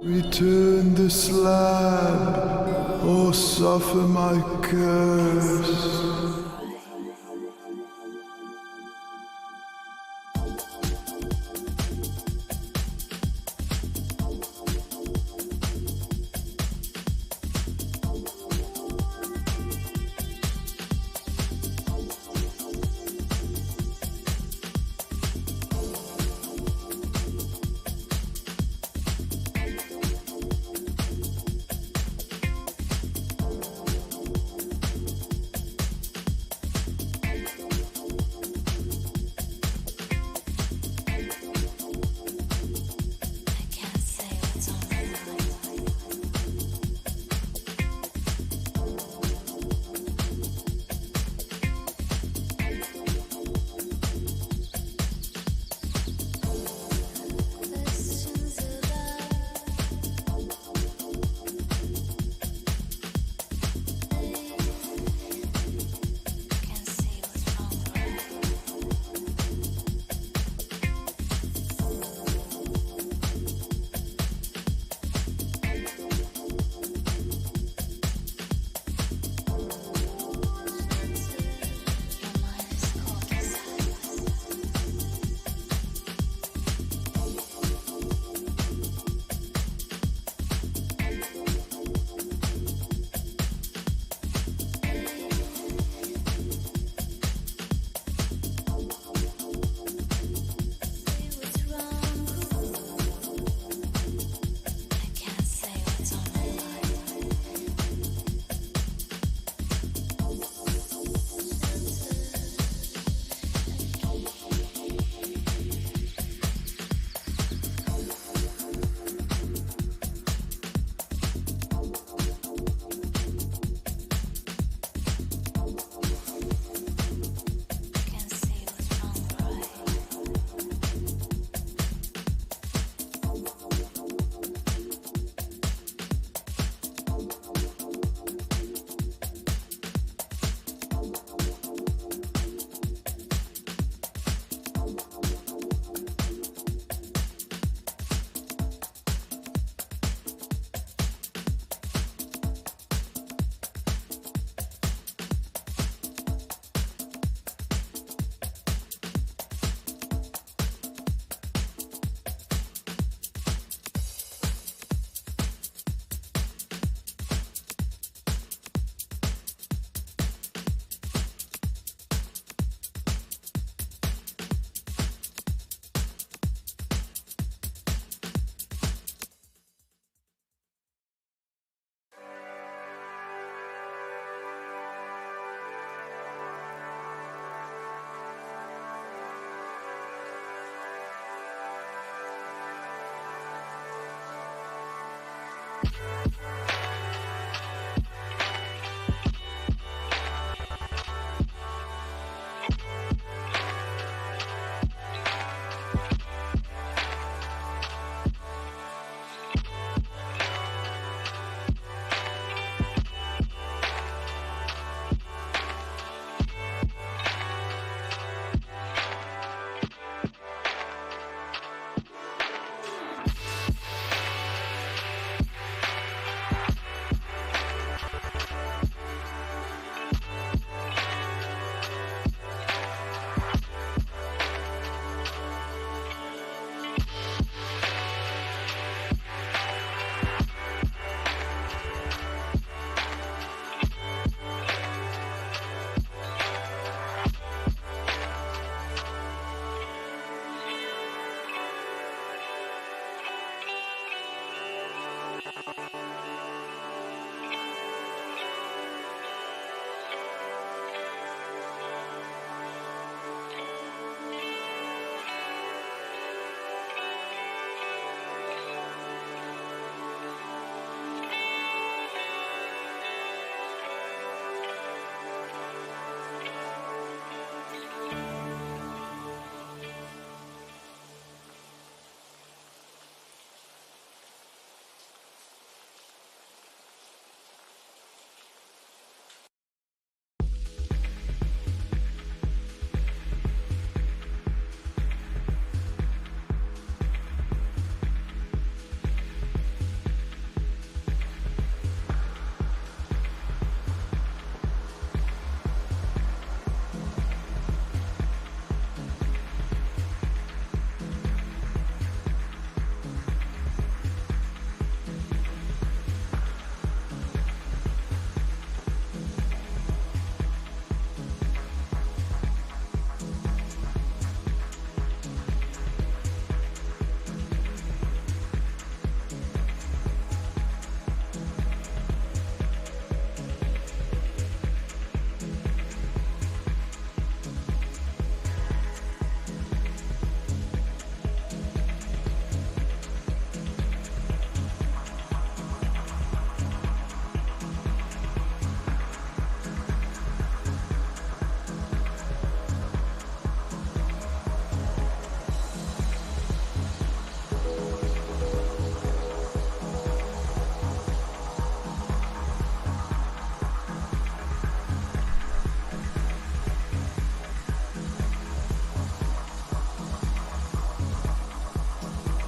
Return the slab, or suffer my curse.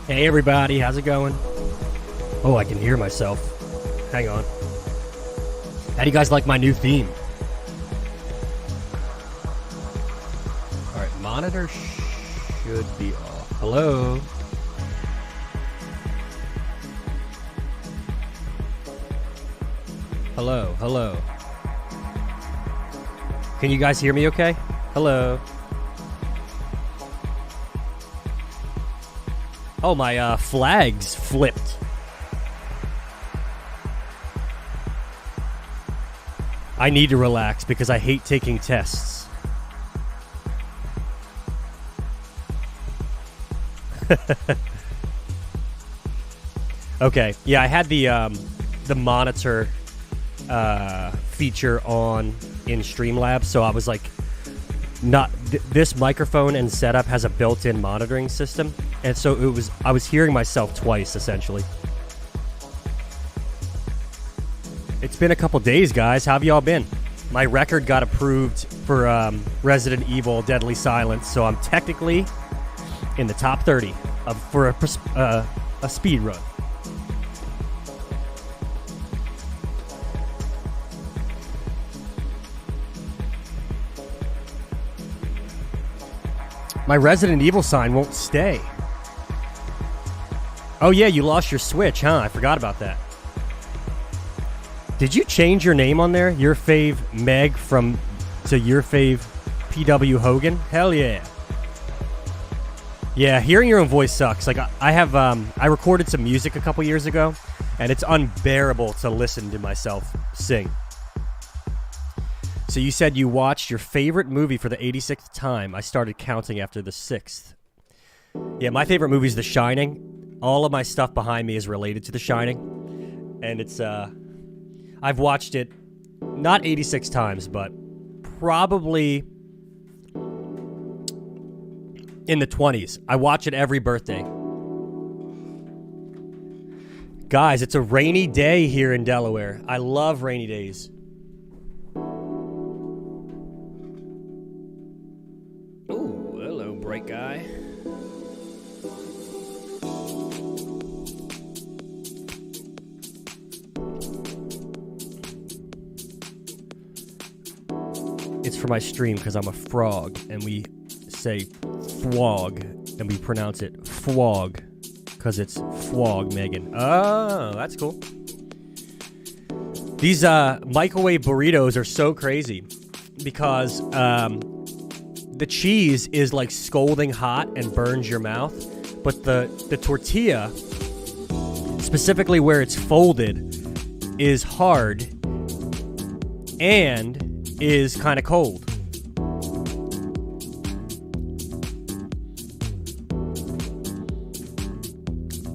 Hey everybody, how's it going? Oh, I can hear myself. Hang on. How do you guys like my new theme? Alright, monitor should be off. Hello? Hello, hello. Can you guys hear me okay? Hello? Oh, my flags flipped. I need to relax because I hate taking tests. Okay, yeah, I had the monitor feature on in Streamlabs, so I was like, this microphone and setup has a built-in monitoring system, and so I was hearing myself twice essentially. It's been a couple days, guys. How have y'all been? My record got approved for Resident Evil Deadly Silence, so I'm technically in the top 30 for a speed run. My Resident Evil sign won't stay. Oh yeah, you lost your Switch, huh? I forgot about that. Did you change your name on there? Your fave Meg to your fave PW Hogan? Hell yeah. Yeah, hearing your own voice sucks. Like I recorded some music a couple years ago, and it's unbearable to listen to myself sing. So you said you watched your favorite movie for the 86th time. I started counting after the 6th. Yeah, my favorite movie is The Shining. All of my stuff behind me is related to The Shining. And it's, I've watched it not 86 times, but probably in the 20s. I watch it every birthday. Guys, it's a rainy day here in Delaware. I love rainy days. Ooh, hello, bright guy. It's for my stream because I'm a frog, and we say fwog, and we pronounce it fwog because it's fwog, Megan. Oh, that's cool. These microwave burritos are so crazy because the cheese is like scalding hot and burns your mouth, but the tortilla, specifically where it's folded, is hard and is kind of cold.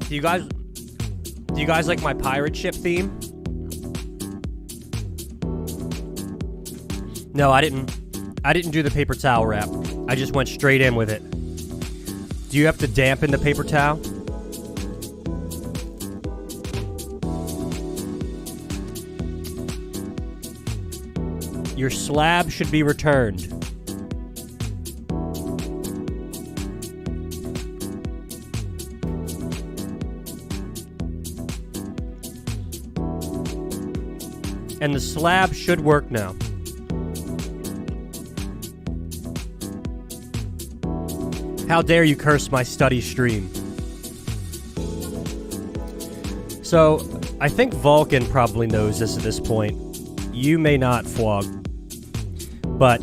Do you guys like my pirate ship theme? No, I didn't do the paper towel wrap. I just went straight in with it. Do you have to dampen the paper towel? Your slab should be returned. And the slab should work now. How dare you curse my study stream? So, I think Vulcan probably knows this at this point. You may not, Fwog. But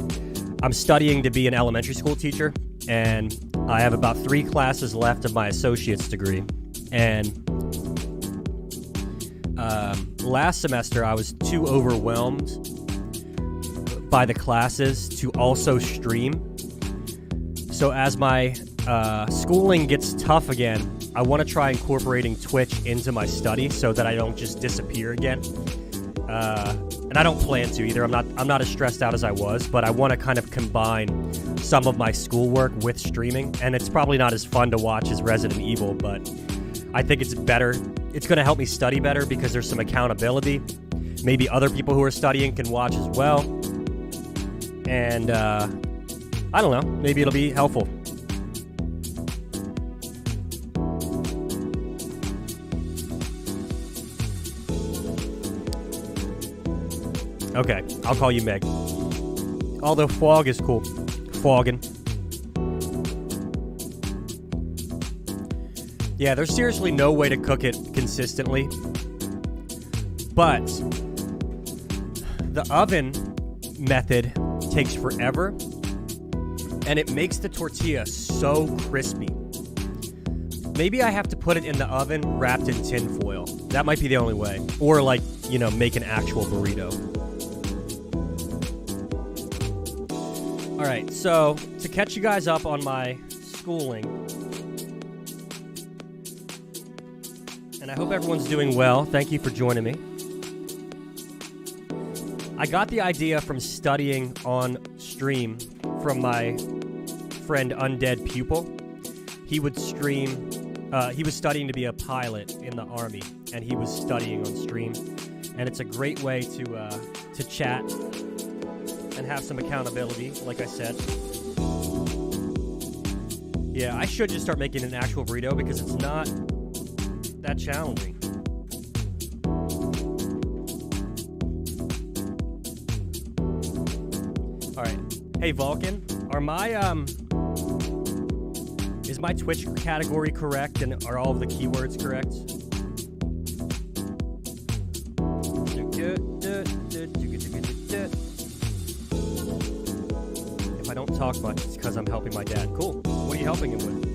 I'm studying to be an elementary school teacher, and I have about 3 classes left of my associate's degree. And last semester, I was too overwhelmed by the classes to also stream. So as my schooling gets tough again, I want to try incorporating Twitch into my study so that I don't just disappear again. And I don't plan to either. I'm not as stressed out as I was, but I want to kind of combine some of my schoolwork with streaming. And it's probably not as fun to watch as Resident Evil, but I think it's better. It's going to help me study better because there's some accountability. Maybe other people who are studying can watch as well. And I don't know. Maybe it'll be helpful. Okay, I'll call you Meg. Although Fog is cool. Foggin'. Yeah, there's seriously no way to cook it consistently. But the oven method takes forever, and it makes the tortilla so crispy. Maybe I have to put it in the oven wrapped in tin foil. That might be the only way. Or like, make an actual burrito. All right, so to catch you guys up on my schooling, and I hope everyone's doing well. Thank you for joining me. I got the idea from studying on stream from my friend Undead Pupil. He would stream, he was studying to be a pilot in the Army, and he was studying on stream. And it's a great way to chat and have some accountability, like I said. Yeah, I should just start making an actual burrito because it's not that challenging. All right. Hey, Vulcan, is my Twitch category correct, and are all of the keywords correct? If I don't talk much, it's because I'm helping my dad. Cool. What are you helping him with?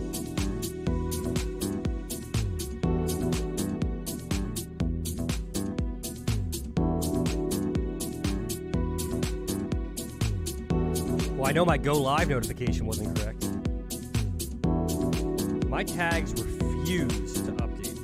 Well, I know my go live notification wasn't correct. My tags refuse to update.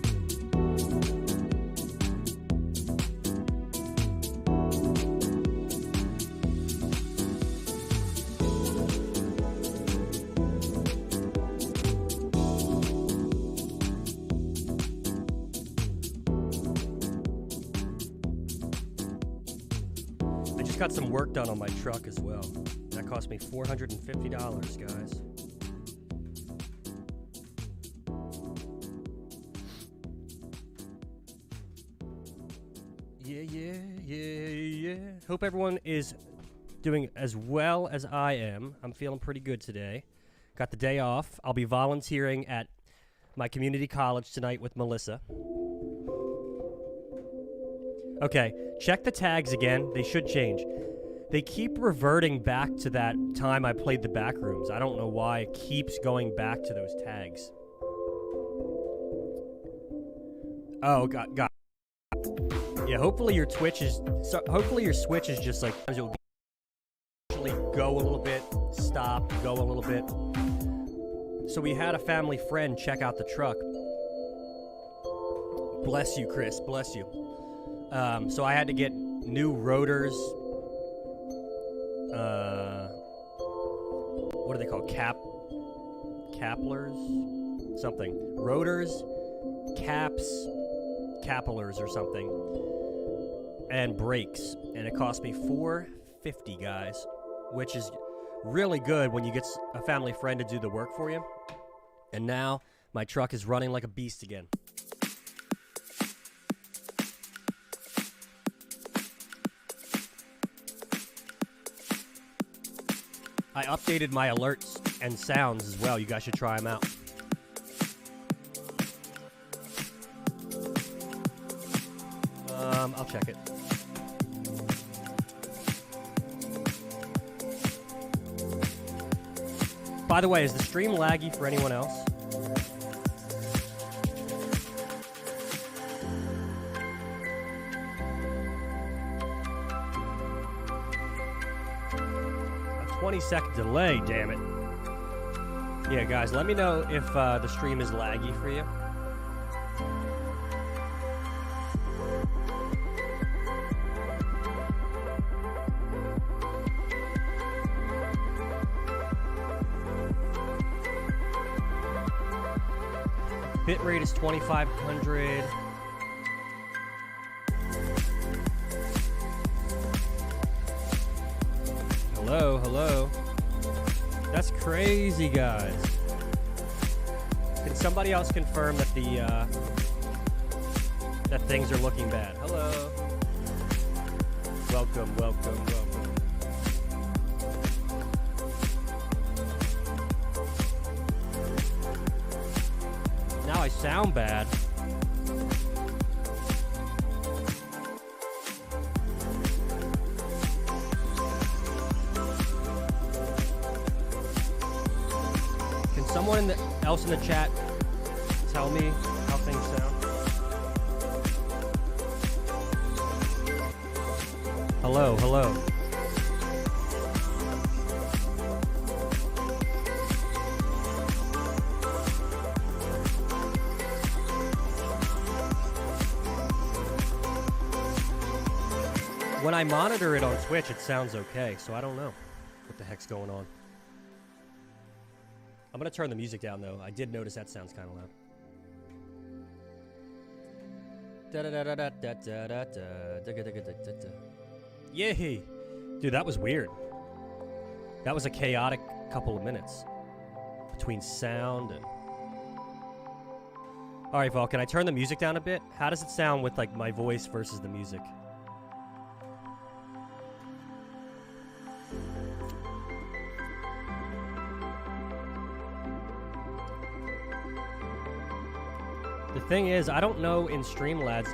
I just got some work done on my truck as well. That cost me $450, guys. Yeah. Hope everyone is doing as well as I am. I'm feeling pretty good today. Got the day off. I'll be volunteering at my community college tonight with Melissa. Okay, check the tags again. They should change. They keep reverting back to that time I played the Backrooms. I don't know why it keeps going back to those tags. Oh, God. Yeah, hopefully your Switch is just like, it'll actually go a little bit, stop, go a little bit. So we had a family friend check out the truck. Bless you, Chris, bless you. So I had to get new rotors. What are they called? Caplers? Something. Rotors, caps, capillars or something. And brakes. And it cost me $450, guys. Which is really good when you get a family friend to do the work for you. And now my truck is running like a beast again. I updated my alerts and sounds as well. You guys should try them out. I'll check it. By the way, is the stream laggy for anyone else? A 20-second delay, damn it. Yeah, guys, let me know if the stream is laggy for you. Bit rate is 2500. Hello. That's crazy, guys. Can somebody else confirm that that things are looking bad? Hello. Welcome, welcome, welcome. Now I sound bad. Can someone else in the chat tell me how things sound? Hello, hello. When I monitor it on Twitch, it sounds okay, so I don't know what the heck's going on. I'm gonna turn the music down though. I did notice that sounds kind of loud. Yay! Dude, that was weird. That was a chaotic couple of minutes between sound and... Alright, Vol, can I turn the music down a bit? How does it sound with like my voice versus the music? The thing is, I don't know in Streamlabs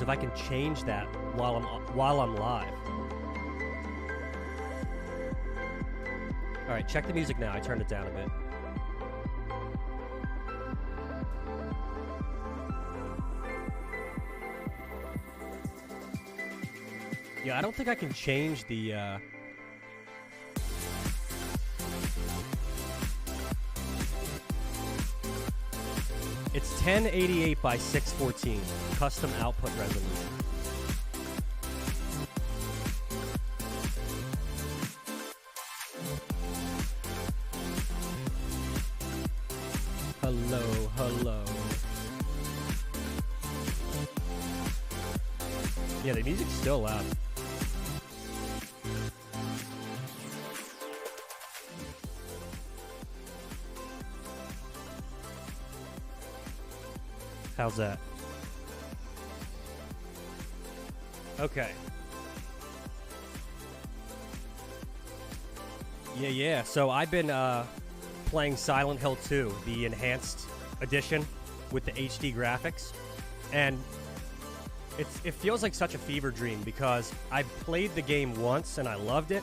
if I can change that while I'm live. All right, check the music now. I turned it down a bit. Yeah, I don't think I can change the It's 1088 by 614, custom output resolution. Hello, hello. Yeah, the music's still loud. How's that? Okay. Yeah. So I've been playing Silent Hill 2, the enhanced edition with the HD graphics, and it feels like such a fever dream because I played the game once and I loved it,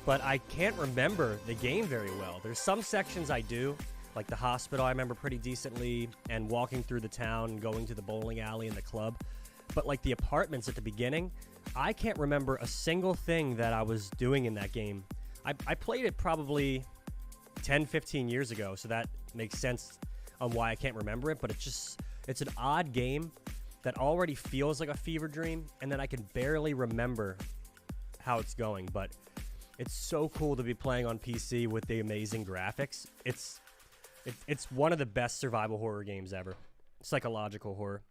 but I can't remember the game very well. There's some sections I do, like the hospital I remember pretty decently, and walking through the town and going to the bowling alley and the club. But like the apartments at the beginning, I can't remember a single thing that I was doing in that game. I played it probably 10, 15 years ago, so that makes sense on why I can't remember it, but it's an odd game that already feels like a fever dream, and then I can barely remember how it's going, but it's so cool to be playing on PC with the amazing graphics. It's one of the best survival horror games ever. Psychological horror.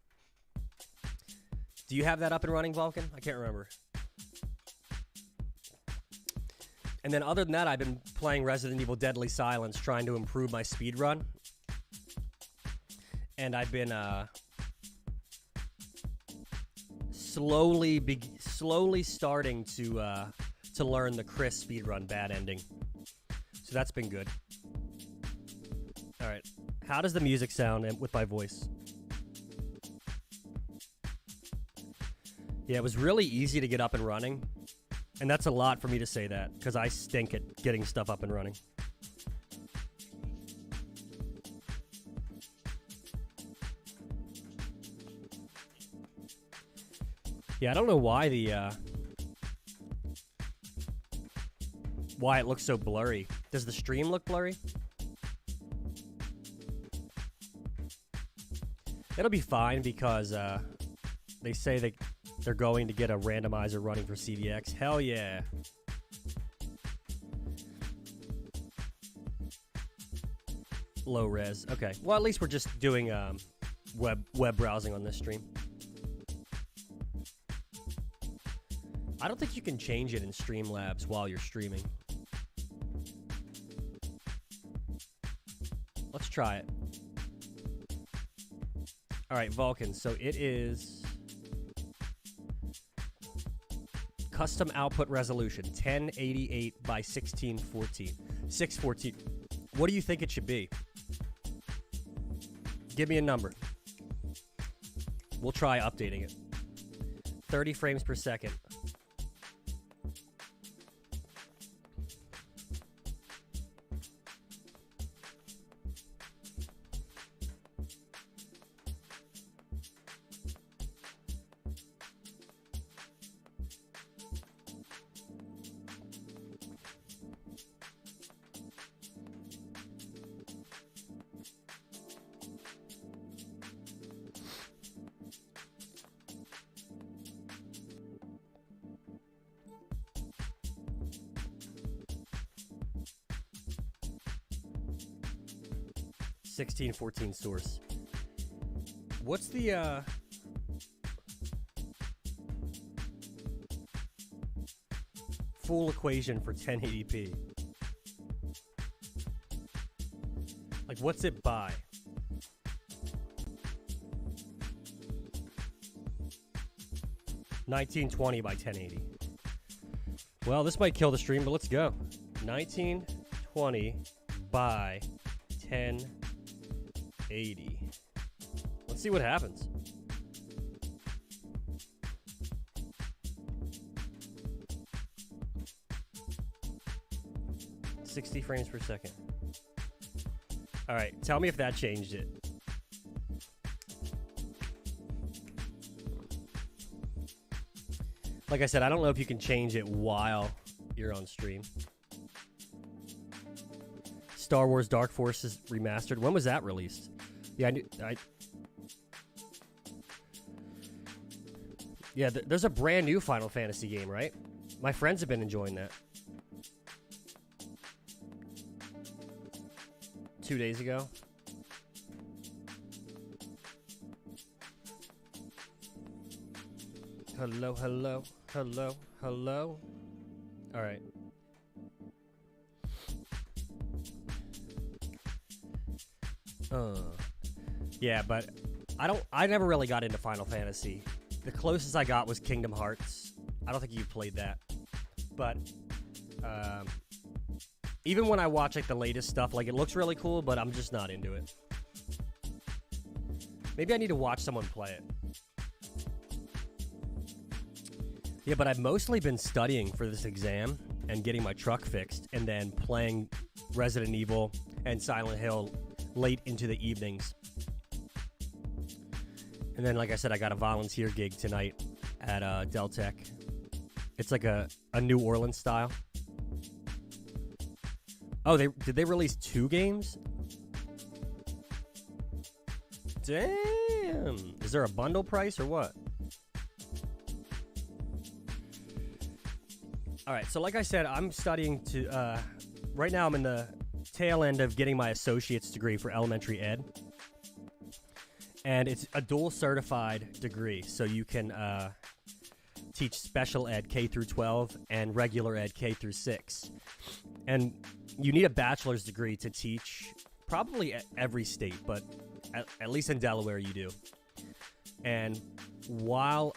Do you have that up and running, Vulcan? I can't remember. And then other than that, I've been playing Resident Evil Deadly Silence, trying to improve my speedrun. And I've been slowly starting to learn the Chris speedrun bad ending. So that's been good. All right. How does the music sound with my voice? Yeah, it was really easy to get up and running. And that's a lot for me to say that, because I stink at getting stuff up and running. Yeah, I don't know why why it looks so blurry. Does the stream look blurry? It'll be fine because they say they're going to get a randomizer running for CVX. Hell yeah. Low res. Okay. Well, at least we're just doing web browsing on this stream. I don't think you can change it in Streamlabs while you're streaming. Let's try it. All right, Vulcan. So it is Custom output resolution, 1088 by 1614. 614. What do you think it should be? Give me a number. We'll try updating it. 30 frames per second. (1614) source. What's the full equation for 1080p? Like, what's it by? (1920 by 1080). Well, this might kill the stream, but let's go. 1920 by 1080. Let's see what happens. (60 frames per second). All right, tell me if that changed it. Like I said, I don't know if you can change it while you're on stream. Star Wars Dark Forces Remastered. When was that released? Yeah, there's a brand new Final Fantasy game, right? My friends have been enjoying that. 2 days ago. Hello, hello, hello, hello. All right. Yeah, but I never really got into Final Fantasy. The closest I got was Kingdom Hearts. I don't think you've played that. But even when I watch like the latest stuff, like it looks really cool, but I'm just not into it. Maybe I need to watch someone play it. Yeah, but I've mostly been studying for this exam and getting my truck fixed and then playing Resident Evil and Silent Hill late into the evenings. And then, like I said, I got a volunteer gig tonight at Deltec. It's like a New Orleans style. Oh, did they release 2 games? Damn. Is there a bundle price or what? All right, so like I said, I'm studying to, right now I'm in the tail end of getting my associate's degree for elementary ed. And it's a dual certified degree, so you can teach special ed K through 12 and regular ed K through 6. And you need a bachelor's degree to teach probably at every state, but at least in Delaware you do. And while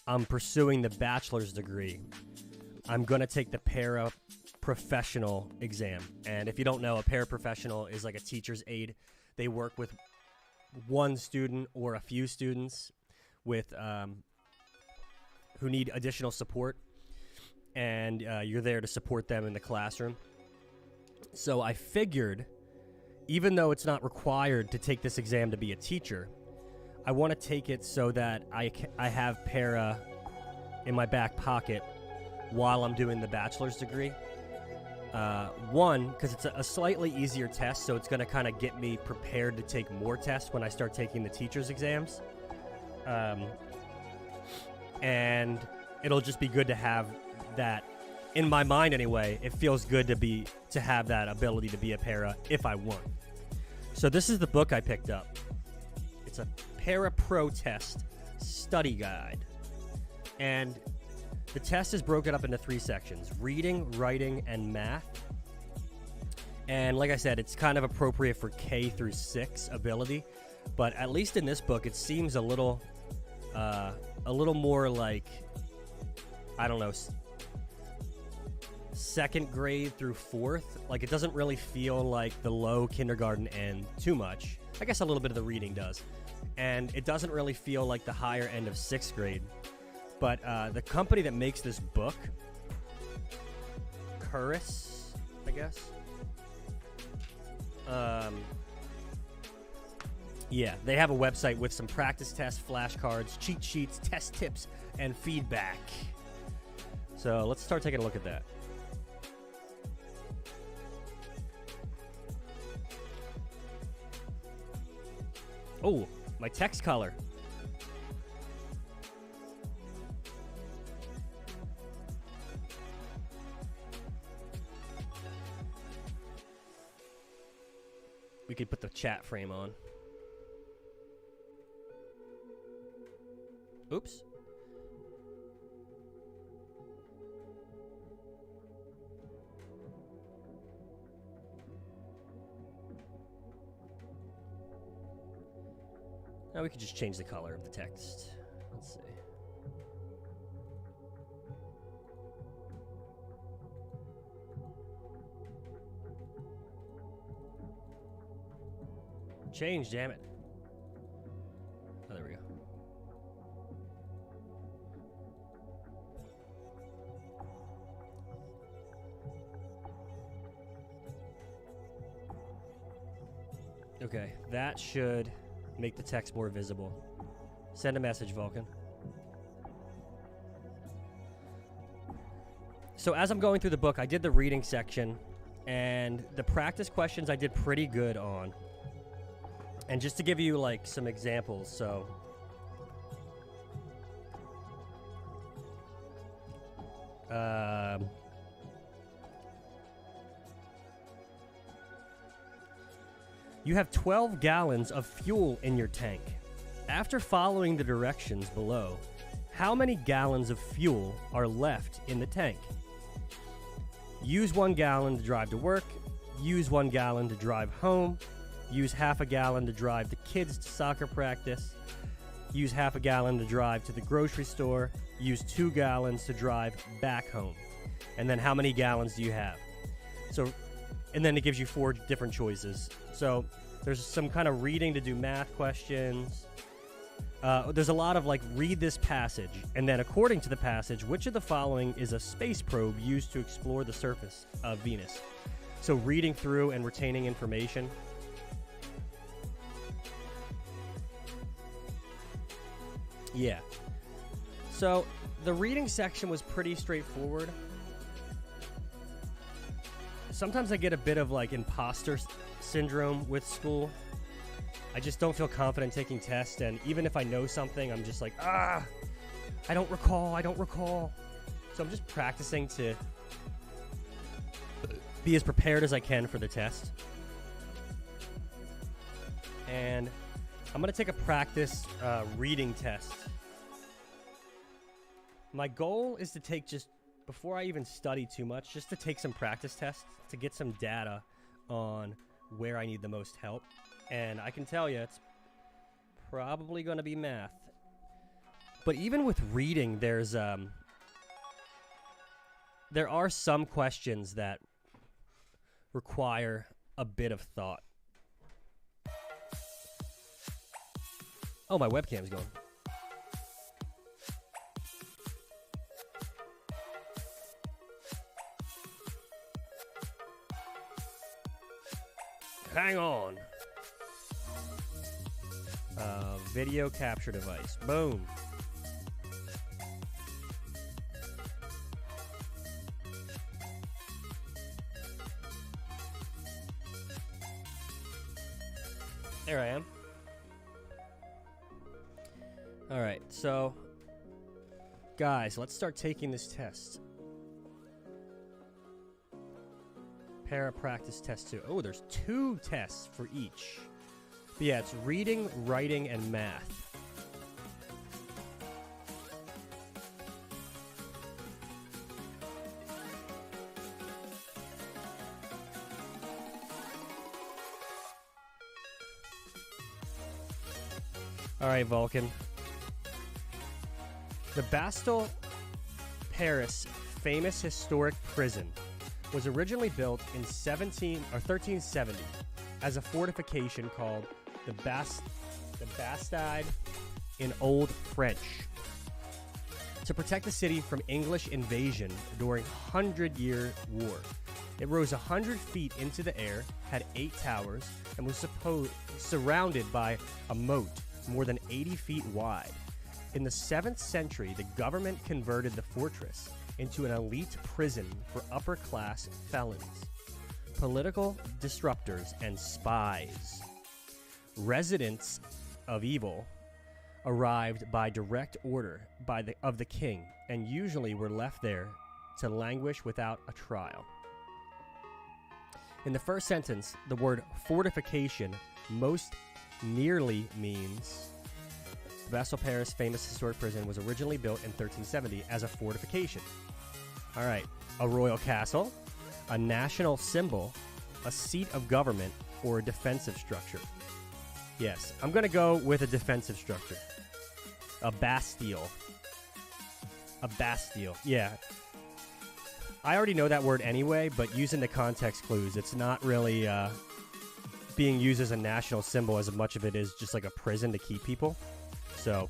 I'm pursuing the bachelor's degree, I'm going to take the Paraprofessional exam. And if you don't know, a paraprofessional is like a teacher's aide. They work with one student or a few students with who need additional support, and you're there to support them in the classroom. So I figured, even though it's not required to take this exam to be a teacher, I want to take it so that I have para in my back pocket while I'm doing the bachelor's degree. One, because it's a slightly easier test, so it's going to kind of get me prepared to take more tests when I start taking the teacher's exams. And it'll just be good to have that in my mind anyway. It feels good to have that ability to be a para if I want. So this is the book I picked up. It's a ParoPro test study guide. And the test is broken up into 3 sections: reading, writing, and math. And like I said, it's kind of appropriate for K through 6 ability. But at least in this book, it seems a little more like I don't know, second grade through fourth. Like, it doesn't really feel like the low kindergarten end too much. I guess a little bit of the reading does. And it doesn't really feel like the higher end of sixth grade. But the company that makes this book, Curris, I guess. Yeah, they have a website with some practice tests, flashcards, cheat sheets, test tips, and feedback. So let's start taking a look at that. Oh, my text color. We could put the chat frame on. Oops. Now we could just change the color of the text. Let's see. Change, damn it. Oh, there we go. Okay, that should make the text more visible. Send a message, Vulcan. So as I'm going through the book, I did the reading section, and the practice questions I did pretty good on. And just to give you like some examples, so you have 12 gallons of fuel in your tank. After following the directions below, how many gallons of fuel are left in the tank? Use 1 gallon to drive to work. Use 1 gallon to drive home. Use half a gallon to drive the kids to soccer practice. Use half a gallon to drive to the grocery store. Use 2 gallons to drive back home. And then how many gallons do you have? So, and then it gives you 4 different choices. So there's some kind of reading to do math questions. There's a lot of like, read this passage. And then according to the passage, which of the following is a space probe used to explore the surface of Venus? So reading through and retaining information. Yeah. So the reading section was pretty straightforward. Sometimes I get a bit of like imposter syndrome with school. I just don't feel confident taking tests, and even if I know something, I'm just like, I don't recall. So I'm just practicing to be as prepared as I can for the test. And I'm going to take a practice reading test. My goal is to take, just before I even study too much, just to take some practice tests to get some data on where I need the most help. And I can tell you it's probably going to be math. But even with reading, there are some questions that require a bit of thought. Oh, my webcam's going. Hang on. Video capture device. Boom. There I am. All right, so guys, let's start taking this test. Para-practice test 2. Oh, there's 2 tests for each. But yeah, it's reading, writing, and math. All right, Vulcan. The basal Paris famous historic prison was originally built in 1370 as a fortification called the Bastide in Old French to protect the city from English invasion during 100-Year War. It rose 100 feet into the air, had 8 towers, and was surrounded by a moat more than 80 feet wide. In the 7th century, the government converted the fortress into an elite prison for upper-class felons, political disruptors, and spies. Residents of evil arrived by direct order of the king and usually were left there to languish without a trial. In the first sentence, the word fortification most nearly means the Bastille Paris famous historic prison was originally built in 1370 as a fortification. All right, a royal castle, a national symbol, a seat of government, or a defensive structure. Yes, I'm going to go with a defensive structure. A bastille. A bastille, yeah. I already know that word anyway, but using the context clues, it's not really being used as a national symbol as much of it is just like a prison to keep people. So,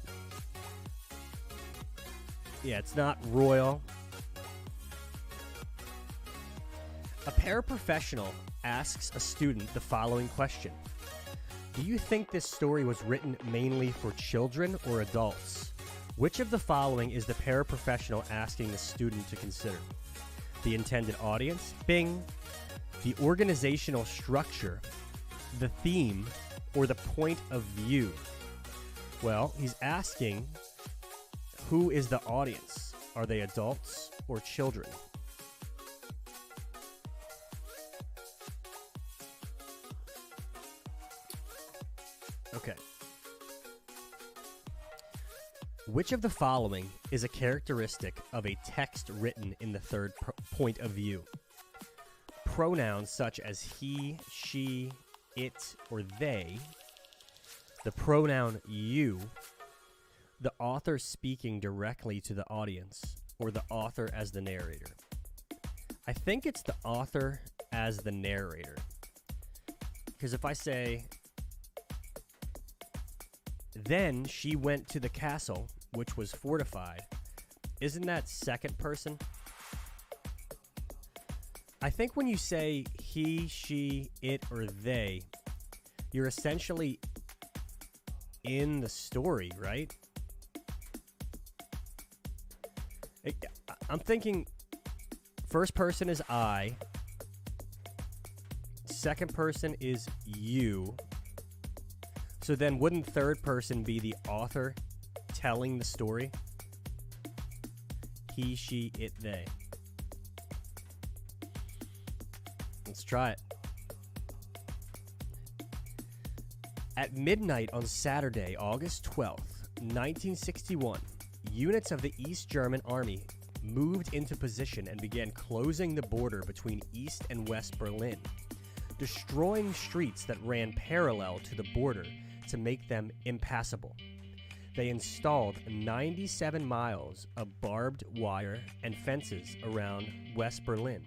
yeah, it's not royal. A paraprofessional asks a student the following question. Do you think this story was written mainly for children or adults? Which of the following is the paraprofessional asking the student to consider? The intended audience, Bing, the organizational structure, the theme, or the point of view? Well, he's asking who is the audience? Are they adults or children? Okay. Which of the following is a characteristic of a text written in the third point of view? Pronouns such as he, she, it, or they, the pronoun you, the author speaking directly to the audience, or the author as the narrator. I think it's the author as the narrator. Because if I say, then she went to the castle, which was fortified, isn't that second person? I think when you say he, she, it, or they, you're essentially in the story, right? I'm thinking first person is I, second person is you. So then wouldn't third person be the author telling the story? He, she, it, they. Let's try it. At midnight on Saturday, August 12th, 1961, units of the East German Army moved into position and began closing the border between East and West Berlin, destroying streets that ran parallel to the border to make them impassable. They installed 97 miles of barbed wire and fences around West Berlin,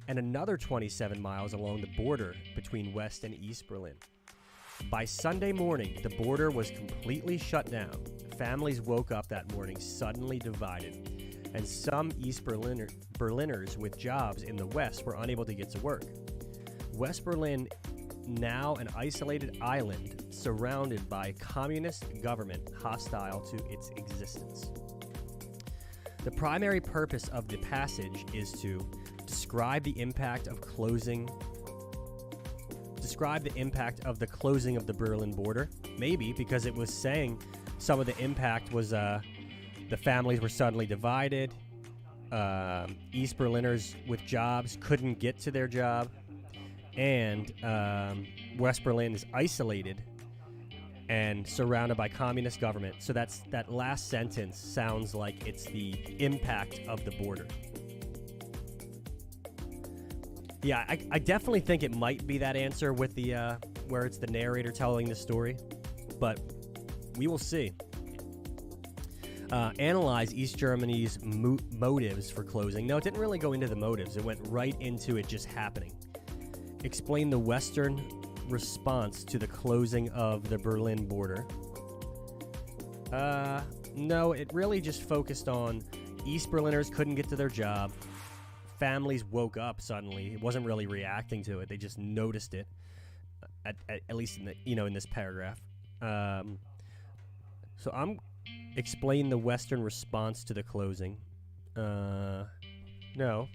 and another 27 miles along the border between West and East Berlin. By Sunday morning, the border was completely shut down. Families woke up that morning suddenly divided, and some East Berliners with jobs in the West were unable to get to work. West Berlin, now an isolated island surrounded by a communist government hostile to its existence. The primary purpose of the passage is to describe the impact of the closing of the Berlin border. Maybe because it was saying some of the impact was the families were suddenly divided. East Berliners with jobs couldn't get to their job. And West Berlin is isolated and surrounded by communist government. So that last sentence sounds like it's the impact of the border. Yeah, I definitely think it might be that answer with the where it's the narrator telling the story, but we will see. Analyze East Germany's motives for closing. No, it didn't really go into the motives. It went right into it just happening. Explain the Western response to the closing of the Berlin border. No, it really just focused on East Berliners couldn't get to their job. Families woke up suddenly. It wasn't really reacting to it. They just noticed it. At least in the in this paragraph. So I'm explain the Western response to the closing. No.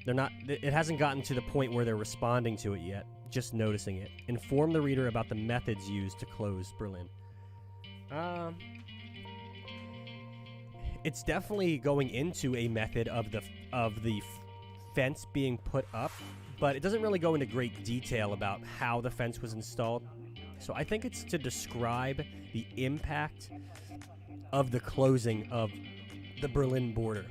They're not. It hasn't gotten to the point where they're responding to it yet. Just noticing it. Inform the reader about the methods used to close Berlin. It's definitely going into a method of the fence being put up, but it doesn't really go into great detail about how the fence was installed. So I think it's to describe the impact of the closing of the Berlin border.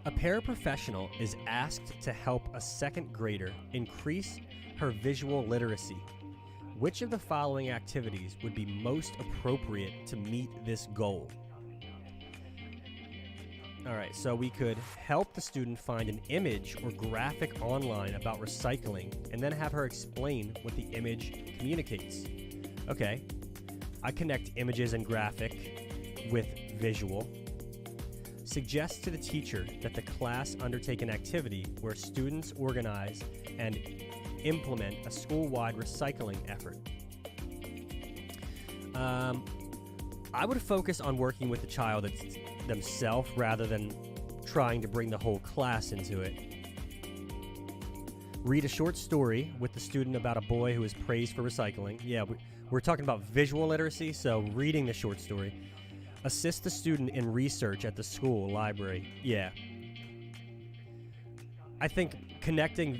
A paraprofessional is asked to help a second grader increase her visual literacy. Which of the following activities would be most appropriate to meet this goal? All right, so we could help the student find an image or graphic online about recycling and then have her explain what the image communicates. Okay, I connect images and graphic with visual. Suggest to the teacher that the class undertake an activity where students organize and implement a school-wide recycling effort. I would focus on working with the child themselves rather than trying to bring the whole class into it. Read a short story with the student about a boy who is praised for recycling. Yeah, we're talking about visual literacy, so reading the short story. Assist the student in research at the school library. Yeah. I think connecting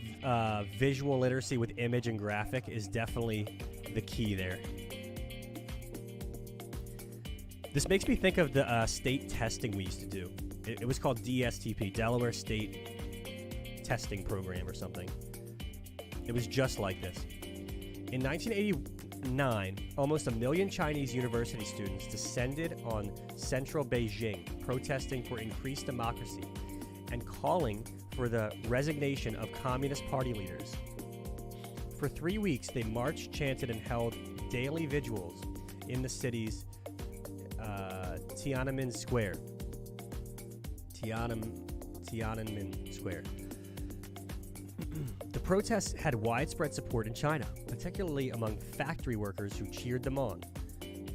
visual literacy with image and graphic is definitely the key there. This makes me think of the state testing we used to do. It was called DSTP, Delaware State Testing Program or something. It was just like this. In 1989, almost 1 million Chinese university students descended on central Beijing, protesting for increased democracy and calling for the resignation of Communist Party leaders. For 3 weeks, they marched, chanted, and held daily vigils in the city's Tiananmen Square. Tiananmen Square. The protests had widespread support in China, particularly among factory workers who cheered them on.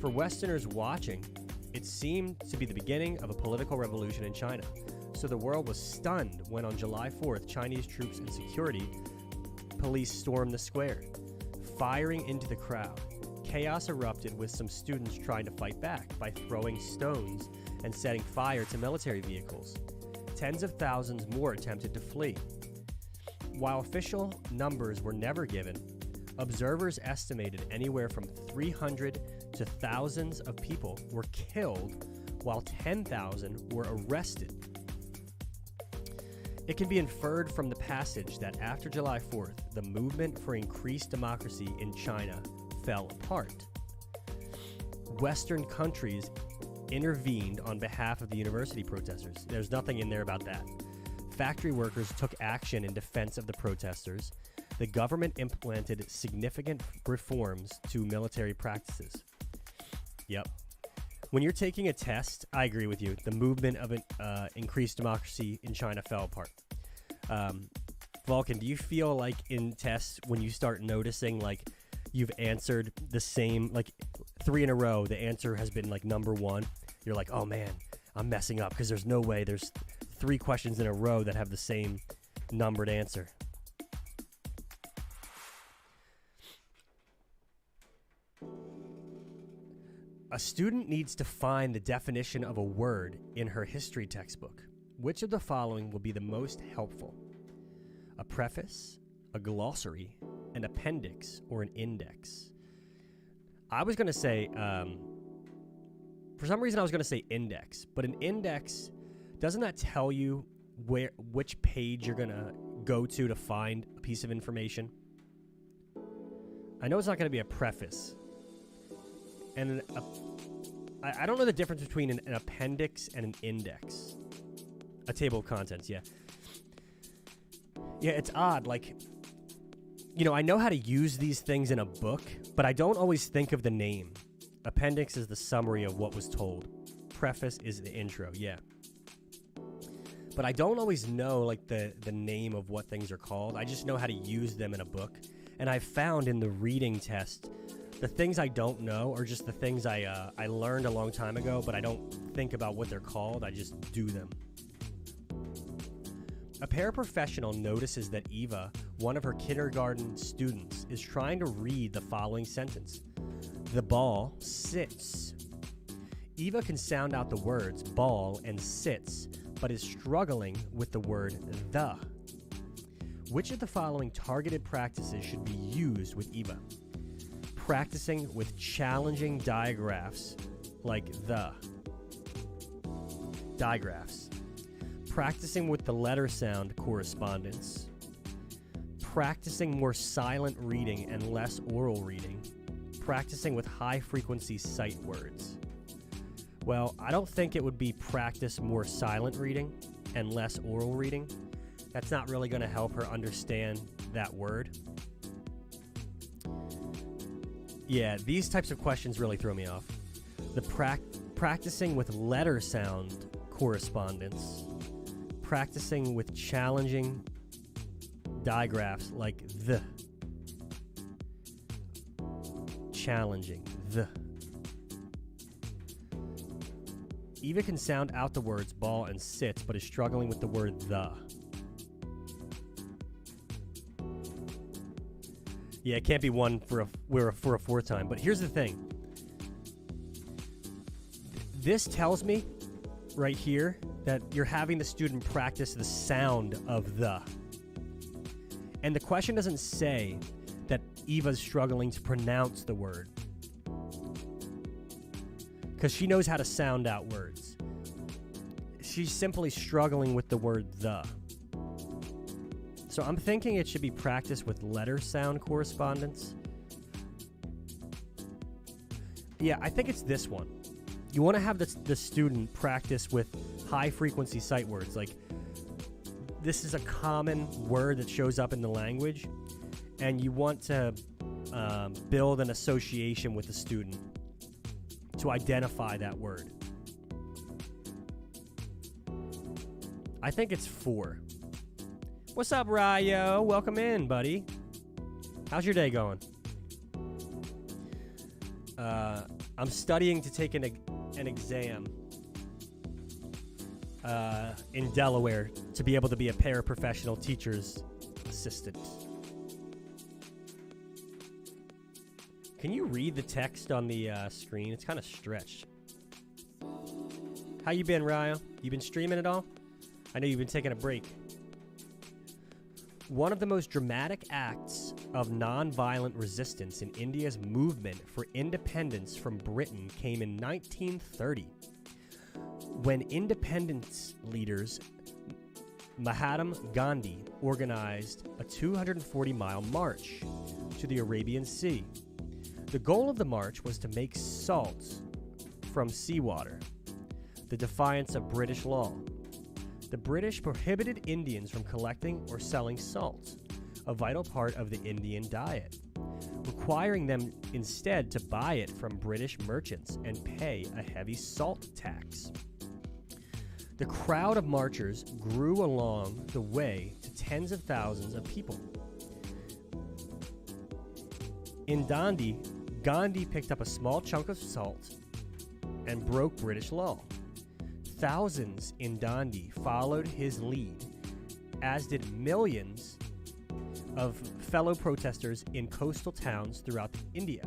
For Westerners watching, it seemed to be the beginning of a political revolution in China. So the world was stunned when on July 4th, Chinese troops and security police stormed the square, firing into the crowd. Chaos erupted with some students trying to fight back by throwing stones and setting fire to military vehicles. Tens of thousands more attempted to flee. While official numbers were never given, observers estimated anywhere from 300 to thousands of people were killed, while 10,000 were arrested. It can be inferred from the passage that after July 4th, the movement for increased democracy in China fell apart. Western countries intervened on behalf of the university protesters. There's nothing in there about that. Factory workers took action in defense of the protesters. The government implemented significant reforms to military practices. Yep. When you're taking a test, I agree with you. The movement of increased democracy in China fell apart. Vulcan, do you feel like in tests when you start noticing like you've answered the same, like 3 in a row, the answer has been like number 1. You're like, oh man, I'm messing up because there's no way there's 3 questions in a row that have the same numbered answer. A student needs to find the definition of a word in her history textbook. Which of the following will be the most helpful? A preface, a glossary, an appendix, or an index? I was going to say, for some reason I was going to say index, but an index, doesn't that tell you which page you're going to go to find a piece of information? I know it's not going to be a preface. And I don't know the difference between an appendix and an index. A table of contents, yeah. Yeah, it's odd. Like, you know, I know how to use these things in a book, but I don't always think of the name. Appendix is the summary of what was told. Preface is the intro, yeah. But I don't always know, like, the name of what things are called. I just know how to use them in a book. And I've found in the reading test, the things I don't know are just the things I learned a long time ago, but I don't think about what they're called. I just do them. A paraprofessional notices that Eva, one of her kindergarten students, is trying to read the following sentence. The ball sits. Eva can sound out the words ball and sits, but is struggling with the word the. Which of the following targeted practices should be used with Eva? Practicing with challenging digraphs like the. Digraphs. Practicing with the letter sound correspondence. Practicing more silent reading and less oral reading. Practicing with high-frequency sight words. Well, I don't think it would be practice more silent reading and less oral reading. That's not really going to help her understand that word. Yeah, these types of questions really throw me off. The practicing with letter sound correspondence. Practicing with challenging digraphs like the. Challenging, the. Eva can sound out the words ball and sits, but is struggling with the word the. Yeah, it can't be one for a fourth time. But here's the thing. This tells me right here that you're having the student practice the sound of the. And the question doesn't say that Eva's struggling to pronounce the word, because she knows how to sound out words. She's simply struggling with the word the. So I'm thinking it should be practice with letter sound correspondence. Yeah, I think it's this one. You want to have the student practice with high-frequency sight words. Like, this is a common word that shows up in the language, and you want to build an association with the student to identify that word. I think it's 4. What's up, Ryo? Welcome in, buddy. How's your day going? I'm studying to take an exam in Delaware to be able to be a paraprofessional teacher's assistant. Can you read the text on the screen? It's kind of stretched. How you been, Ryo? You been streaming at all? I know you've been taking a break. One of the most dramatic acts of non-violent resistance in India's movement for independence from Britain came in 1930, when independence leaders Mahatma Gandhi organized a 240-mile march to the Arabian Sea. The goal of the march was to make salt from seawater, the defiance of British law. The British prohibited Indians from collecting or selling salt, a vital part of the Indian diet, requiring them instead to buy it from British merchants and pay a heavy salt tax. The crowd of marchers grew along the way to tens of thousands of people. In Dandi, Gandhi picked up a small chunk of salt and broke British law. Thousands in Dandi followed his lead, as did millions of fellow protesters in coastal towns throughout India.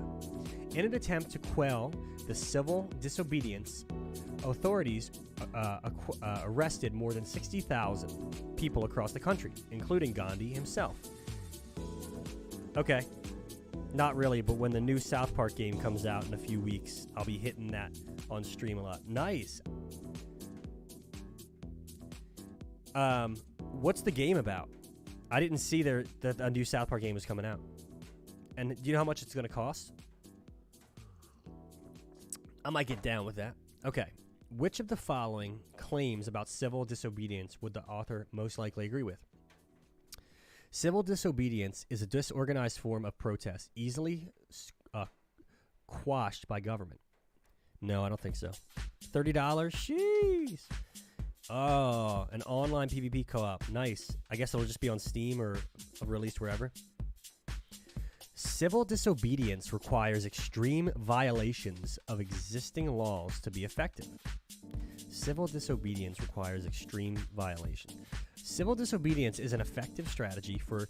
In an attempt to quell the civil disobedience, authorities arrested more than 60,000 people across the country, including Gandhi himself. Okay, not really, but when the new South Park game comes out in a few weeks, I'll be hitting that on stream a lot. Nice. What's the game about? I didn't see that a new South Park game was coming out. And do you know how much it's going to cost? I might get down with that. Okay. Which of the following claims about civil disobedience would the author most likely agree with? Civil disobedience is a disorganized form of protest, easily quashed by government. No, I don't think so. $30? Jeez. Oh, an online PvP co-op. Nice. I guess it'll just be on Steam or released wherever. Civil disobedience requires extreme violations of existing laws to be effective. Civil disobedience requires extreme violation. Civil disobedience is an effective strategy for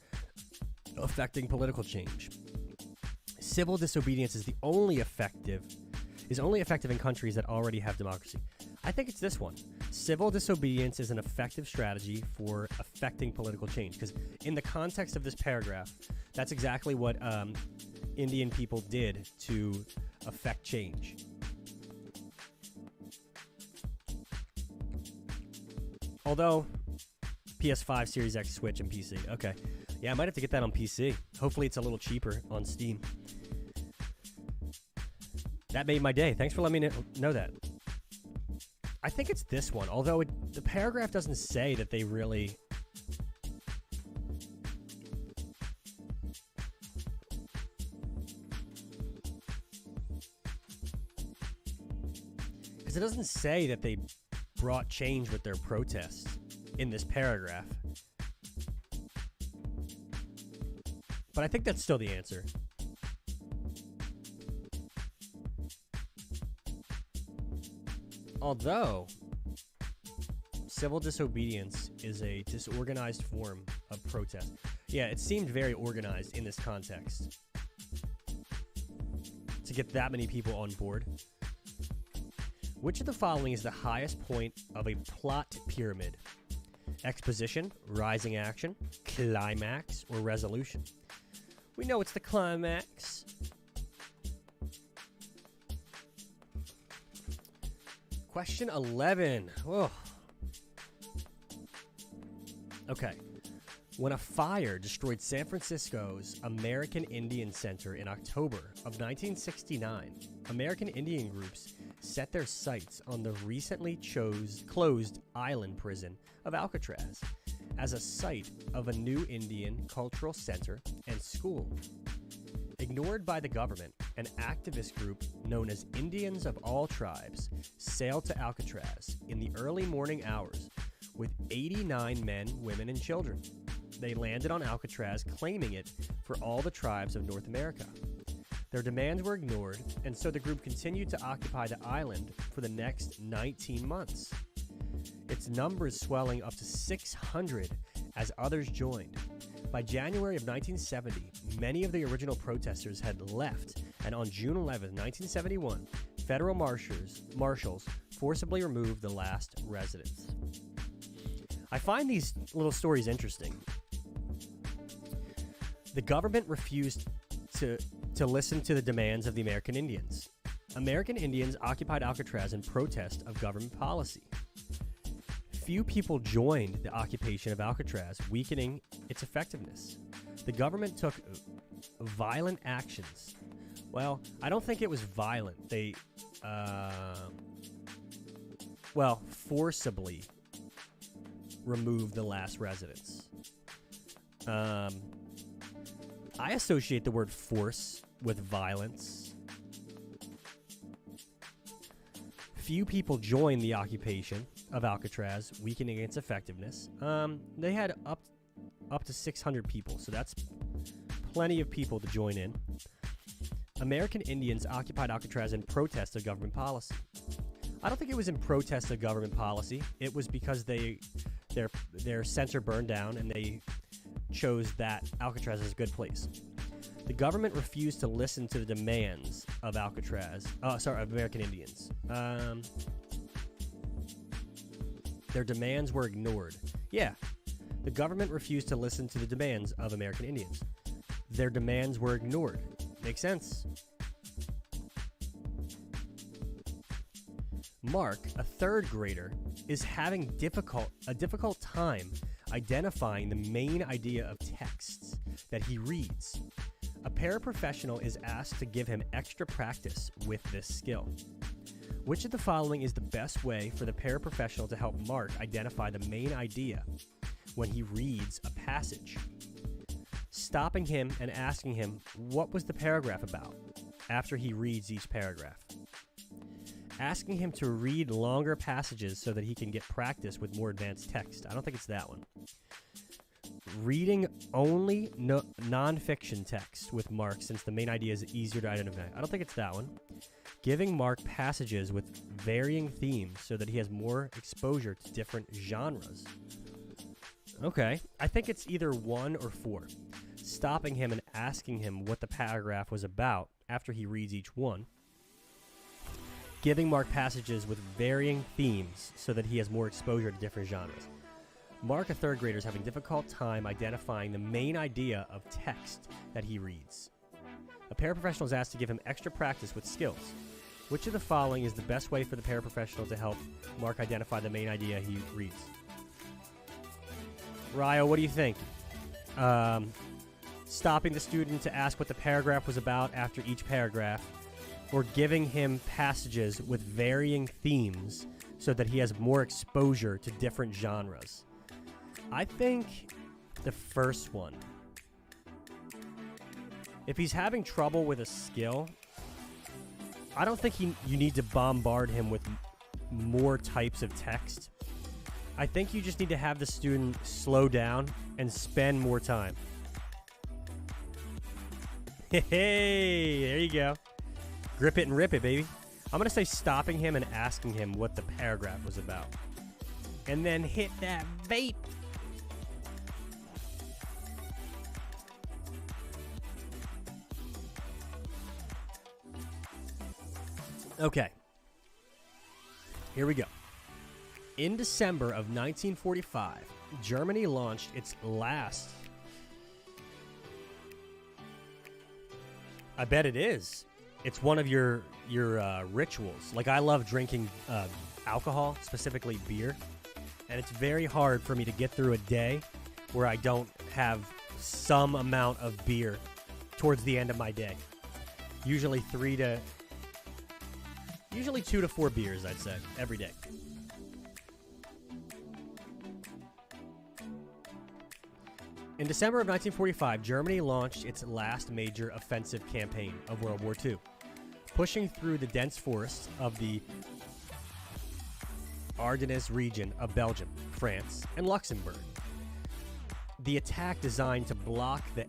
affecting political change. Civil disobedience is only effective in countries that already have democracy. I think it's this one. Civil disobedience is an effective strategy for affecting political change. Because in the context of this paragraph, that's exactly what Indian people did to affect change. Although, PS5, Series X, Switch, and PC. Okay. Yeah, I might have to get that on PC. Hopefully it's a little cheaper on Steam. That made my day. Thanks for letting me know that. I think it's this one, although the paragraph doesn't say that they really... Because it doesn't say that they brought change with their protests in this paragraph. But I think that's still the answer. Although, civil disobedience is a disorganized form of protest. Yeah, it seemed very organized in this context. To get that many people on board. Which of the following is the highest point of a plot pyramid? Exposition, rising action, climax, or resolution? We know it's the climax. Question 11. Whoa. Okay. When a fire destroyed San Francisco's American Indian Center in October of 1969, American Indian groups set their sights on the recently closed island prison of Alcatraz as a site of a new Indian cultural center and school. Ignored by the government, an activist group known as Indians of All Tribes sailed to Alcatraz in the early morning hours with 89 men, women, and children. They landed on Alcatraz, claiming it for all the tribes of North America. Their demands were ignored, and so the group continued to occupy the island for the next 19 months. Its numbers swelling up to 600 as others joined. By January of 1970, many of the original protesters had left, and on June 11, 1971, federal marshals forcibly removed the last residents. I find these little stories interesting. The government refused to listen to the demands of the American Indians. American Indians occupied Alcatraz in protest of government policy. Few people joined the occupation of Alcatraz, weakening its effectiveness. The government took violent actions. Well, I don't think it was violent. They, forcibly removed the last residents. I associate the word force with violence. Few people joined the occupation of Alcatraz, weakening its effectiveness. They had up to 600 people, so that's plenty of people to join in. American Indians occupied Alcatraz in protest of government policy. I don't think it was in protest of government policy. It was because their center burned down and they chose that Alcatraz as a good place. The government refused to listen to the demands of American Indians. Their demands were ignored. Yeah, the government refused to listen to the demands of American Indians. Their demands were ignored. Makes sense. Mark, a third grader, is having a difficult time identifying the main idea of texts that he reads. paraprofessional is asked to give him extra practice with this skill. Which of the following is the best way for the paraprofessional to help Mark identify the main idea when he reads a passage? Stopping him and asking him what was the paragraph about after he reads each paragraph. Asking him to read longer passages so that he can get practice with more advanced text. I don't think it's that one. Reading only nonfiction text with Mark since the main idea is easier to identify. I don't think it's that one. Giving Mark passages with varying themes so that he has more exposure to different genres. Okay, I think it's either 1 or 4. Stopping him and asking him what the paragraph was about after he reads each one. Giving Mark passages with varying themes so that he has more exposure to different genres. Mark, a third grader, is having a difficult time identifying the main idea of text that he reads. A paraprofessional is asked to give him extra practice with skills. Which of the following is the best way for the paraprofessional to help Mark identify the main idea he reads? Ryo, what do you think? Stopping the student to ask what the paragraph was about after each paragraph, or giving him passages with varying themes so that he has more exposure to different genres. I think the first one. If he's having trouble with a skill, I don't think you need to bombard him with more types of text. I think you just need to have the student slow down and spend more time. Hey, there you go. Grip it and rip it, baby. I'm going to say stopping him and asking him what the paragraph was about. And then hit that vape. Okay. Here we go. In December of 1945, Germany launched its last... I bet it is. It's one of your rituals. Like, I love drinking alcohol, specifically beer, and it's very hard for me to get through a day where I don't have some amount of beer towards the end of my day. Usually 2 to 4 beers, I'd say, every day. In December of 1945, Germany launched its last major offensive campaign of World War II, pushing through the dense forests of the Ardennes region of Belgium, France, and Luxembourg. The attack designed to block the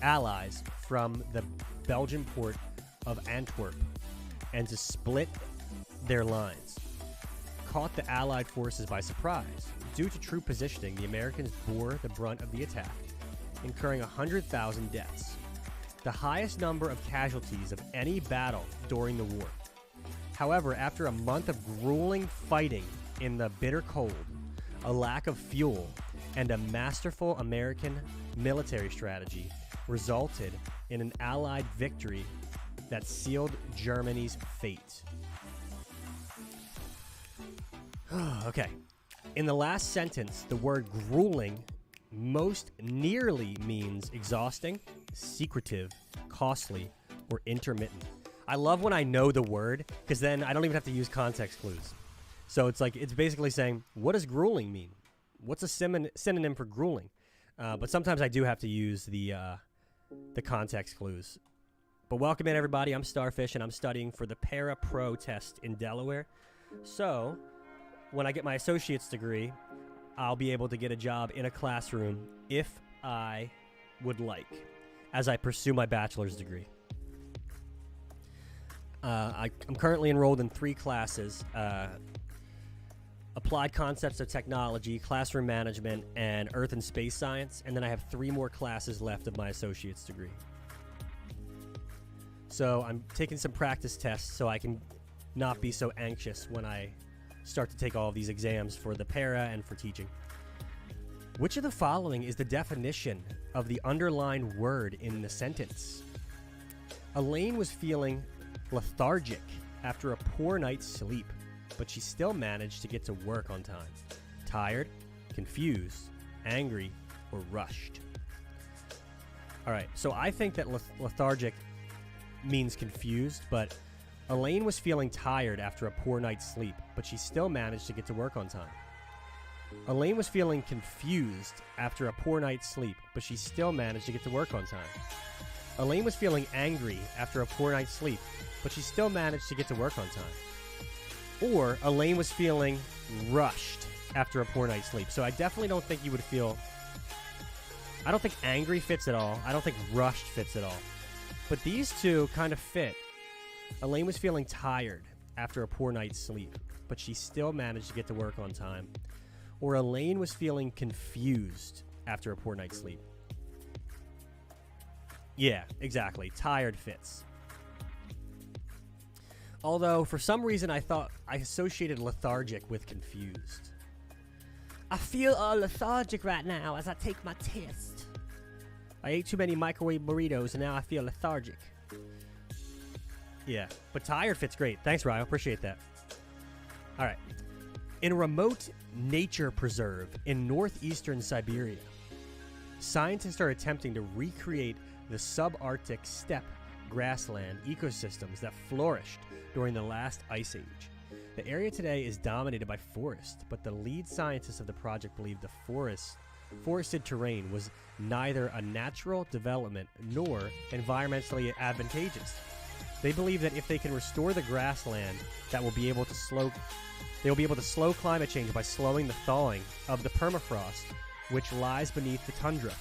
Allies from the Belgian port of Antwerp and to split their lines, caught the Allied forces by surprise. Due to troop positioning, the Americans bore the brunt of the attack, incurring 100,000 deaths, the highest number of casualties of any battle during the war. However, after a month of grueling fighting in the bitter cold, a lack of fuel, and a masterful American military strategy resulted in an Allied victory that sealed Germany's fate. Okay. In the last sentence, the word grueling most nearly means exhausting, secretive, costly, or intermittent. I love when I know the word, because then I don't even have to use context clues. So it's like, it's basically saying, what does grueling mean? What's a synonym for grueling? But sometimes I do have to use the context clues. But welcome in, everybody. I'm Starfish, and I'm studying for the ParoPro test in Delaware. So when I get my associate's degree, I'll be able to get a job in a classroom if I would like, as I pursue my bachelor's degree. I'm currently enrolled in 3 classes, Applied Concepts of Technology, Classroom Management, and Earth and Space Science, and then I have 3 more classes left of my associate's degree. So I'm taking some practice tests so I can not be so anxious when I start to take all of these exams for the para and for teaching. Which of the following is the definition of the underlined word in the sentence? Elaine was feeling lethargic after a poor night's sleep, but she still managed to get to work on time. Tired, confused, angry, or rushed? All right, so I think that lethargic means confused, but Elaine was feeling tired after a poor night's sleep, but she still managed to get to work on time. Elaine was feeling confused after a poor night's sleep, but she still managed to get to work on time. Elaine was feeling angry after a poor night's sleep, but she still managed to get to work on time. Or Elaine was feeling rushed after a poor night's sleep. So I definitely don't think you would feel... I don't think angry fits at all. I don't think rushed fits at all. But these two kind of fit. Elaine was feeling tired after a poor night's sleep, but she still managed to get to work on time. Or Elaine was feeling confused after a poor night's sleep. Yeah, exactly. Tired fits. Although, for some reason, I thought I associated lethargic with confused. I feel all lethargic right now as I take my test. I ate too many microwave burritos and now I feel lethargic. Yeah, but tired fits great. Thanks, Ryo. Appreciate that. All right. In a remote nature preserve in northeastern Siberia, scientists are attempting to recreate the subarctic steppe grassland ecosystems that flourished during the last ice age. The area today is dominated by forest, but the lead scientists of the project believe the forested terrain was neither a natural development nor environmentally advantageous. They believe that if they can restore the grassland, they will be able to slow climate change by slowing the thawing of the permafrost, which lies beneath the tundra.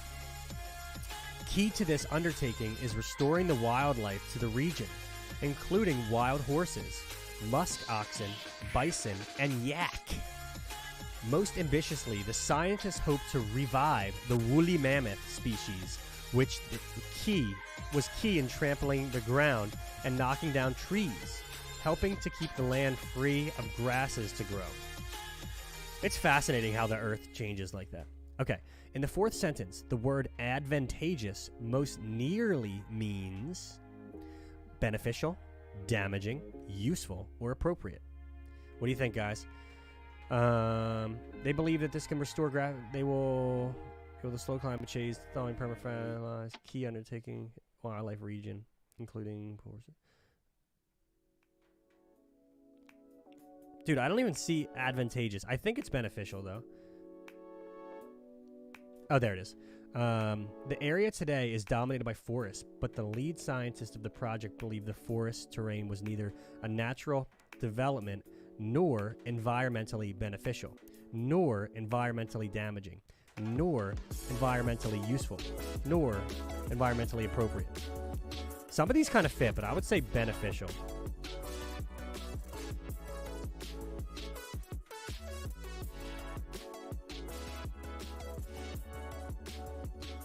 Key to this undertaking is restoring the wildlife to the region, including wild horses, musk oxen, bison, and yak. Most ambitiously, the scientists hope to revive the woolly mammoth species, which was key in trampling the ground and knocking down trees, helping to keep the land free of grasses to grow. It's fascinating how the earth changes like that. Okay, in the fourth sentence, the word advantageous most nearly means beneficial, damaging, useful, or appropriate. What do you think, guys? They believe that this can restore they will go the slow climate change, thawing permafrost, key undertaking, wildlife region, including horses. Dude, I don't even see advantageous. I think it's beneficial, though. Oh, there it is. The area today is dominated by forests, but the lead scientists of the project believe the forest terrain was neither a natural development nor environmentally beneficial, nor environmentally damaging, nor environmentally useful, nor environmentally appropriate. Some of these kind of fit, but I would say beneficial.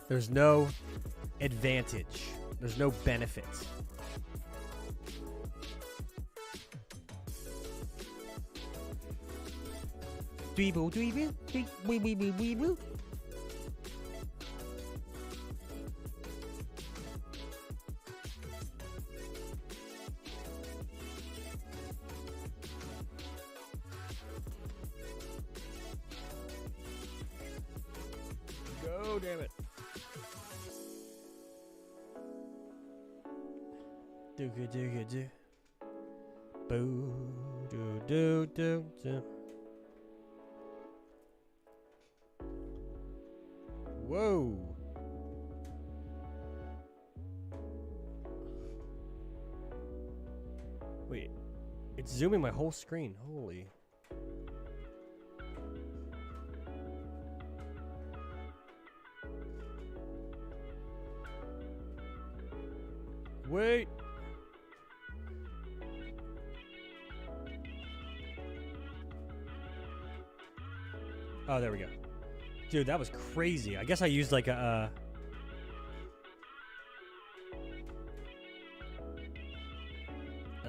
There's no advantage. There's no benefit. Dweeble, dweeble, dweeble, dweeble. Go, damn it. Do good, do good, do. Boo, do, do, do, do. Whoa. Wait, it's zooming my whole screen. Holy. Wait. Oh, there we go. Dude, that was crazy. I guess I used like a...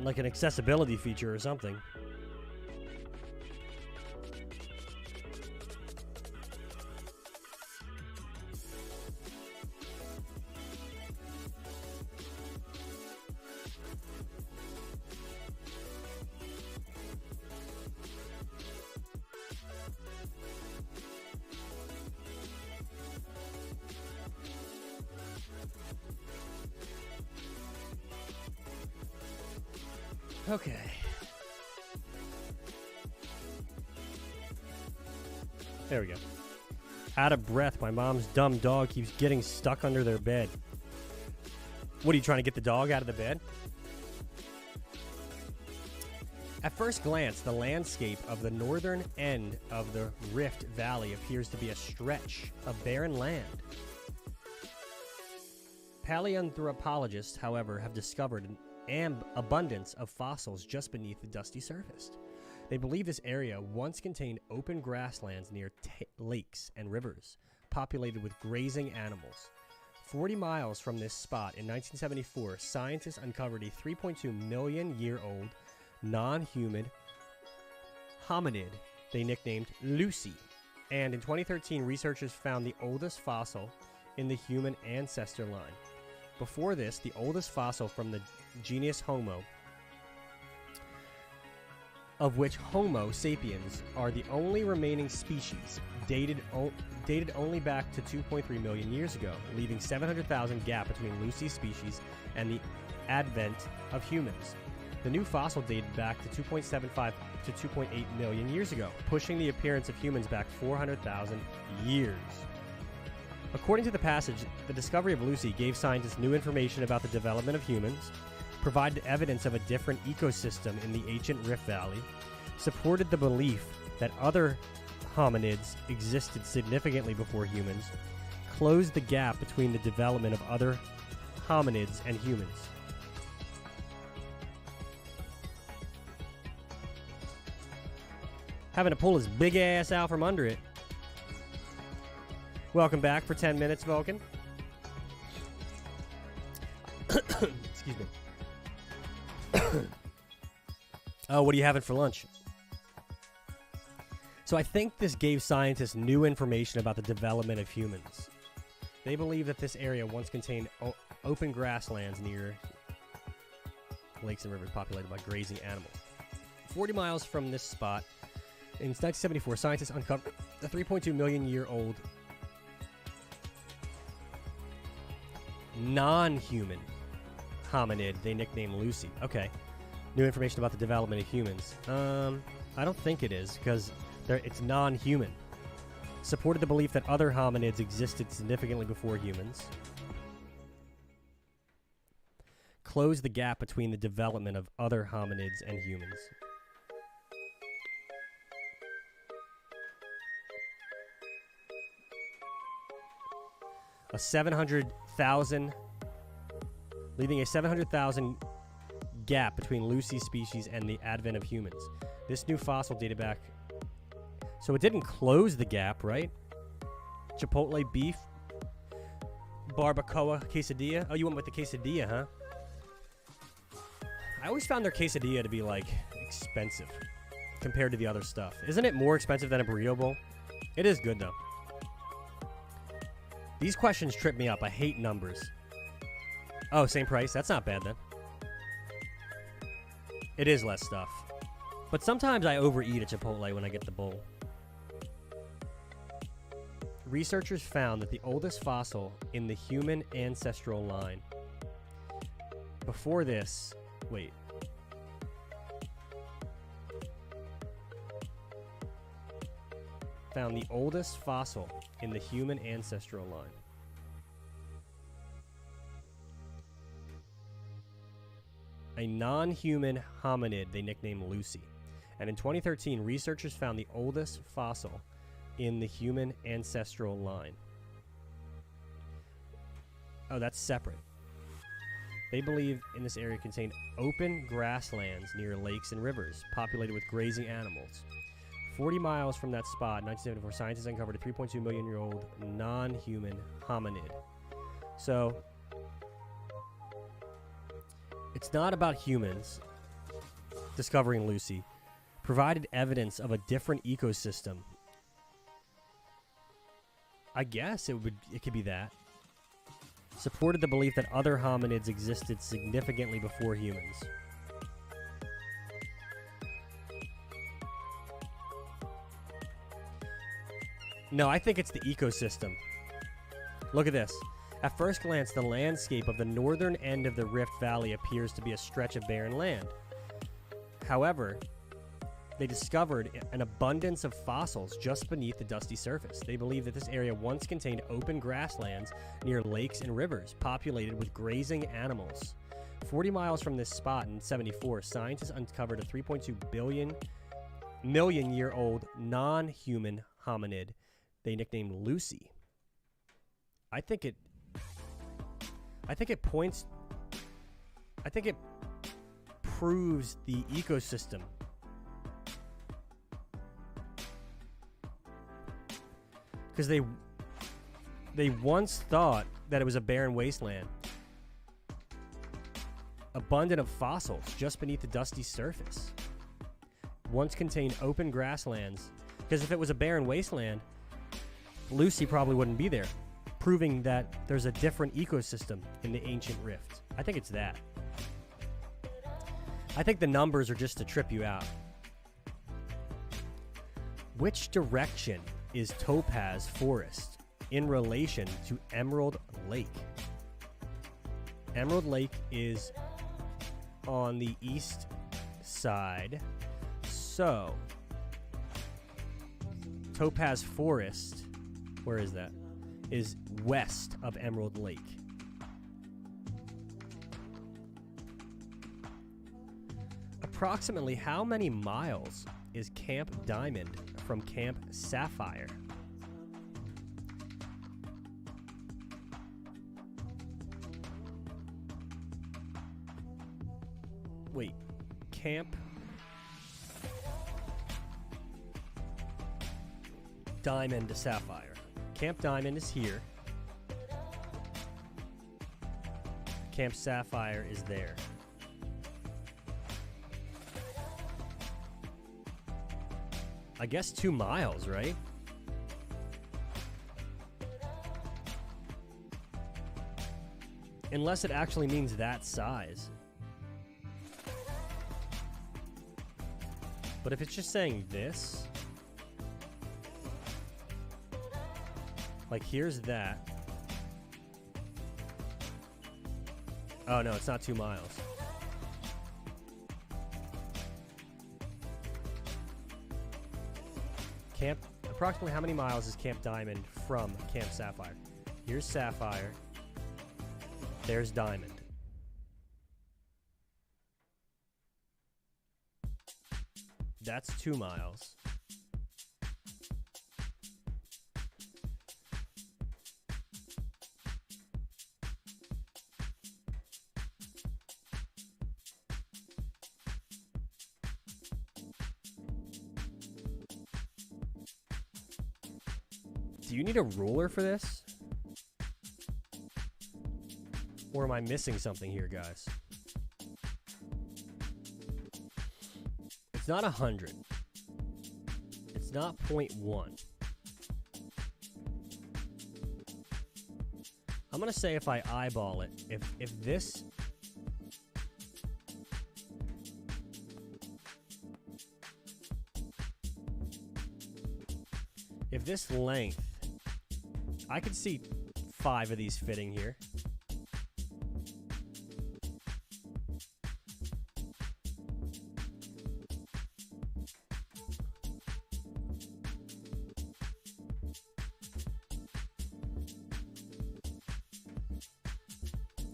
like an accessibility feature or something. Okay. There we go. Out of breath, my mom's dumb dog keeps getting stuck under their bed. What, are you trying to get the dog out of the bed? At first glance, the landscape of the northern end of the Rift Valley appears to be a stretch of barren land. Paleoanthropologists, however, have discovered an abundance of fossils just beneath the dusty surface. They believe this area once contained open grasslands near lakes and rivers, populated with grazing animals. 40 miles from this spot in 1974, scientists uncovered a 3.2 million year old non-human hominid they nicknamed Lucy. And in 2013, researchers found the oldest fossil in the human ancestor line. Before this, the oldest fossil from the genus Homo, of which Homo sapiens are the only remaining species, dated only back to 2.3 million years ago, leaving 700,000 gap between Lucy's species and the advent of humans. The new fossil dated back to 2.75 to 2.8 million years ago, pushing the appearance of humans back 400,000 years. According to the passage, the discovery of Lucy gave scientists new information about the development of humans, provided evidence of a different ecosystem in the ancient Rift Valley, supported the belief that other hominids existed significantly before humans, closed the gap between the development of other hominids and humans. Having to pull his big ass out from under it. Welcome back for 10 minutes, Vulcan. Excuse me. Oh, what are you having for lunch? So I think this gave scientists new information about the development of humans. They believe that this area once contained open grasslands near lakes and rivers populated by grazing animals. 40 miles from this spot, in 1974, scientists uncovered a 3.2 million year old non-human hominid they nicknamed Lucy. Okay. New information about the development of humans. I don't think it is, because it's non-human. Supported the belief that other hominids existed significantly before humans. Closed the gap between the development of other hominids and humans. Leaving a 700,000 gap between Lucy's species and the advent of humans. This new fossil dated back... So it didn't close the gap, right? Chipotle beef, barbacoa quesadilla. Oh, you went with the quesadilla, huh? I always found their quesadilla to be, like, expensive compared to the other stuff. Isn't it more expensive than a burrito bowl? It is good, though. These questions trip me up. I hate numbers. Oh, same price? That's not bad, then. It is less stuff. But sometimes I overeat at Chipotle when I get the bowl. Researchers found that the oldest fossil in the human ancestral line. Before this... Wait. Found the oldest fossil in the human ancestral line. A non-human hominid they nicknamed Lucy. And in 2013, researchers found the oldest fossil in the human ancestral line. Oh, that's separate. They believe in this area contained open grasslands near lakes and rivers, populated with grazing animals. 40 miles from that spot, in 1974, scientists uncovered a 3.2 million year old non-human hominid. So, it's not about humans discovering Lucy. Provided evidence of a different ecosystem. I guess it could be that. Supported the belief that other hominids existed significantly before humans. No, I think it's the ecosystem. Look at this. At first glance, the landscape of the northern end of the Rift Valley appears to be a stretch of barren land. However, they discovered an abundance of fossils just beneath the dusty surface. They believe that this area once contained open grasslands near lakes and rivers, populated with grazing animals. 40 miles from this spot in 74, scientists uncovered a 3.2 million year old non-human hominid they nicknamed Lucy. I think it proves the ecosystem. Because they once thought that it was a barren wasteland, abundant of fossils just beneath the dusty surface. Once contained open grasslands. Because if it was a barren wasteland, Lucy probably wouldn't be there, proving that there's a different ecosystem in the ancient rift. I think it's that. I think the numbers are just to trip you out. Which direction is Topaz Forest in relation to Emerald Lake? Emerald Lake is on the east side, so Topaz Forest, where is that? Is west of Emerald Lake. Approximately how many miles is Camp Diamond from Camp Sapphire? Wait, Camp Diamond to Sapphire. Camp Diamond is here. Camp Sapphire is there. I guess 2 miles, right? Unless it actually means that size. But if it's just saying this, like here's that. Oh no, it's not 2 miles. Approximately how many miles is Camp Diamond from Camp Sapphire? Here's Sapphire. There's Diamond. That's 2 miles. Do you need a ruler for this? Or am I missing something here, guys? It's not 100. It's not 0.1. I'm gonna say if I eyeball it, if this length, I could see 5 of these fitting here.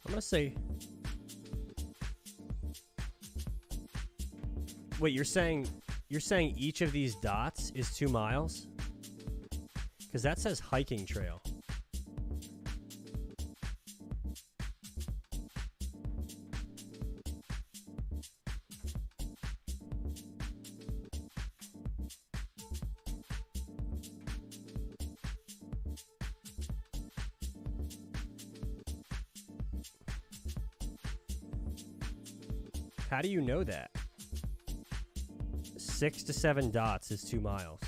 I'm gonna say, wait, you're saying each of these dots is 2 miles? Because that says hiking trail. How do you know that? 6 to 7 dots is 2 miles.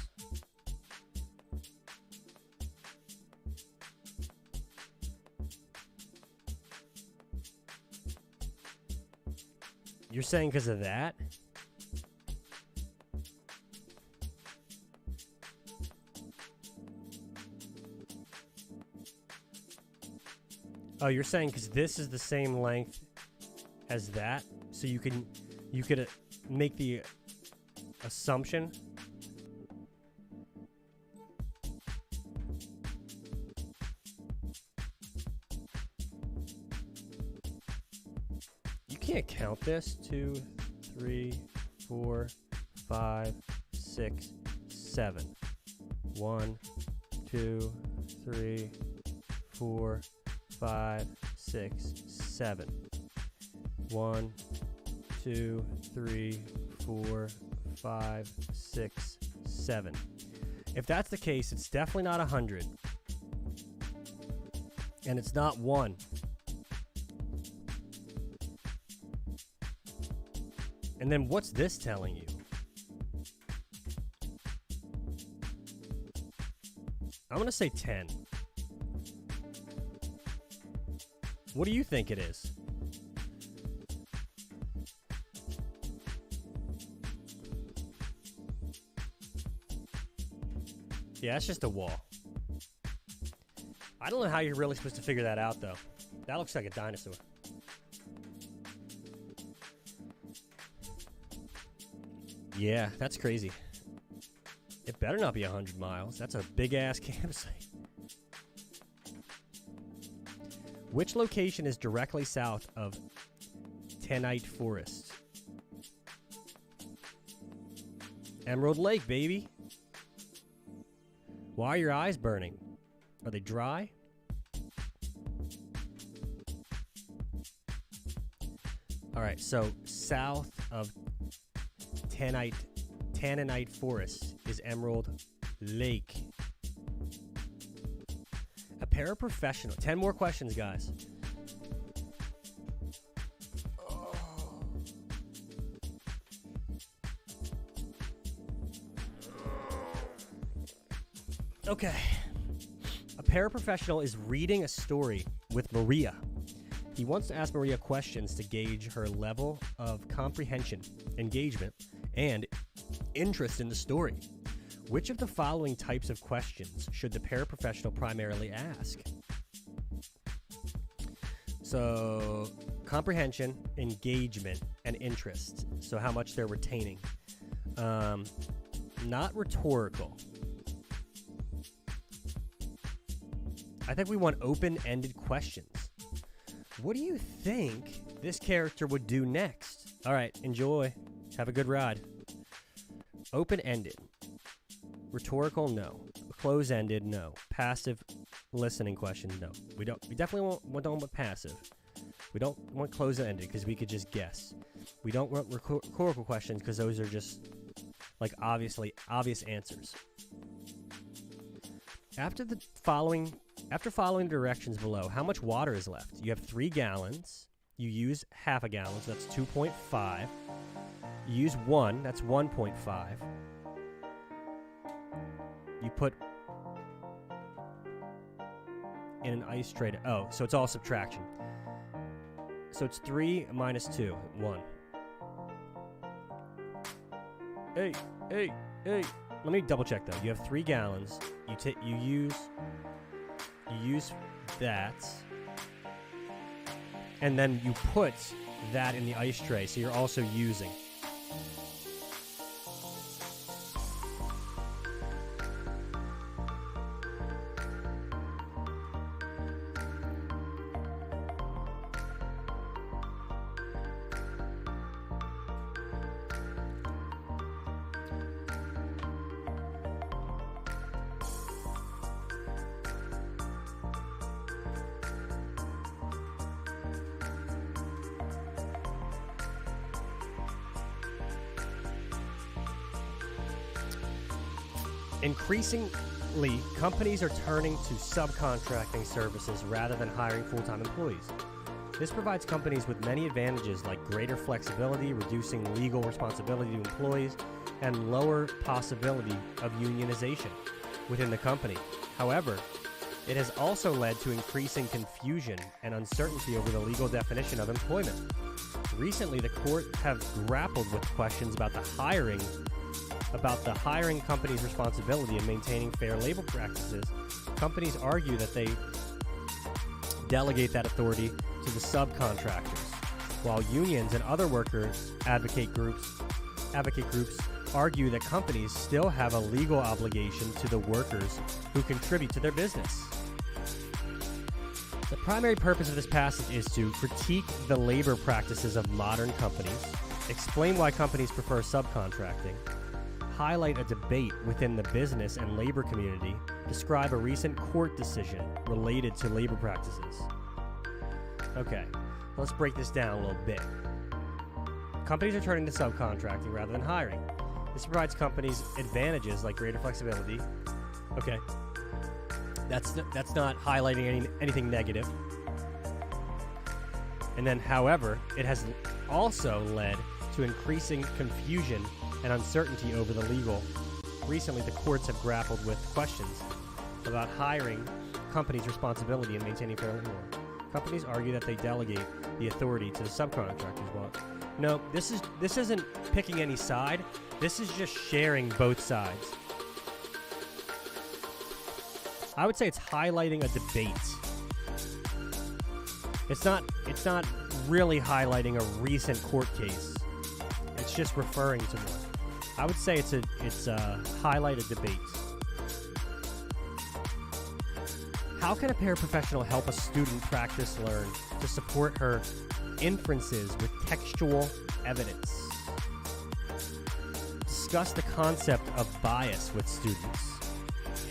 You're saying because of that? Oh, you're saying because this is the same length as that, so you could make the assumption you can't count this. 2, 3, 4, 5, 6, 7. 1, 2, 3, 4, 5, 6, 7. 1, 2, 3, 4, 5, 6, 7. If that's the case, it's definitely not 100. And it's not 1. And then what's this telling you? I'm going to say 10. What do you think it is? Yeah, it's just a wall. I don't know how you're really supposed to figure that out, though. That looks like a dinosaur. Yeah, that's crazy. It better not be 100 miles. That's a big-ass campsite. Which location is directly south of Tenite Forest? Emerald Lake, baby. Why are your eyes burning? Are they dry? All right, so south of Tannanite Forest is Emerald Lake. A paraprofessional. 10 more questions, guys. Okay. A paraprofessional is reading a story with Maria. He wants to ask Maria questions to gauge her level of comprehension, engagement, and interest in the story. Which of the following types of questions should the paraprofessional primarily ask? So, comprehension, engagement, and interest. So how much they're retaining. Not rhetorical. I think we want open-ended questions. What do you think this character would do next? All right, enjoy. Have a good ride. Open-ended. Rhetorical, no. Close-ended, no. Passive listening questions, no. We definitely don't want passive. We don't want close-ended because we could just guess. We don't want rhetorical questions because those are just like obvious answers. After following the directions below, how much water is left? You have 3 gallons. You use half a gallon, so that's 2.5. You use 1, that's 1.5. You put in an ice tray. Oh, so it's all subtraction. So it's 3 minus 2, 1. Hey. Let me double check though. You have 3 gallons. You use that, and then you put that in the ice tray. So you're also using. Increasingly, companies are turning to subcontracting services rather than hiring full-time employees. This provides companies with many advantages like greater flexibility, reducing legal responsibility to employees, and lower possibility of unionization within the company. However, it has also led to increasing confusion and uncertainty over the legal definition of employment. Recently, the court have grappled with questions about the hiring company's responsibility in maintaining fair labor practices. Companies argue that they delegate that authority to the subcontractors, while unions and other workers advocate groups advocate groups argue that companies still have a legal obligation to the workers who contribute to their business. The primary purpose of this passage is to critique the labor practices of modern companies, explain why companies prefer subcontracting, highlight a debate within the business and labor community, describe a recent court decision related to labor practices. Okay, let's break this down a little bit. Companies are turning to subcontracting rather than hiring. This provides companies advantages like greater flexibility. Okay, that's not highlighting anything negative. And then, however, it has also led to increasing confusion and uncertainty over the legal. Recently, the courts have grappled with questions about hiring companies' responsibility in maintaining fair labor. Companies argue that they delegate the authority to the subcontractors. Well, no, this isn't picking any side. This is just sharing both sides. I would say it's highlighting a debate. It's not really highlighting a recent court case. It's just referring to one. I would say it's a highlight a debate. How can a paraprofessional help a student practice learn to support her inferences with textual evidence? Discuss the concept of bias with students.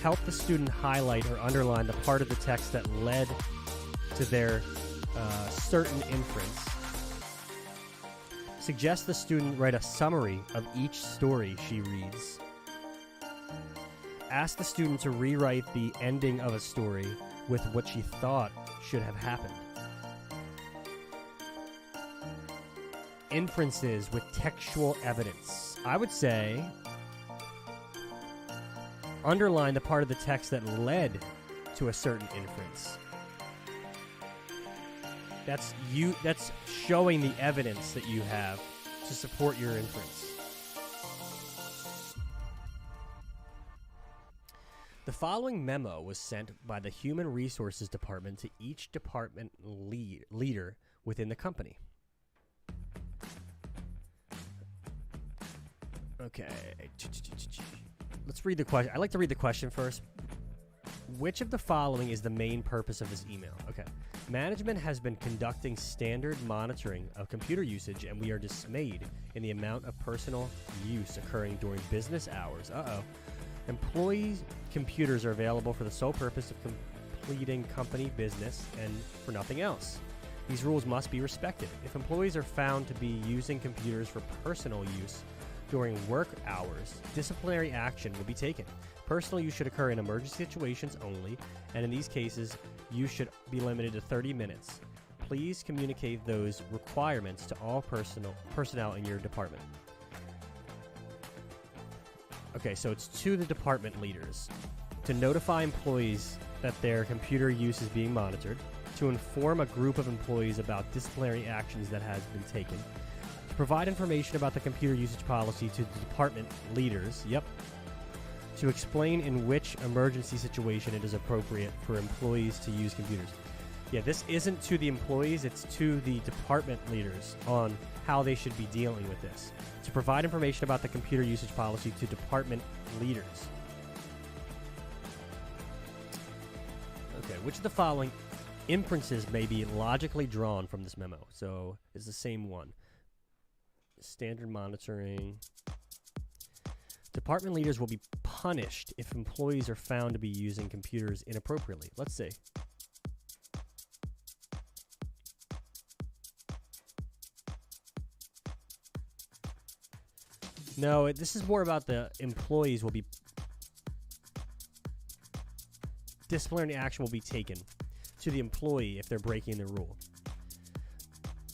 Help the student highlight or underline the part of the text that led to their certain inference. Suggest the student write a summary of each story she reads. Ask the student to rewrite the ending of a story with what she thought should have happened. Inferences with textual evidence. I would say underline the part of the text that led to a certain inference. That's showing the evidence that you have to support your inference. The following memo was sent by the Human Resources Department to each department leader within the company. Okay. Let's read the question. I like to read the question first. Which of the following is the main purpose of this email? Okay. Management has been conducting standard monitoring of computer usage, and we are dismayed in the amount of personal use occurring during business hours. Employees' computers are available for the sole purpose of completing company business and for nothing else. These rules must be respected. If employees are found to be using computers for personal use during work hours, disciplinary action will be taken. Personal use should occur in emergency situations only, and in these cases, use should be limited to 30 minutes. Please communicate those requirements to all personnel in your department. Okay, so it's to the department leaders to notify employees that their computer use is being monitored, to inform a group of employees about disciplinary actions that has been taken, to provide information about the computer usage policy to the department leaders, to explain in which emergency situation it is appropriate for employees to use computers. Yeah, this isn't to the employees, it's to the department leaders on how they should be dealing with this. To provide information about the computer usage policy to department leaders. Okay, which of the following inferences may be logically drawn from this memo? So it's the same one. Standard monitoring. Department leaders will be punished if employees are found to be using computers inappropriately. Let's see. No, this is more about the employees will be... Disciplinary action will be taken to the employee if they're breaking the rule.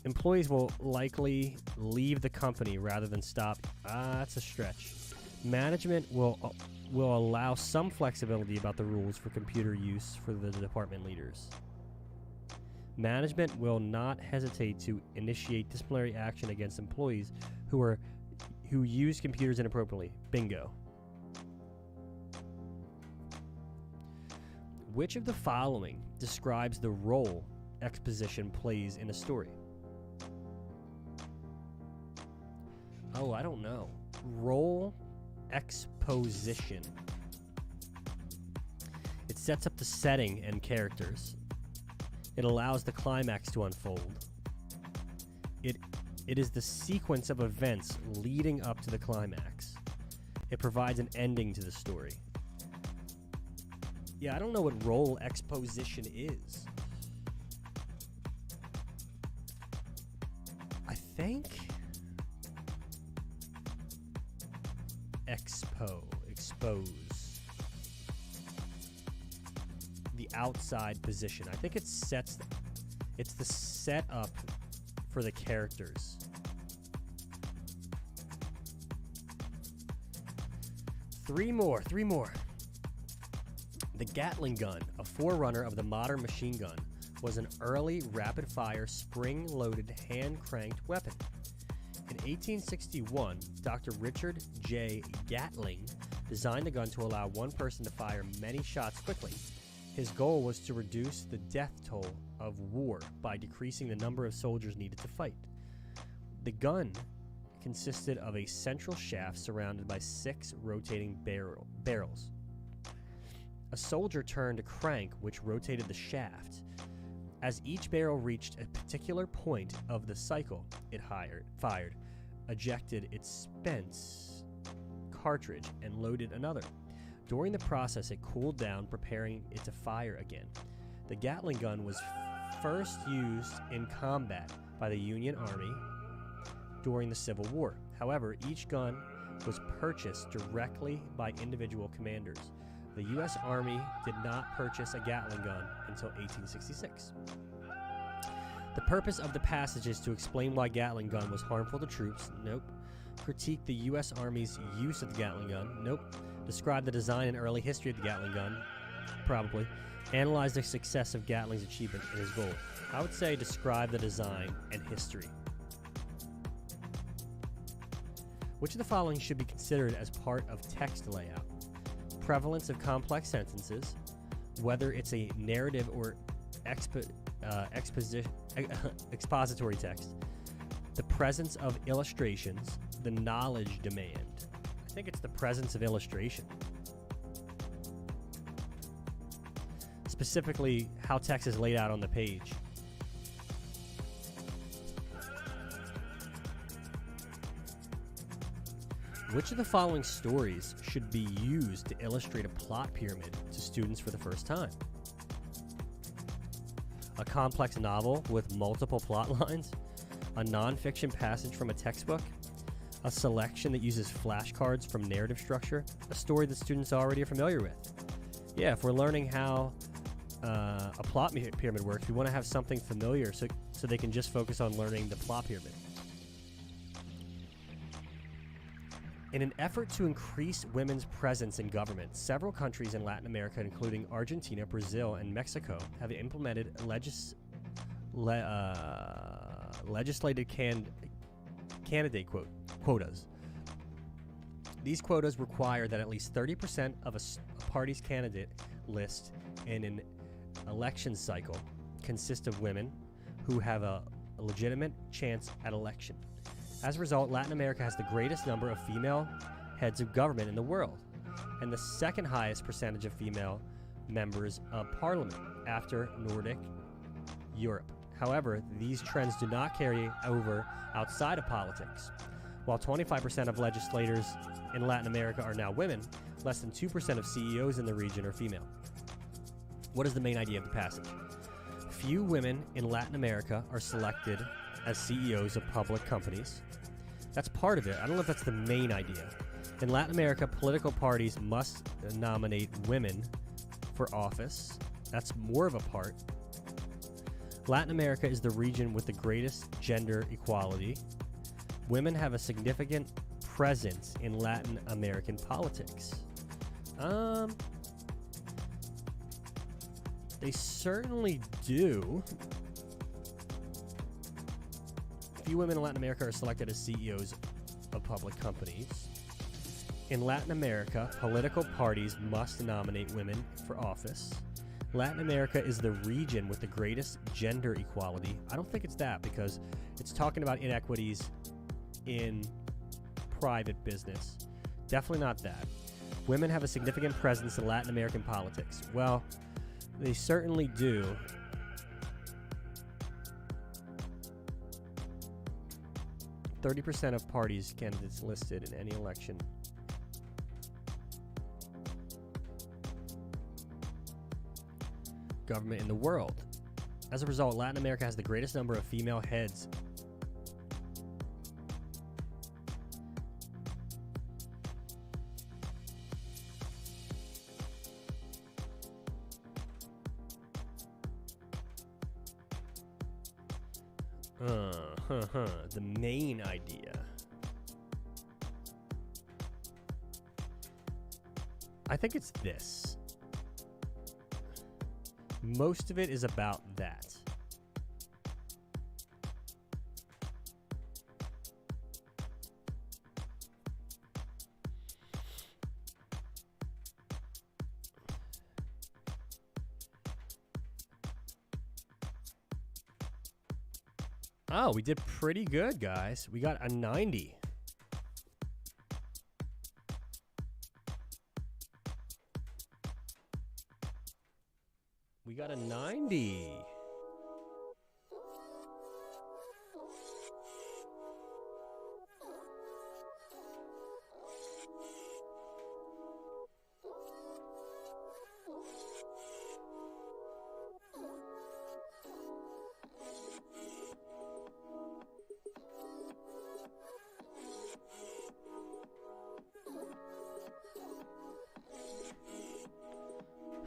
Employees will likely leave the company rather than stop. That's a stretch. Management will allow some flexibility about the rules for computer use for the department leaders. Management will not hesitate to initiate disciplinary action against employees who use computers inappropriately. Bingo. Which of the following describes the role exposition plays in a story? Oh, I don't know. Role exposition. It sets up the setting and characters. It allows the climax to unfold. It is the sequence of events leading up to the climax. It provides an ending to the story. Yeah, I don't know what role exposition is. I think expose. The outside position. I think it's the setup for the characters. Three more. The Gatling gun, a forerunner of the modern machine gun, was an early rapid-fire, spring-loaded, hand-cranked weapon. In 1861, Dr. Richard J. Gatling designed the gun to allow one person to fire many shots quickly. His goal was to reduce the death toll of war by decreasing the number of soldiers needed to fight. The gun consisted of a central shaft surrounded by 6 rotating barrels. A soldier turned a crank which rotated the shaft. As each barrel reached a particular point of the cycle, it fired, ejected its spent cartridge, and loaded another. During the process, it cooled down, preparing it to fire again. The Gatling gun was first used in combat by the Union Army during the Civil War. However, each gun was purchased directly by individual commanders. The U.S. Army did not purchase a Gatling gun until 1866. The purpose of the passage is to explain why Gatling gun was harmful to troops. Nope. Critique the U.S. Army's use of the Gatling gun. Nope. Describe the design and early history of the Gatling gun. Probably. Analyze the success of Gatling's achievement and his goal. I would say describe the design and history. Which of the following should be considered as part of text layout? Prevalence of complex sentences, whether it's a narrative or expository text, the presence of illustrations, the knowledge demand. I think it's the presence of illustration. Specifically, how text is laid out on the page. Which of the following stories should be used to illustrate a plot pyramid to students for the first time? A complex novel with multiple plot lines? A nonfiction passage from a textbook? A selection that uses flashcards from narrative structure? A story that students already are familiar with? Yeah, if we're learning how a plot pyramid works, we want to have something familiar so they can just focus on learning the plot pyramid. In an effort to increase women's presence in government, several countries in Latin America, including Argentina, Brazil, and Mexico, have implemented legislated candidate quotas. These quotas require that at least 30% of a party's candidate list in an election cycle consist of women who have a legitimate chance at election. As a result, Latin America has the greatest number of female heads of government in the world, and the second highest percentage of female members of parliament after Nordic Europe. However, these trends do not carry over outside of politics. While 25% of legislators in Latin America are now women, less than 2% of CEOs in the region are female. What is the main idea of the passage? Few women in Latin America are selected as CEOs of public companies. That's part of it. I don't know if that's the main idea. In Latin America, political parties must nominate women for office. That's more of a part. Latin America is the region with the greatest gender equality. Women have a significant presence in Latin American politics. They certainly do. Few women in Latin America are selected as CEOs of public companies. In Latin America, political parties must nominate women for office. Latin America is the region with the greatest gender equality. I don't think it's that, because it's talking about inequities in private business. Definitely not that. Women have a significant presence in Latin American politics. Well, they certainly do. %30 of parties candidates listed in any election. Government in the world. As a result, Latin America has the greatest number of female heads. The main idea. I think it's this. Most of it is about that. Oh, we did pretty good, guys. We got a 90. We got a 90.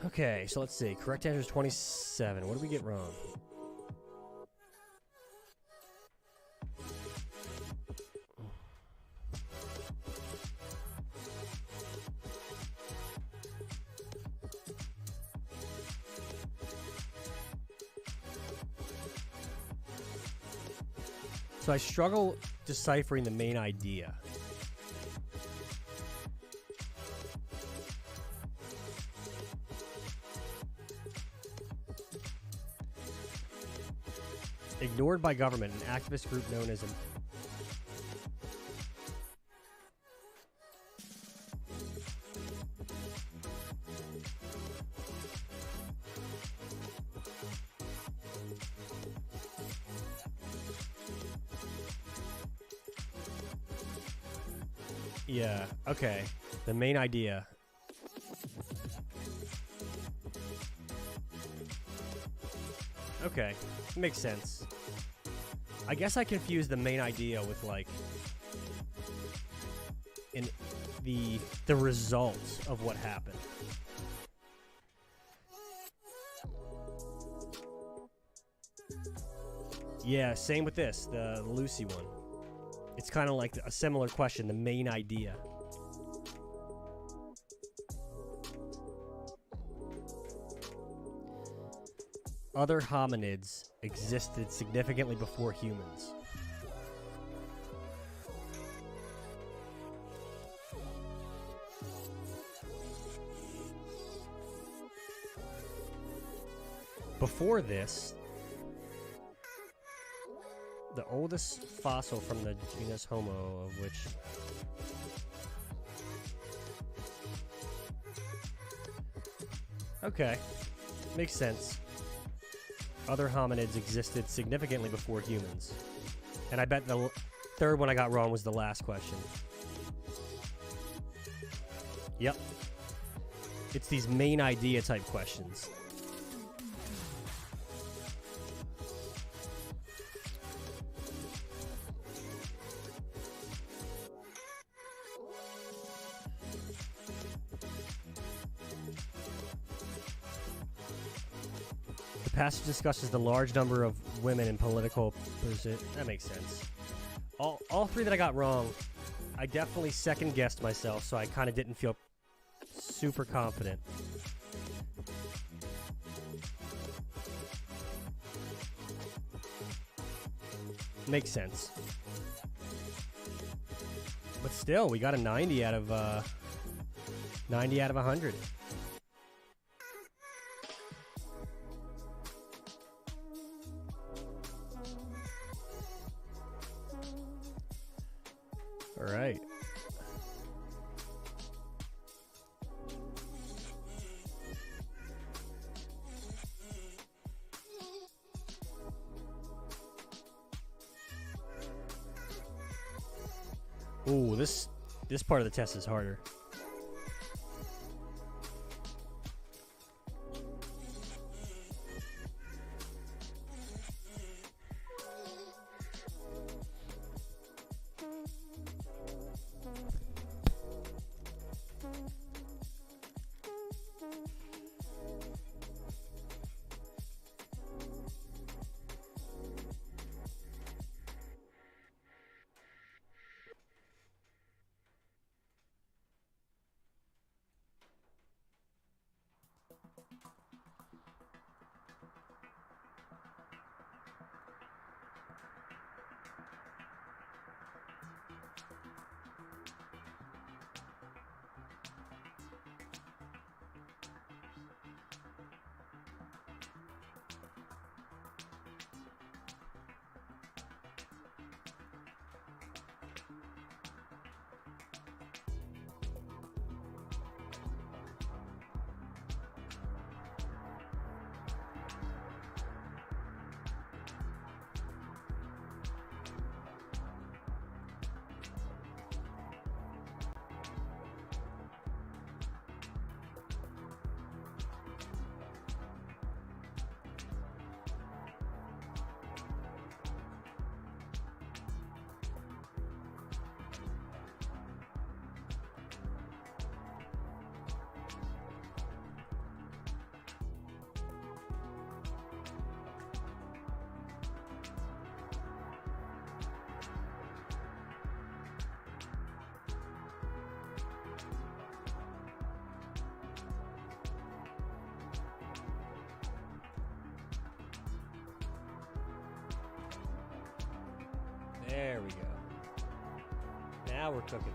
Okay, so let's see. Correct answer is 27. What did we get wrong? So I struggle deciphering the main idea. Ignored by government, an activist group known as Yeah, okay. The main idea. Okay, makes sense. I guess I confused the main idea with like the result of what happened. Yeah, same with this, the Lucy one. It's kind of like a similar question, the main idea. Other hominids existed significantly before humans. Before this, the oldest fossil from the genus Homo, of which okay, makes sense. Other hominids existed significantly before humans. And I bet the third one I got wrong was the last question. Yep. It's these main idea type questions. The passage discusses the large number of women in political position. That makes sense. All three that I got wrong, I definitely second guessed myself, so I kind of didn't feel super confident. Makes sense. But still, we got a 90 out of 100. All right. Ooh, this part of the test is harder. There we go. Now we're cooking.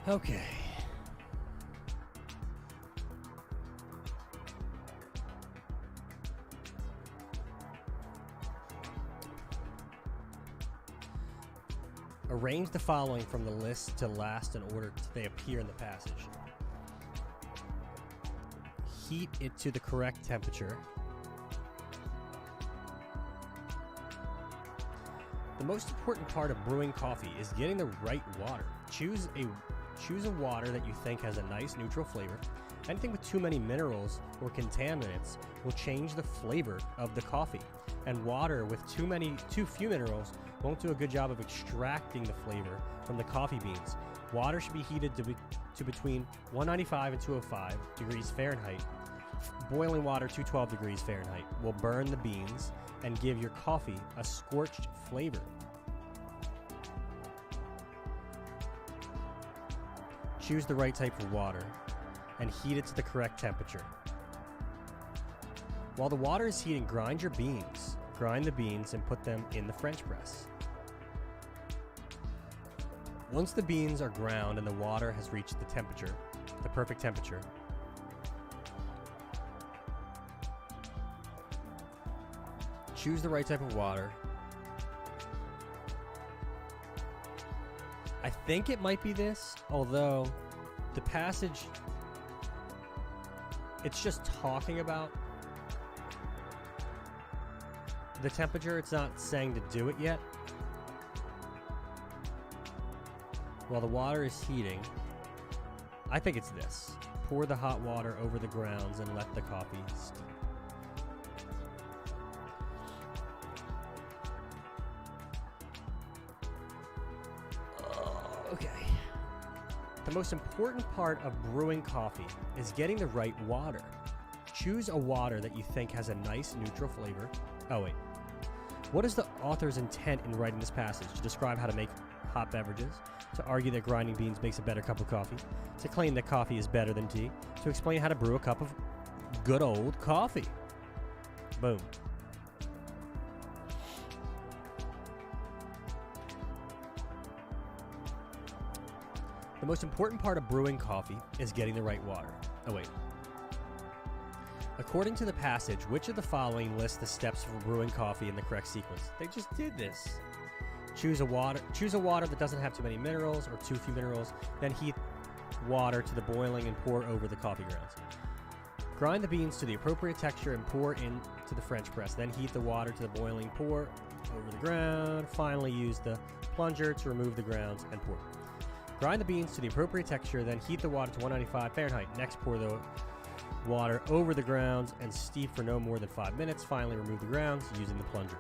Okay. Arrange the following from the list to last in order they appear in the passage. Heat it to the correct temperature. The most important part of brewing coffee is getting the right water. Choose a water that you think has a nice neutral flavor. Anything with too many minerals or contaminants will change the flavor of the coffee, and water with too few minerals won't do a good job of extracting the flavor from the coffee beans. Water should be heated to between 195 and 205 degrees Fahrenheit. Boiling water 212 degrees Fahrenheit will burn the beans and give your coffee a scorched flavor. Choose the right type of water and heat it to the correct temperature. While the water is heating, grind your beans. Grind the beans and put them in the French press. Once the beans are ground and the water has reached the perfect temperature, choose the right type of water. I think it might be this, although the passage, it's just talking about the temperature. It's not saying to do it yet. While the water is heating, I think it's this. Pour the hot water over the grounds and let the coffee steam. Okay. The most important part of brewing coffee is getting the right water. Choose a water that you think has a nice neutral flavor. Oh wait. What is the author's intent in writing this passage? To describe how to make hot beverages, to argue that grinding beans makes a better cup of coffee, to claim that coffee is better than tea, to explain how to brew a cup of good old coffee. Boom. The most important part of brewing coffee is getting the right water. Oh wait. According to the passage, which of the following lists the steps for brewing coffee in the correct sequence? They just did this. Choose a water that doesn't have too many minerals or too few minerals, then heat water to the boiling and pour over the coffee grounds. Grind the beans to the appropriate texture and pour into the French press, then heat the water to the boiling, pour over the ground. Finally, use the plunger to remove the grounds and pour. Grind the beans to the appropriate texture, then heat the water to 195 Fahrenheit. Next, pour the water over the grounds and steep for no more than 5 minutes. Finally, remove the grounds using the plunger.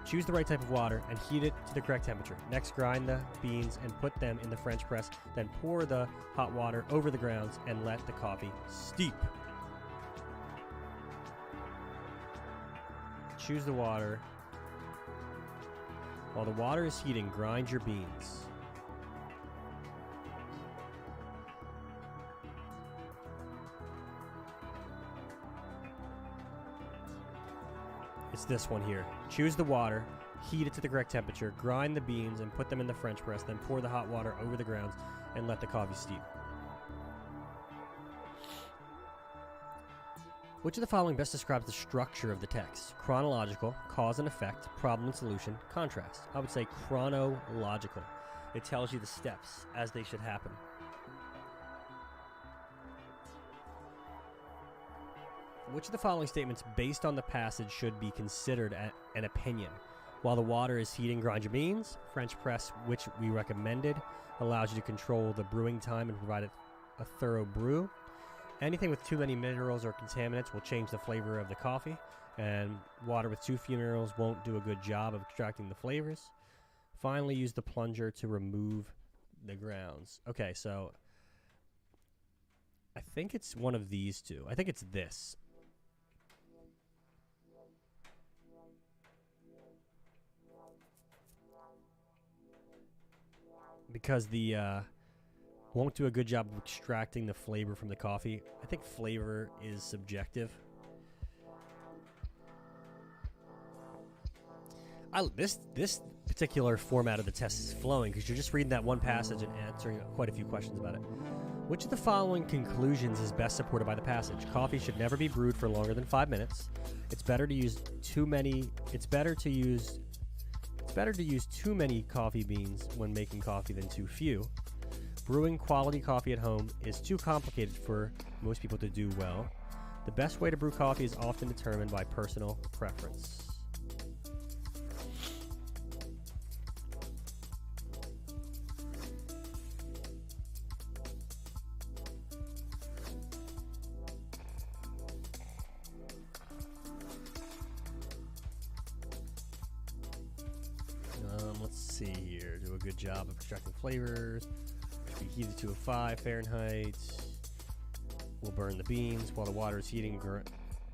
Choose the right type of water and heat it to the correct temperature. Next, grind the beans and put them in the French press, then pour the hot water over the grounds and let the coffee steep. Choose the water. While the water is heating, grind your beans. It's this one here. Choose the water, heat it to the correct temperature, grind the beans and put them in the French press, then pour the hot water over the grounds and let the coffee steep. Which of the following best describes the structure of the text? Chronological, cause and effect, problem and solution, contrast. I would say chronological. It tells you the steps as they should happen. Which of the following statements based on the passage should be considered an opinion? While the water is heating, grind your beans. French press, which we recommended, allows you to control the brewing time and provide a thorough brew. Anything with too many minerals or contaminants will change the flavor of the coffee, and water with too few minerals won't do a good job of extracting the flavors. Finally, use the plunger to remove the grounds. Okay, so I think it's one of these two. I think it's this. Because the won't do a good job of extracting the flavor from the coffee. I think flavor is subjective. This particular format of the test is flowing because you're just reading that one passage and answering quite a few questions about it. Which of the following conclusions is best supported by the passage? Coffee should never be brewed for longer than 5 minutes. It's better to use too many coffee beans when making coffee than too few. Brewing quality coffee at home is too complicated for most people to do well. The best way to brew coffee is often determined by personal preference. Let's see here. Do a good job of extracting flavors. Be heated to a 5 Fahrenheit. We'll burn the beans while the water is heating.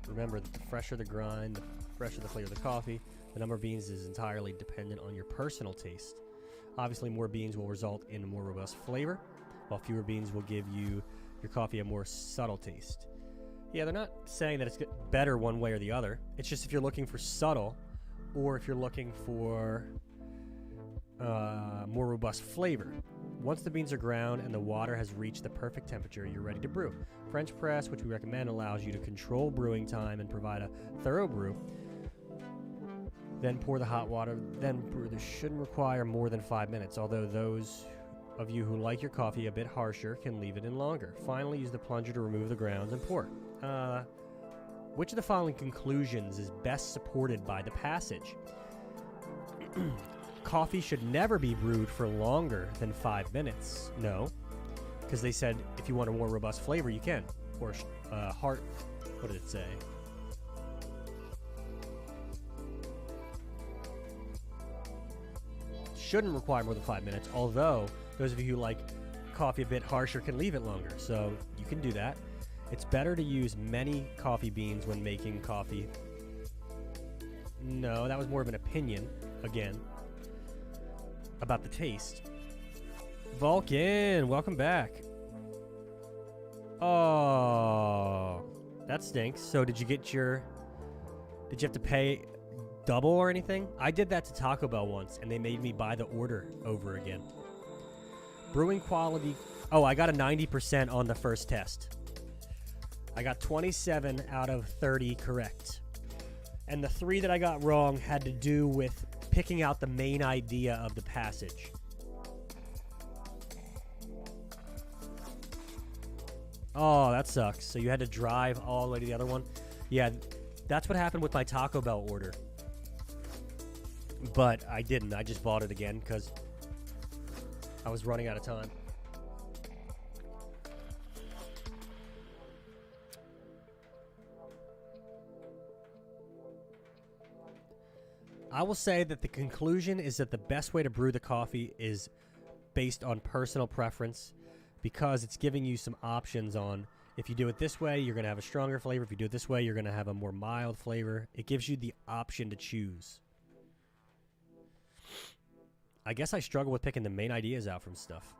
Remember that the fresher the grind, the fresher the flavor of the coffee. The number of beans is entirely dependent on your personal taste. Obviously, more beans will result in a more robust flavor, while fewer beans will give your coffee a more subtle taste. Yeah, they're not saying that it's better one way or the other. It's just if you're looking for subtle, or if you're looking for more robust flavor. Once the beans are ground and the water has reached the perfect temperature, you're ready to brew. French press, which we recommend, allows you to control brewing time and provide a thorough brew. Then pour the hot water, then brew. This shouldn't require more than 5 minutes, although those of you who like your coffee a bit harsher can leave it in longer. Finally, use the plunger to remove the grounds and pour. Which of the following conclusions is best supported by the passage? Coffee should never be brewed for longer than 5 minutes. No, because they said if you want a more robust flavor, you can. Or what did it say? Shouldn't require more than 5 minutes, although those of you who like coffee a bit harsher can leave it longer, so you can do that. It's better to use many coffee beans when making coffee. No, that was more of an opinion, again, about the taste. Vulcan, welcome back. Oh, that stinks. So did you have to pay double or anything? I did that to Taco Bell once, and they made me buy the order over again. Brewing quality. Oh, I got a 90% on the first test. I got 27 out of 30 correct. And the 3 that I got wrong had to do with picking out the main idea of the passage. Oh, that sucks. So you had to drive all the way to the other one? Yeah, that's what happened with my Taco Bell order. But I didn't. I just bought it again because I was running out of time. I will say that the conclusion is that the best way to brew the coffee is based on personal preference, because it's giving you some options on, if you do it this way, you're going to have a stronger flavor. If you do it this way, you're going to have a more mild flavor. It gives you the option to choose. I guess I struggle with picking the main ideas out from stuff.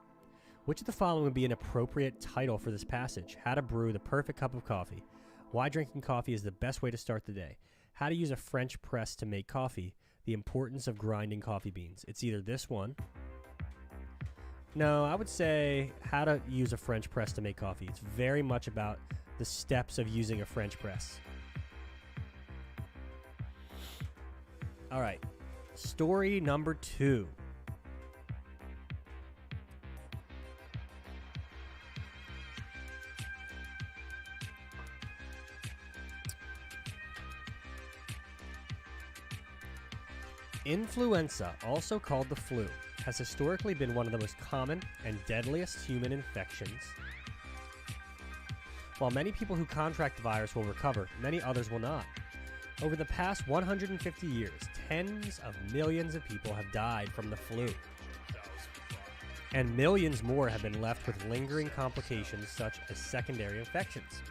Which of the following would be an appropriate title for this passage? How to brew the perfect cup of coffee. Why drinking coffee is the best way to start the day. How to use a French press to make coffee. The importance of grinding coffee beans. It's either this one. No, I would say how to use a French press to make coffee. It's very much about the steps of using a French press. All right. Story number 2. Influenza, also called the flu, has historically been one of the most common and deadliest human infections. While many people who contract the virus will recover, many others will not. Over the past 150 years, tens of millions of people have died from the flu, and millions more have been left with lingering complications such as secondary infections.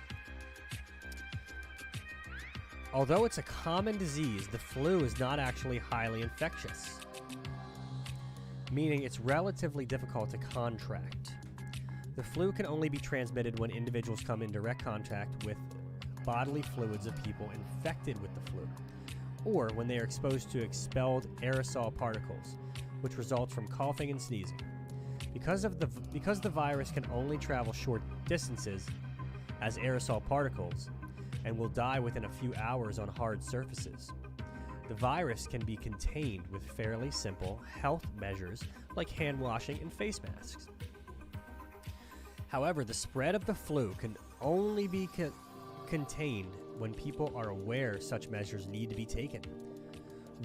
Although it's a common disease, the flu is not actually highly infectious, meaning it's relatively difficult to contract. The flu can only be transmitted when individuals come in direct contact with bodily fluids of people infected with the flu, or when they are exposed to expelled aerosol particles, which results from coughing and sneezing. Because the virus can only travel short distances as aerosol particles, and will die within a few hours on hard surfaces, the virus can be contained with fairly simple health measures like hand washing and face masks. However, the spread of the flu can only be contained when people are aware such measures need to be taken.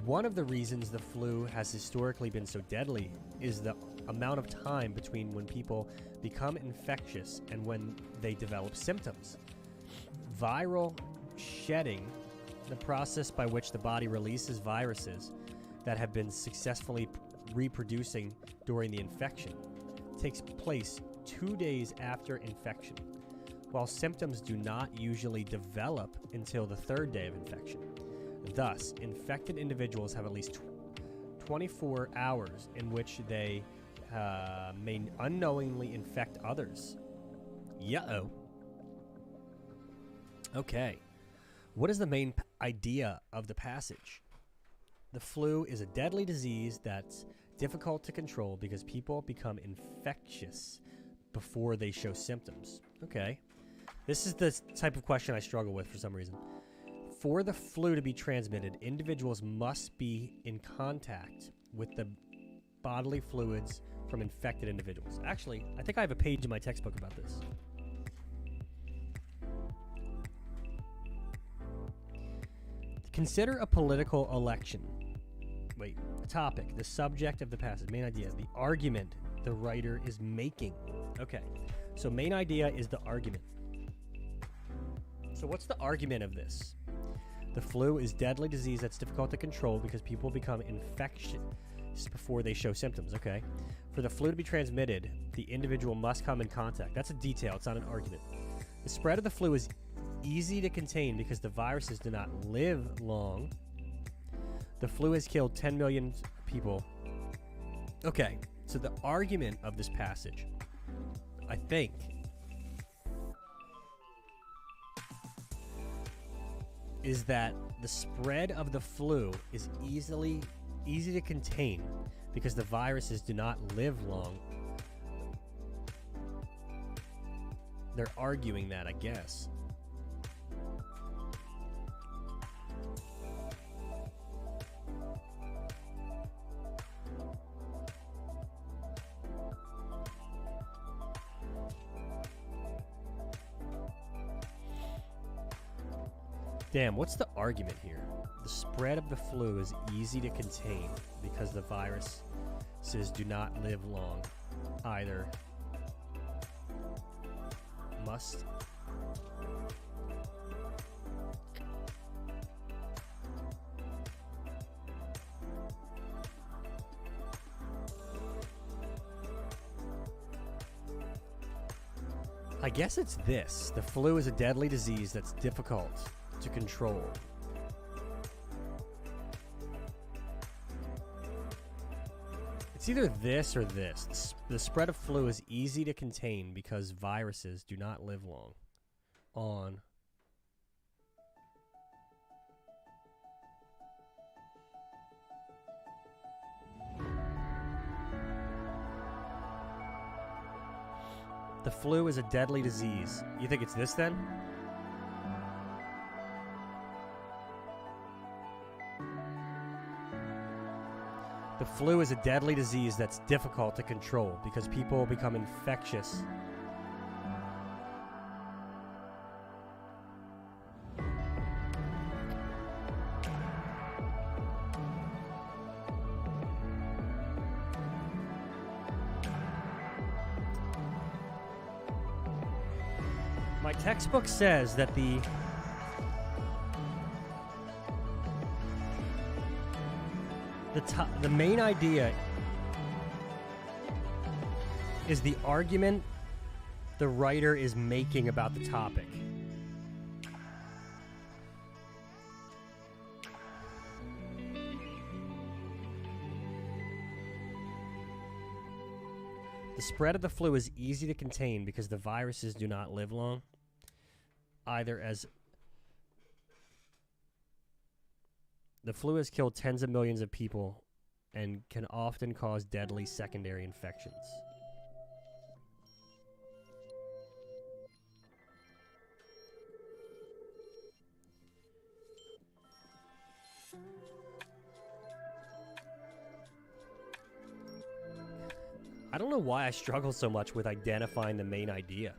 One of the reasons the flu has historically been so deadly is the amount of time between when people become infectious and when they develop symptoms. Viral shedding, the process by which the body releases viruses that have been successfully reproducing during the infection, takes place 2 days after infection, while symptoms do not usually develop until the 3rd day of infection. Thus, infected individuals have at least 24 hours in which they may unknowingly infect others. Uh-oh. Okay, what is the main idea of the passage? The flu is a deadly disease that's difficult to control because people become infectious before they show symptoms. Okay, this is the type of question I struggle with for some reason. For the flu to be transmitted, individuals must be in contact with the bodily fluids from infected individuals. Actually, I think I have a page in my textbook about this. Consider a political election. Wait, a topic, the subject of the passage, main idea, the argument the writer is making. Okay, so main idea is the argument. So what's the argument of this? The flu is deadly disease that's difficult to control because people become infectious before they show symptoms. Okay, for the flu to be transmitted, the individual must come in contact. That's a detail, it's not an argument. The spread of the flu is easy to contain because the viruses do not live long. The flu has killed 10 million people. Okay, so the argument of this passage, I think, is that the spread of the flu is easy to contain because the viruses do not live long. They're arguing that, I guess. Damn, what's the argument here? The spread of the flu is easy to contain because the viruses do not live long. Either must I guess it's this. The flu is a deadly disease that's difficult to control. It's either this or this. The spread of flu is easy to contain because viruses do not live long. On. The flu is a deadly disease. You think it's this then? The flu is a deadly disease that's difficult to control because people become infectious. My textbook says that the main idea is the argument the writer is making about the topic. The spread of the flu is easy to contain because the viruses do not live long. Either as the flu has killed tens of millions of people and can often cause deadly secondary infections. I don't know why I struggle so much with identifying the main idea.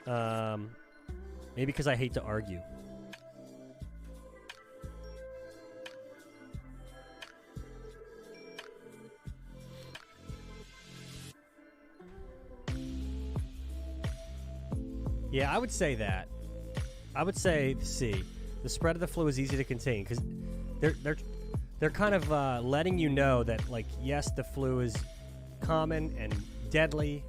Maybe because I hate to argue. Yeah, I would say that. I would say C. The spread of the flu is easy to contain because they're kind of letting you know that, like, yes, the flu is common and deadly,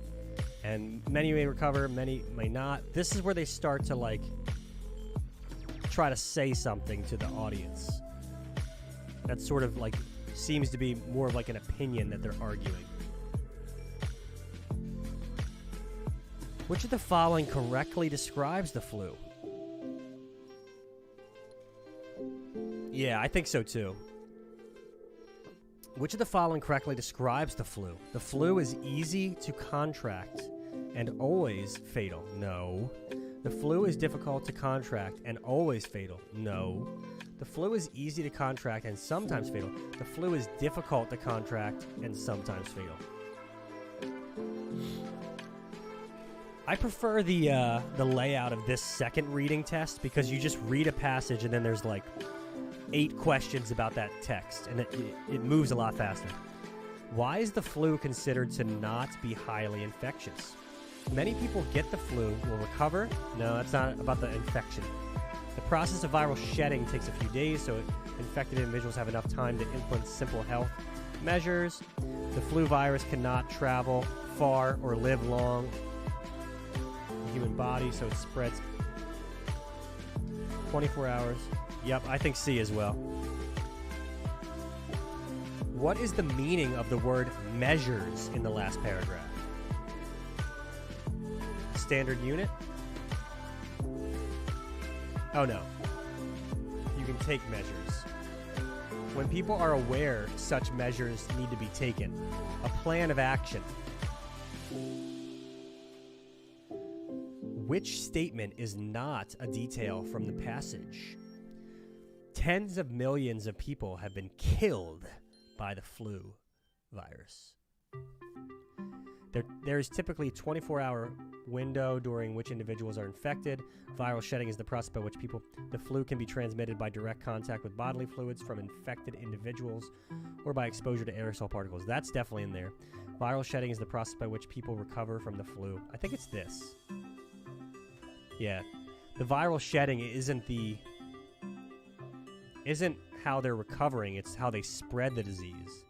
and many may recover, many may not. This is where they start to, like, try to say something to the audience. That sort of, like, seems to be more of like an opinion that they're arguing. Which of the following correctly describes the flu? Yeah, I think so too. Which of the following correctly describes the flu? The flu is easy to contract and always fatal. No. The flu is difficult to contract and always fatal. No. The flu is easy to contract and sometimes fatal. The flu is difficult to contract and sometimes fatal. I prefer the layout of this second reading test because you just read a passage and then there's like 8 questions about that text, and it moves a lot faster. Why is the flu considered to not be highly infectious? Many people get the flu, will recover. No, that's not about the infection. The process of viral shedding takes a few days, so infected individuals have enough time to implement simple health measures. The flu virus cannot travel far or live long in the human body, so it spreads 24 hours. Yep, I think C as well. What is the meaning of the word measures in the last paragraph? Standard unit? Oh no. You can take measures. When people are aware such measures need to be taken. A plan of action. Which statement is not a detail from the passage? Tens of millions of people have been killed by the flu virus. There is typically a 24-hour window during which individuals are infected. Viral shedding is the process by which the flu can be transmitted by direct contact with bodily fluids from infected individuals or by exposure to aerosol particles. That's definitely in there. Viral shedding is the process by which people recover from the flu. I think it's this. Yeah. The viral shedding isn't how they're recovering, it's how they spread the disease.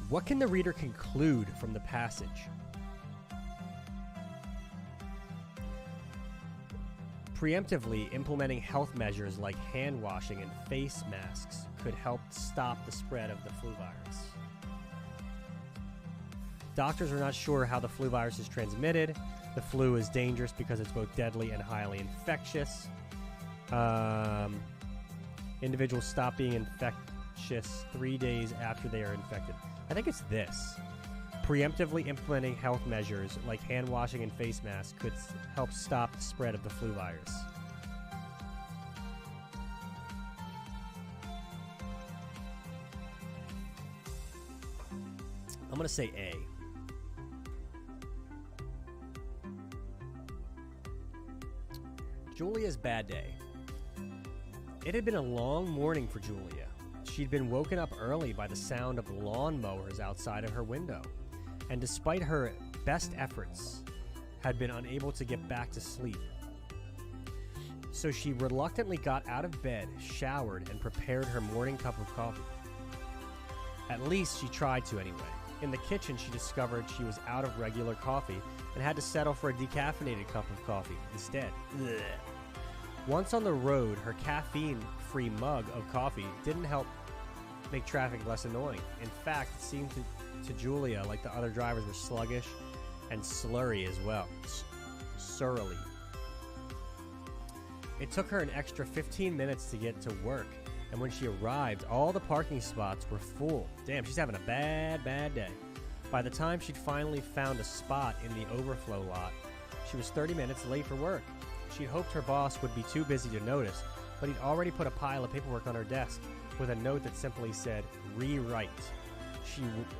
What can the reader conclude from the passage? Preemptively implementing health measures like hand washing and face masks could help stop the spread of the flu virus. Doctors are not sure how the flu virus is transmitted. The flu is dangerous because it's both deadly and highly infectious. Individuals stop being infectious 3 days after they are infected. I think it's this. Preemptively implementing health measures like hand washing and face masks could help stop the spread of the flu virus. I'm going to say A. Julia's bad day. It had been a long morning for Julia. She'd been woken up early by the sound of lawnmowers outside of her window, and despite her best efforts, had been unable to get back to sleep. So she reluctantly got out of bed, showered, and prepared her morning cup of coffee. At least she tried to anyway. In the kitchen, she discovered she was out of regular coffee and had to settle for a decaffeinated cup of coffee instead. Ugh. Once on the road, her caffeine-free mug of coffee didn't help make traffic less annoying. In fact, it seemed to Julia like the other drivers were sluggish and slurry as well. Surly. It took her an extra 15 minutes to get to work, and when she arrived, all the parking spots were full. Damn, she's having a bad day. By the time she'd finally found a spot in the overflow lot, she was 30 minutes late for work. She'd hoped her boss would be too busy to notice, but he'd already put a pile of paperwork on her desk with a note that simply said, "Rewrite."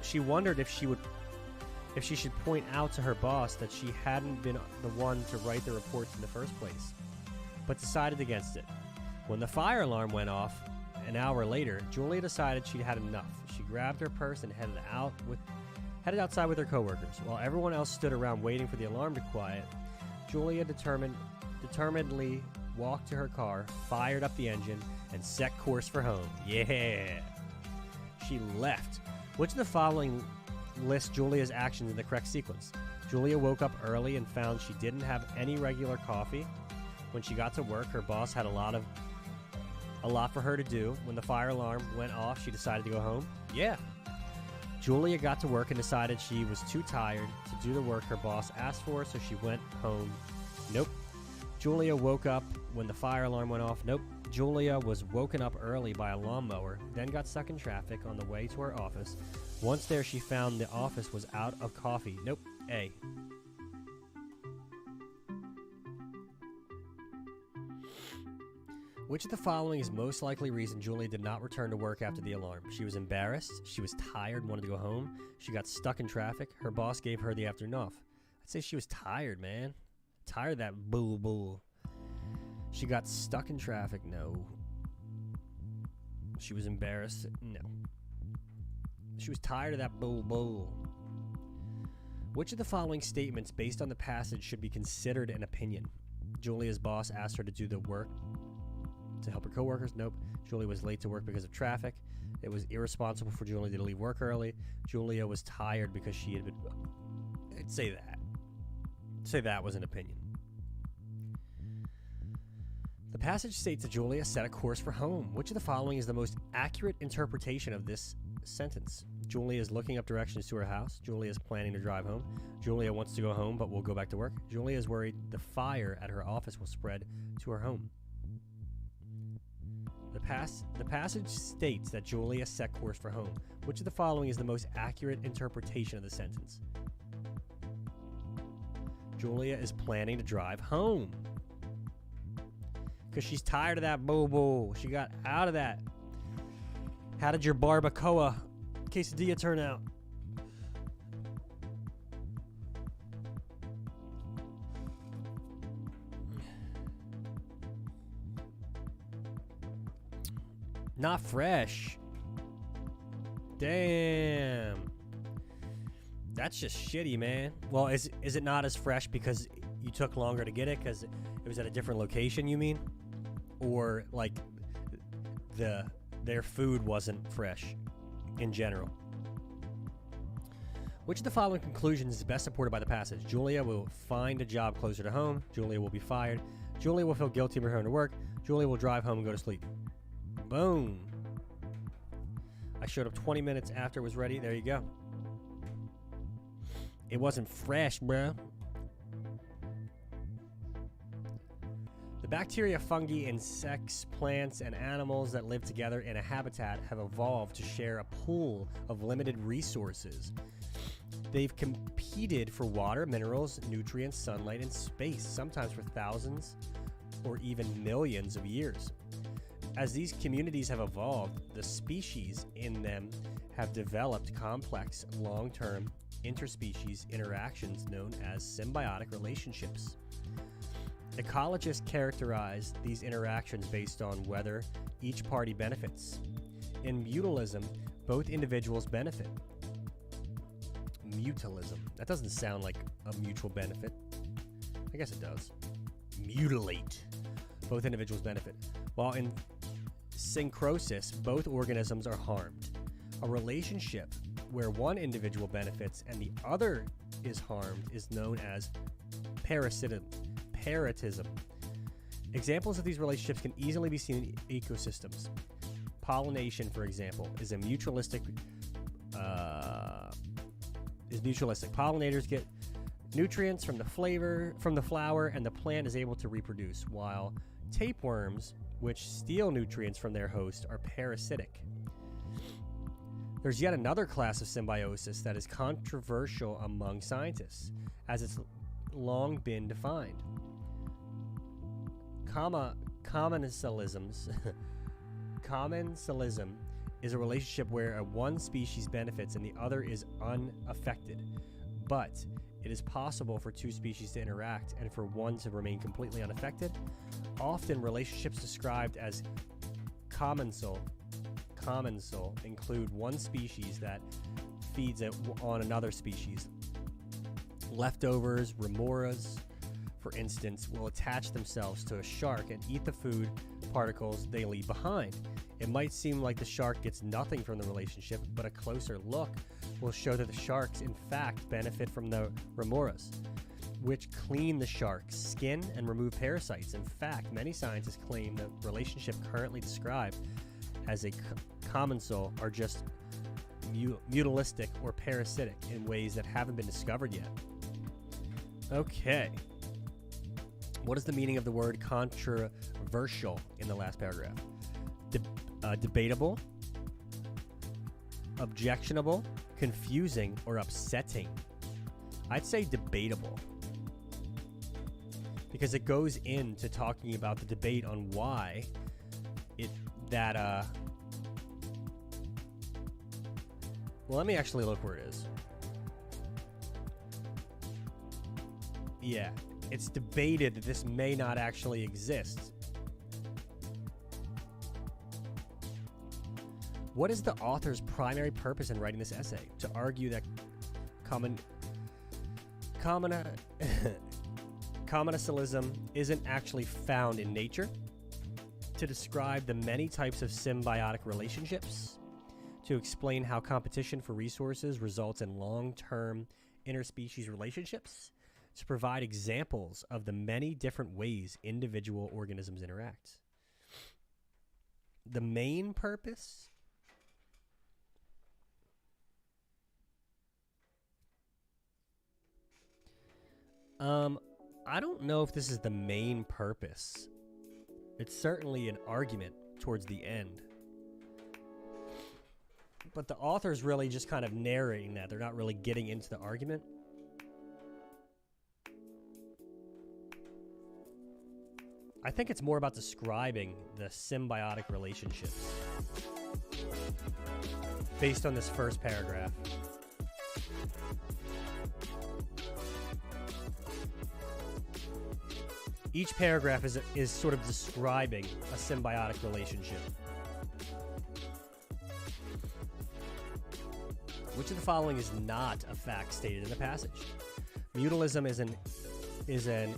She wondered if she should point out to her boss that she hadn't been the one to write the reports in the first place, but decided against it. When the fire alarm went off an hour later, Julia decided she'd had enough. She grabbed her purse and headed outside with her coworkers. While everyone else stood around waiting for the alarm to quiet, Julia determinedly walked to her car, fired up the engine, and set course for home. Yeah! She left. Which of the following lists Julia's actions in the correct sequence? Julia woke up early and found she didn't have any regular coffee. When she got to work, her boss had a lot for her to do. When the fire alarm went off, she decided to go home. Yeah. Julia got to work and decided she was too tired to do the work her boss asked for, so she went home. Nope. Julia woke up when the fire alarm went off. Nope. Julia was woken up early by a lawnmower, then got stuck in traffic on the way to her office. Once there, she found the office was out of coffee. Nope. A. Which of the following is most likely reason Julia did not return to work after the alarm? She was embarrassed, she was tired, wanted to go home, she got stuck in traffic, her boss gave her the afternoon off. I'd say she was tired, man. Tired of that bull. She got stuck in traffic, no. She was embarrassed, no. She was tired of that bull. Which of the following statements based on the passage should be considered an opinion? Julia's boss asked her to do the work to help her coworkers. Nope. Julia was late to work because of traffic. It was irresponsible for Julia to leave work early. Julia was tired because she had been... I'd say that. Say that was an opinion. The passage states that Julia set a course for home. Which of the following is the most accurate interpretation of this sentence? Julia is looking up directions to her house. Julia is planning to drive home. Julia wants to go home but will go back to work. Julia is worried the fire at her office will spread to her home. The passage states that Julia set course for home. Which of the following is the most accurate interpretation of the sentence? Julia is planning to drive home. Because she's tired of that bull. She got out of that How did your barbacoa quesadilla turn out? Not fresh. Damn. That's just shitty, man. Well, is it not as fresh because you took longer to get it because it was at a different location, you mean? Or like their food wasn't fresh in general? Which of the following conclusions is best supported by the passage? Julia will find a job closer to home. Julia will be fired. Julia will feel guilty for going to work. Julia will drive home and go to sleep. Boom. I showed up 20 minutes after it was ready. There you go. It wasn't fresh, bro. The bacteria, fungi, insects, plants, and animals that live together in a habitat have evolved to share a pool of limited resources. They've competed for water, minerals, nutrients, sunlight, and space, sometimes for thousands or even millions of years. As these communities have evolved, the species in them have developed complex, long-term interspecies interactions known as symbiotic relationships. Ecologists characterize these interactions based on whether each party benefits. In mutualism, both individuals benefit. Mutualism. That doesn't sound like a mutual benefit. I guess it does. Mutilate. Both individuals benefit. While in syncrosis, both organisms are harmed. A relationship where one individual benefits and the other is harmed is known as parasitism. Examples of these relationships can easily be seen in ecosystems. Pollination, for example, is mutualistic. Pollinators get nutrients from the flower, and the plant is able to reproduce, while tapeworms, which steal nutrients from their host, are parasitic. There's yet another class of symbiosis that is controversial among scientists, as it's long been defined. Commensalism is a relationship where one species benefits and the other is unaffected, but it is possible for two species to interact and for one to remain completely unaffected. Often, relationships described as commensal include one species that feeds on another species. Leftovers, remoras, for instance, will attach themselves to a shark and eat the food particles they leave behind. It might seem like the shark gets nothing from the relationship, but a closer look will show that the sharks, in fact, benefit from the remoras, which clean the shark's skin and remove parasites. In fact, many scientists claim that relationship currently described as a commensal are just mutualistic or parasitic in ways that haven't been discovered yet. Okay. What is the meaning of the word controversial in the last paragraph? Debatable, objectionable, confusing, or upsetting. I'd say debatable, because it goes into talking about the debate on why well, let me actually look where it is. Yeah, it's debated that this may not actually exist. What is the author's primary purpose in writing this essay? To argue that commensalism isn't actually found in nature, to describe the many types of symbiotic relationships, to explain how competition for resources results in long-term interspecies relationships, to provide examples of the many different ways individual organisms interact. The main purpose? I don't know if this is the main purpose. It's certainly an argument towards the end. But the author's really just kind of narrating that. They're not really getting into the argument. I think it's more about describing the symbiotic relationships. based on this first paragraph. Each paragraph is sort of describing a symbiotic relationship. Which of the following is not a fact stated in the passage? Mutualism is an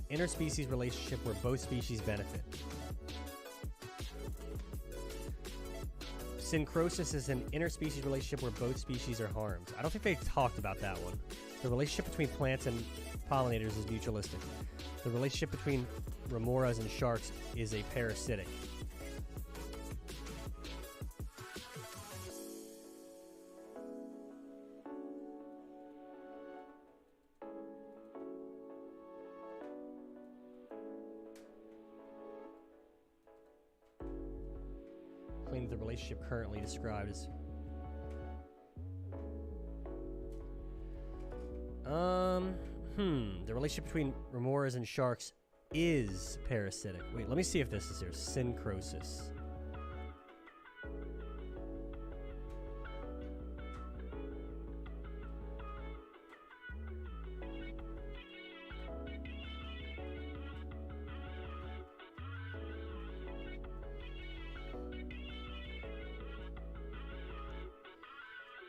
interspecies relationship where both species benefit. Syncrosis is an interspecies relationship where both species are harmed. I don't think they talked about that one. The relationship between plants and pollinators is mutualistic. The relationship between remoras and sharks is a parasitic. Claim the relationship currently described as the relationship between remoras and sharks is parasitic. Wait, let me see if this is here. Syncrosis.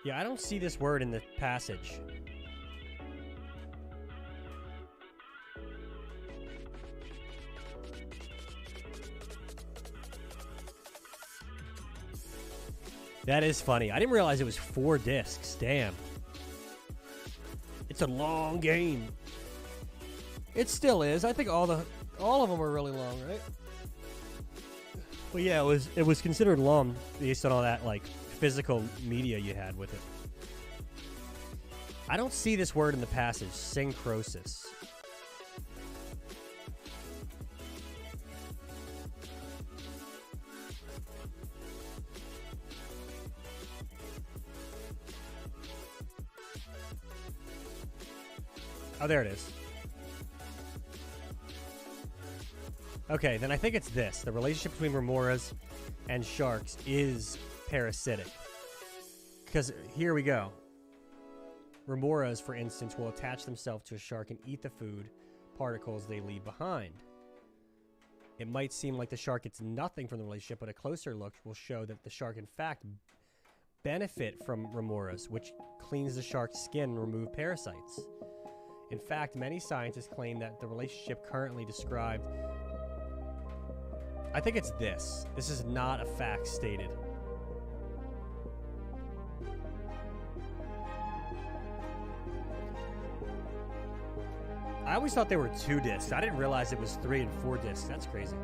Yeah, I don't see this word in the passage. That is funny. I didn't realize it was 4 discs. Damn. It's a long game. It still is. I think all of them are really long, right? But yeah, it was considered long based on all that like physical media you had with it. I don't see this word in the passage. Syncrosis. Oh, there it is. Okay, then I think it's this. The relationship between remoras and sharks is parasitic. Because here we go. Remoras, for instance, will attach themselves to a shark and eat the food particles they leave behind. It might seem like the shark gets nothing from the relationship, but a closer look will show that the shark, in fact, benefit from remoras, which cleans the shark's skin and remove parasites. In fact, many scientists claim that the relationship currently described... I think it's this. This is not a fact stated. I always thought there were 2 discs. I didn't realize it was 3 and 4 discs. That's crazy.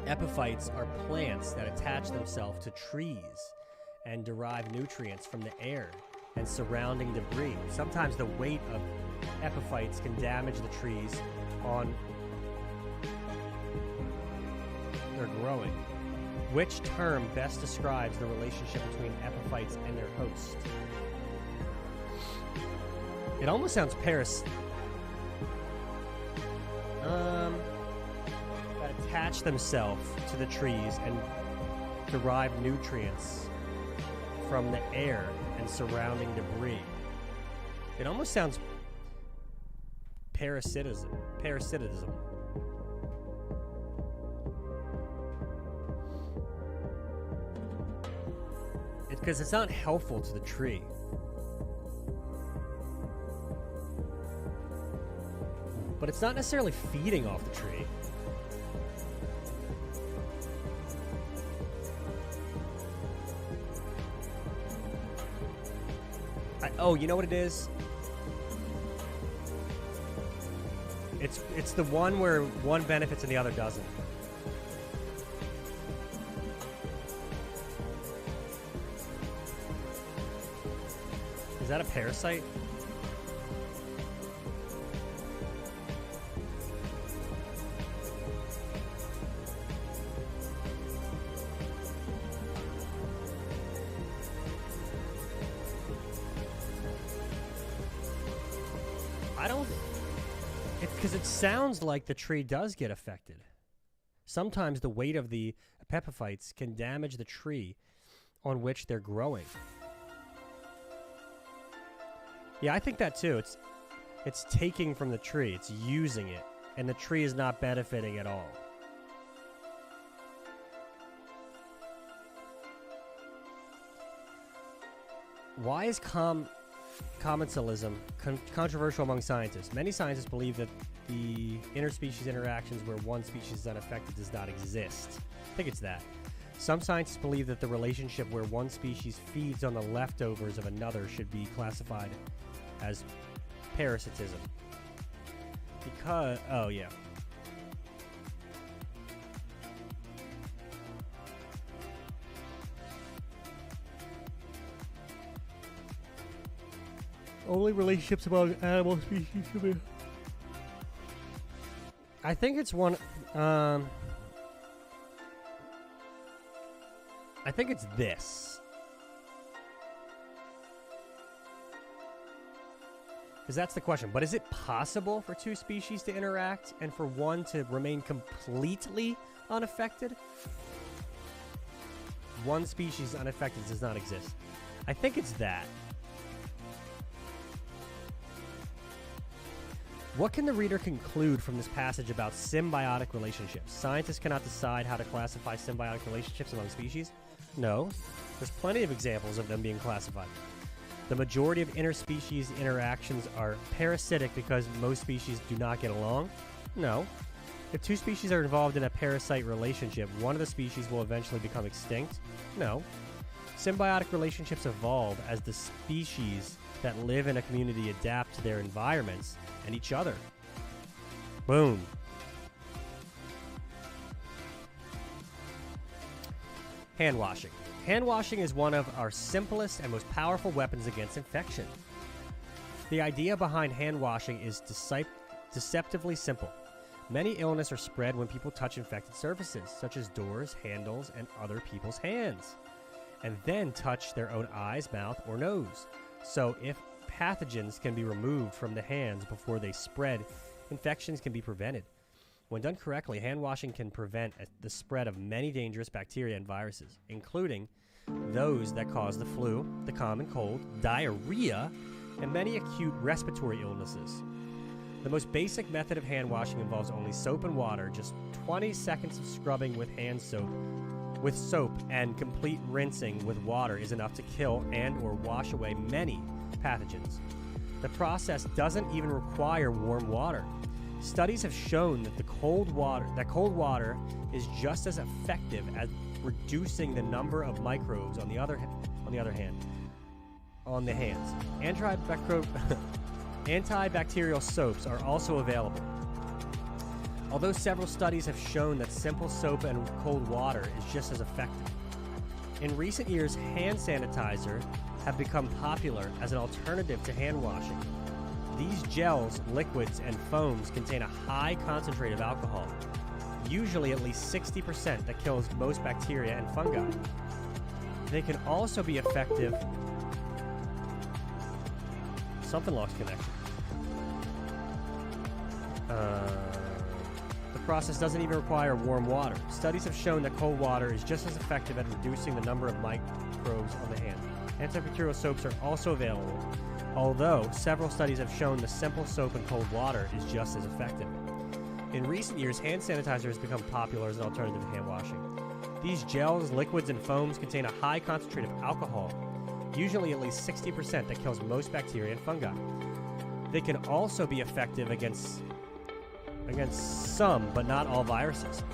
Epiphytes are plants that attach themselves to trees and derive nutrients from the air and surrounding debris. Sometimes the weight of epiphytes can damage the trees on their growing. Which term best describes the relationship between epiphytes and their host? It almost sounds that attach themselves to the trees and derive nutrients from the air and surrounding debris. It almost sounds parasitism. Because it's not helpful to the tree. But it's not necessarily feeding off the tree. Oh, you know what it is? It's the one where one benefits and the other doesn't. Is that a parasite? Because it sounds like the tree does get affected. Sometimes the weight of the epiphytes can damage the tree on which they're growing. Yeah, I think that too. It's taking from the tree. It's using it. And the tree is not benefiting at all. Why is commensalism controversial among scientists? Many scientists believe that the interspecies interactions where one species is unaffected does not exist. I think it's that. Some scientists believe that the relationship where one species feeds on the leftovers of another should be classified as parasitism. Because, oh yeah. Only relationships among animal species should be. I think it's one. I think it's this. Because that's the question. But is it possible for two species to interact and for one to remain completely unaffected? One species unaffected does not exist. I think it's that. What can the reader conclude from this passage about symbiotic relationships? Scientists cannot decide how to classify symbiotic relationships among species? No. There's plenty of examples of them being classified. The majority of interspecies interactions are parasitic because most species do not get along? No. If two species are involved in a parasite relationship, one of the species will eventually become extinct? No. Symbiotic relationships evolve as the species that live in a community adapt to their environments and each other. Boom. Hand washing. Hand washing is one of our simplest and most powerful weapons against infection. The idea behind hand washing is deceptively simple. Many illnesses are spread when people touch infected surfaces, such as doors, handles, and other people's hands, and then touch their own eyes, mouth, or nose. So if pathogens can be removed from the hands before they spread, infections can be prevented. When done correctly, hand washing can prevent the spread of many dangerous bacteria and viruses, including those that cause the flu, the common cold, diarrhea, and many acute respiratory illnesses. The most basic method of hand washing involves only soap and water. Just 20 seconds of scrubbing with soap and complete rinsing with water is enough to kill and or wash away many pathogens. The process doesn't even require warm water. Studies have shown that cold water is just as effective at reducing the number of microbes on the hands. Antibacterial soaps are also available. Although several studies have shown that simple soap and cold water is just as effective. In recent years, hand sanitizer have become popular as an alternative to hand washing. These gels, liquids, and foams contain a high concentrate of alcohol, usually at least 60%, that kills most bacteria and fungi. They can also be effective. Something lost connection. The process doesn't even require warm water. Studies have shown that cold water is just as effective at reducing the number of microbes on the hand. Antibacterial soaps are also available, although several studies have shown the simple soap and cold water is just as effective. In recent years, hand sanitizer has become popular as an alternative to hand washing. These gels, liquids, and foams contain a high concentrate of alcohol, usually at least 60%, that kills most bacteria and fungi. They can also be effective against some, but not all, viruses.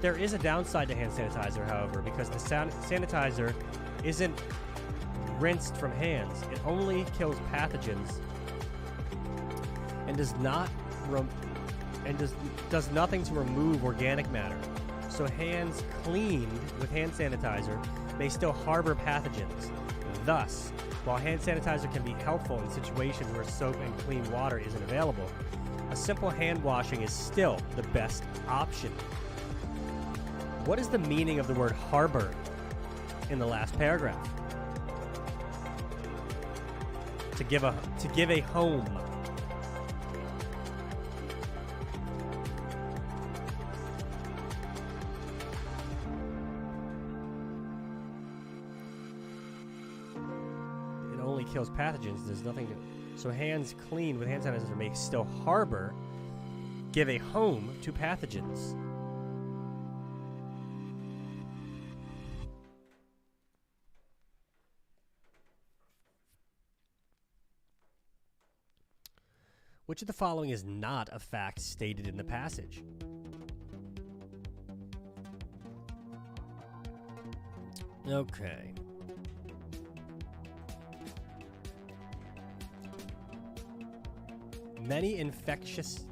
There is a downside to hand sanitizer, however, because the sanitizer isn't rinsed from hands. It only kills pathogens and does nothing to remove organic matter. So hands cleaned with hand sanitizer may still harbor pathogens. Thus, while hand sanitizer can be helpful in situations where soap and clean water isn't available, a simple hand washing is still the best option. What is the meaning of the word harbor in the last paragraph? To give a home. kills pathogens. There's nothing to... So hands cleaned with hand sanitizer may still harbor, give a home to pathogens. Which of the following is not a fact stated in the passage? Okay. Many infections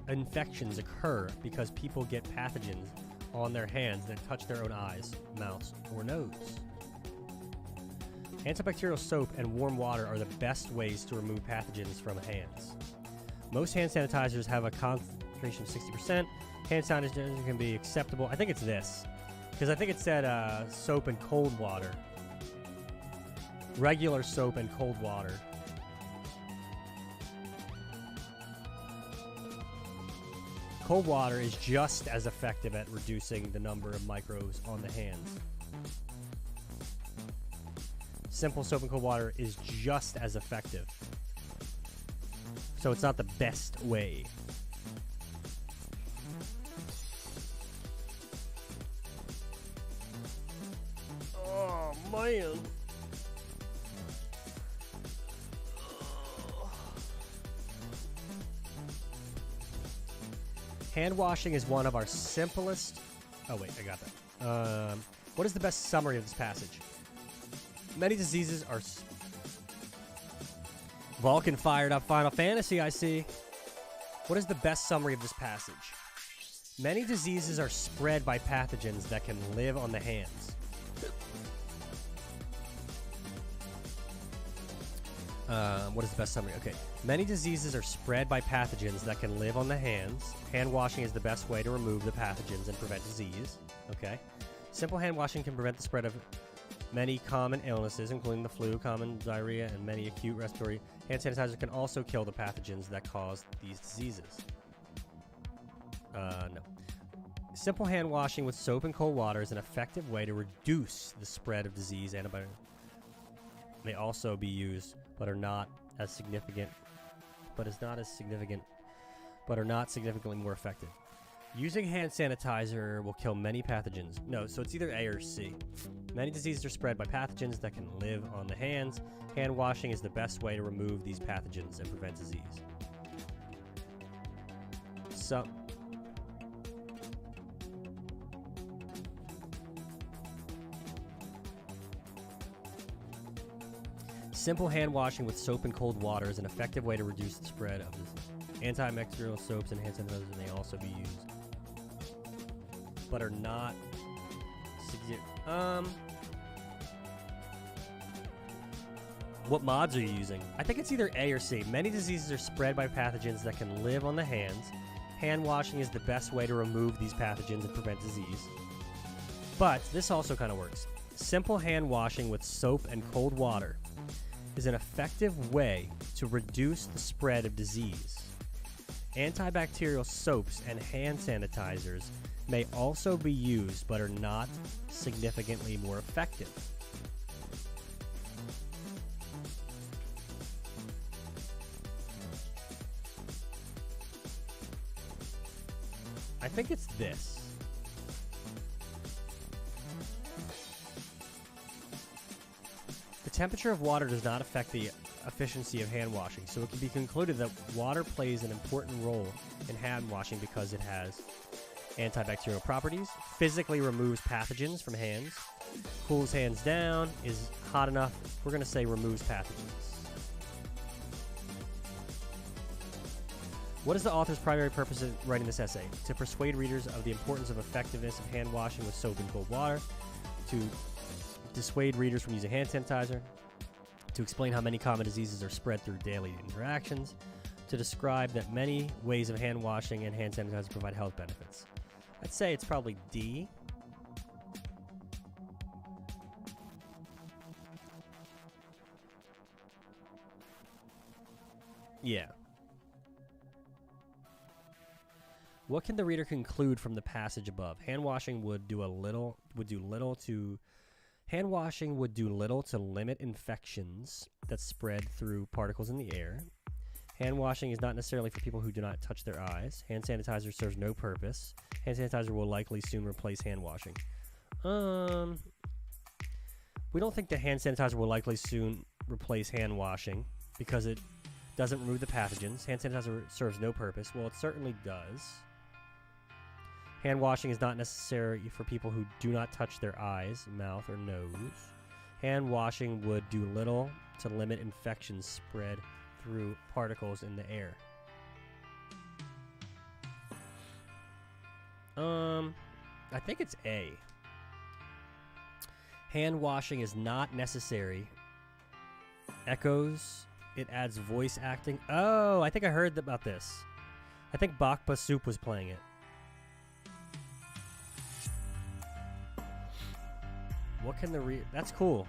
occur because people get pathogens on their hands that touch their own eyes, mouths, or nose. Antibacterial soap and warm water are the best ways to remove pathogens from hands. Most hand sanitizers have a concentration of 60%. Hand sanitizer can be acceptable. I think it's this, because I think it said soap and cold water. Regular soap and cold water. Cold water is just as effective at reducing the number of microbes on the hands. Simple soap and cold water is just as effective. So it's not the best way. Oh, man. Hand washing is one of our simplest... Oh, wait, I got that. What is the best summary of this passage? Many diseases are... Vulcan fired up Final Fantasy, I see. What is the best summary of this passage? Many diseases are spread by pathogens that can live on the hands. What is the best summary? Okay. Many diseases are spread by pathogens that can live on the hands. Hand washing is the best way to remove the pathogens and prevent disease. Okay. Simple hand washing can prevent the spread of many common illnesses, including the flu, common diarrhea, and many acute respiratory. Hand sanitizer can also kill the pathogens that cause these diseases. No. Simple hand washing with soap and cold water is an effective way to reduce the spread of disease. Antibiotics may also be used, but are not as significant, but are not significantly more effective. Using hand sanitizer will kill many pathogens. No, so it's either A or C. Many diseases are spread by pathogens that can live on the hands. Hand washing is the best way to remove these pathogens and prevent disease. So... Simple hand washing with soap and cold water is an effective way to reduce the spread of this. Antibacterial soaps and hand sanitizers may also be used, but are not. What mods are you using? I think it's either A or C. Many diseases are spread by pathogens that can live on the hands. Hand washing is the best way to remove these pathogens and prevent disease. But this also kind of works. Simple hand washing with soap and cold water is an effective way to reduce the spread of disease. Antibacterial soaps and hand sanitizers may also be used, but are not significantly more effective. I think it's this. The temperature of water does not affect the efficiency of hand washing, so it can be concluded that water plays an important role in hand washing because it has antibacterial properties, physically removes pathogens from hands, cools hands down, is hot enough, we're going to say removes pathogens. What is the author's primary purpose in writing this essay? To persuade readers of the importance of effectiveness of hand washing with soap and cold water, to dissuade readers from using hand sanitizer, to explain how many common diseases are spread through daily interactions, to describe that many ways of hand washing and hand sanitizer provide health benefits. I'd say it's probably D. Yeah. What can the reader conclude from the passage above? Hand washing would do little to Hand washing would do little to limit infections that spread through particles in the air. Hand washing is not necessarily for people who do not touch their eyes. Hand sanitizer serves no purpose. Hand sanitizer will likely soon replace hand washing. We don't think the hand sanitizer will likely soon replace hand washing because it doesn't remove the pathogens. Hand sanitizer serves no purpose. Well, it certainly does. Hand washing is not necessary for people who do not touch their eyes, mouth, or nose. Hand washing would do little to limit infections spread through particles in the air. I think it's A. Hand washing is not necessary. Echoes. It adds voice acting. Oh, I think I heard about this. I think Bakpa Soup was playing it. What can the That's cool.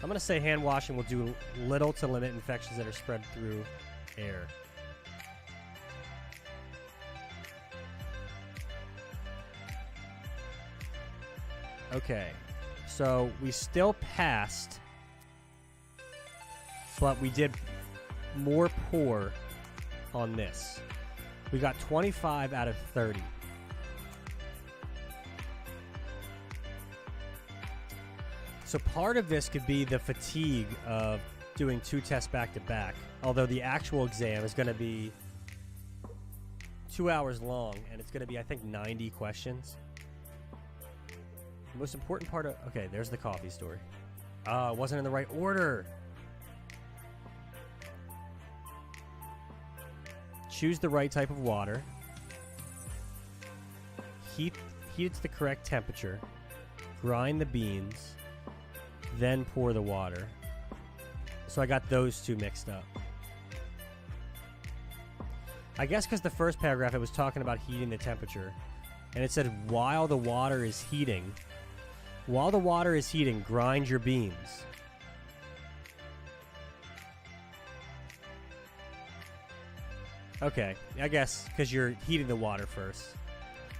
I'm going to say hand washing will do little to limit infections that are spread through air. Okay, so we still passed, but we did more poor on this. We got 25 out of 30. So part of this could be the fatigue of doing 2 tests back to back, although the actual exam is going to be 2 hours long, and it's going to be, I think, 90 questions. The most important part of... Okay, there's the coffee story. It wasn't in the right order. Choose the right type of water. Heat it to the correct temperature. Grind the beans. Then pour the water. So I got those two mixed up. I guess because the first paragraph, it was talking about heating the temperature. And it said, while the water is heating, grind your beans. Okay, I guess because you're heating the water first.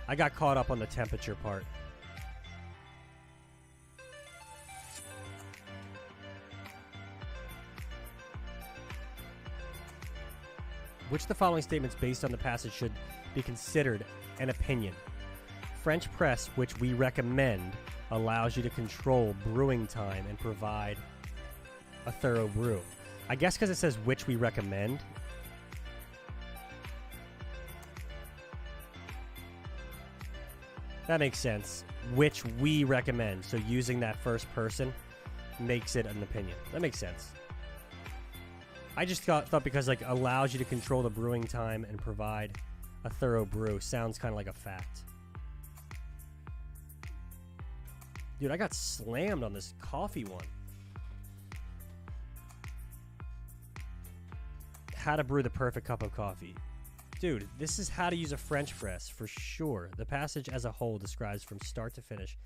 I got caught up on the temperature part. Which of the following statements based on the passage should be considered an opinion? French press, which we recommend, allows you to control brewing time and provide a thorough brew. I guess because it says which we recommend. That makes sense. Which we recommend. So using that first person makes it an opinion. That makes sense. I just thought because like allows you to control the brewing time and provide a thorough brew sounds kind of like a fact. Dude, I got slammed on this coffee one. How to brew the perfect cup of coffee. Dude, this is how to use a French press for sure. The passage as a whole describes from start to finish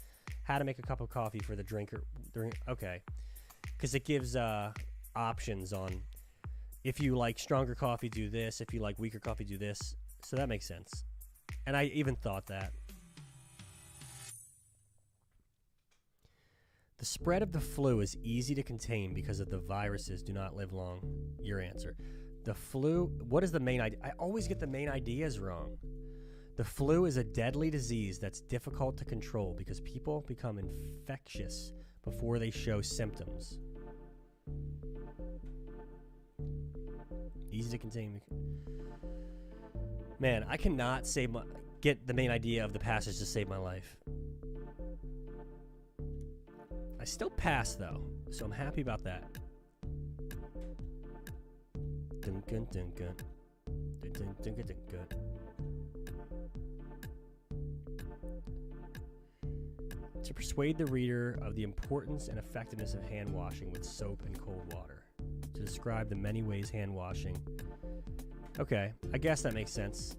how to make a cup of coffee for the drinker. Okay. Because it gives options on if you like stronger coffee, do this. If you like weaker coffee, do this. So that makes sense. And I even thought that. The spread of the flu is easy to contain because of the viruses do not live long. Your answer. The flu, what is the main idea? I always get the main ideas wrong. The flu is a deadly disease that's difficult to control because people become infectious before they show symptoms. Easy to contain. Man, I cannot get the main idea of the passage to save my life. I still passed though, so I'm happy about that. Dun, dun, dun, dun. Dun, dun, dun, dun, dun. To persuade the reader of the importance and effectiveness of hand washing with soap and cold water. To describe the many ways hand washing Okay, I guess that makes sense.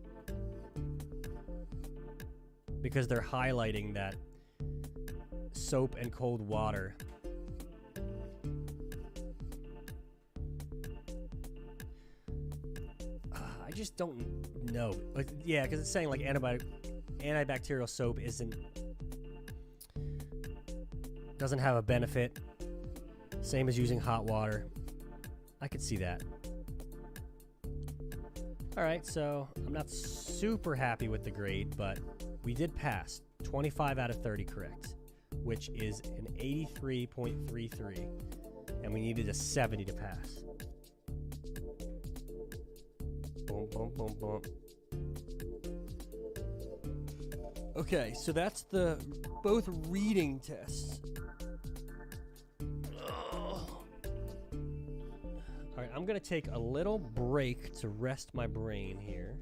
Because they're highlighting that soap and cold water. I just don't know. Like, yeah, because it's saying like antibacterial soap doesn't have a benefit. Same as using hot water. I could see that. All right, so I'm not super happy with the grade, but we did pass. 25 out of 30 correct, which is an 83.33, and we needed a 70 to pass. Boom, boom, boom, boom. Okay, so that's the both reading tests. All right, I'm going to take a little break to rest my brain here.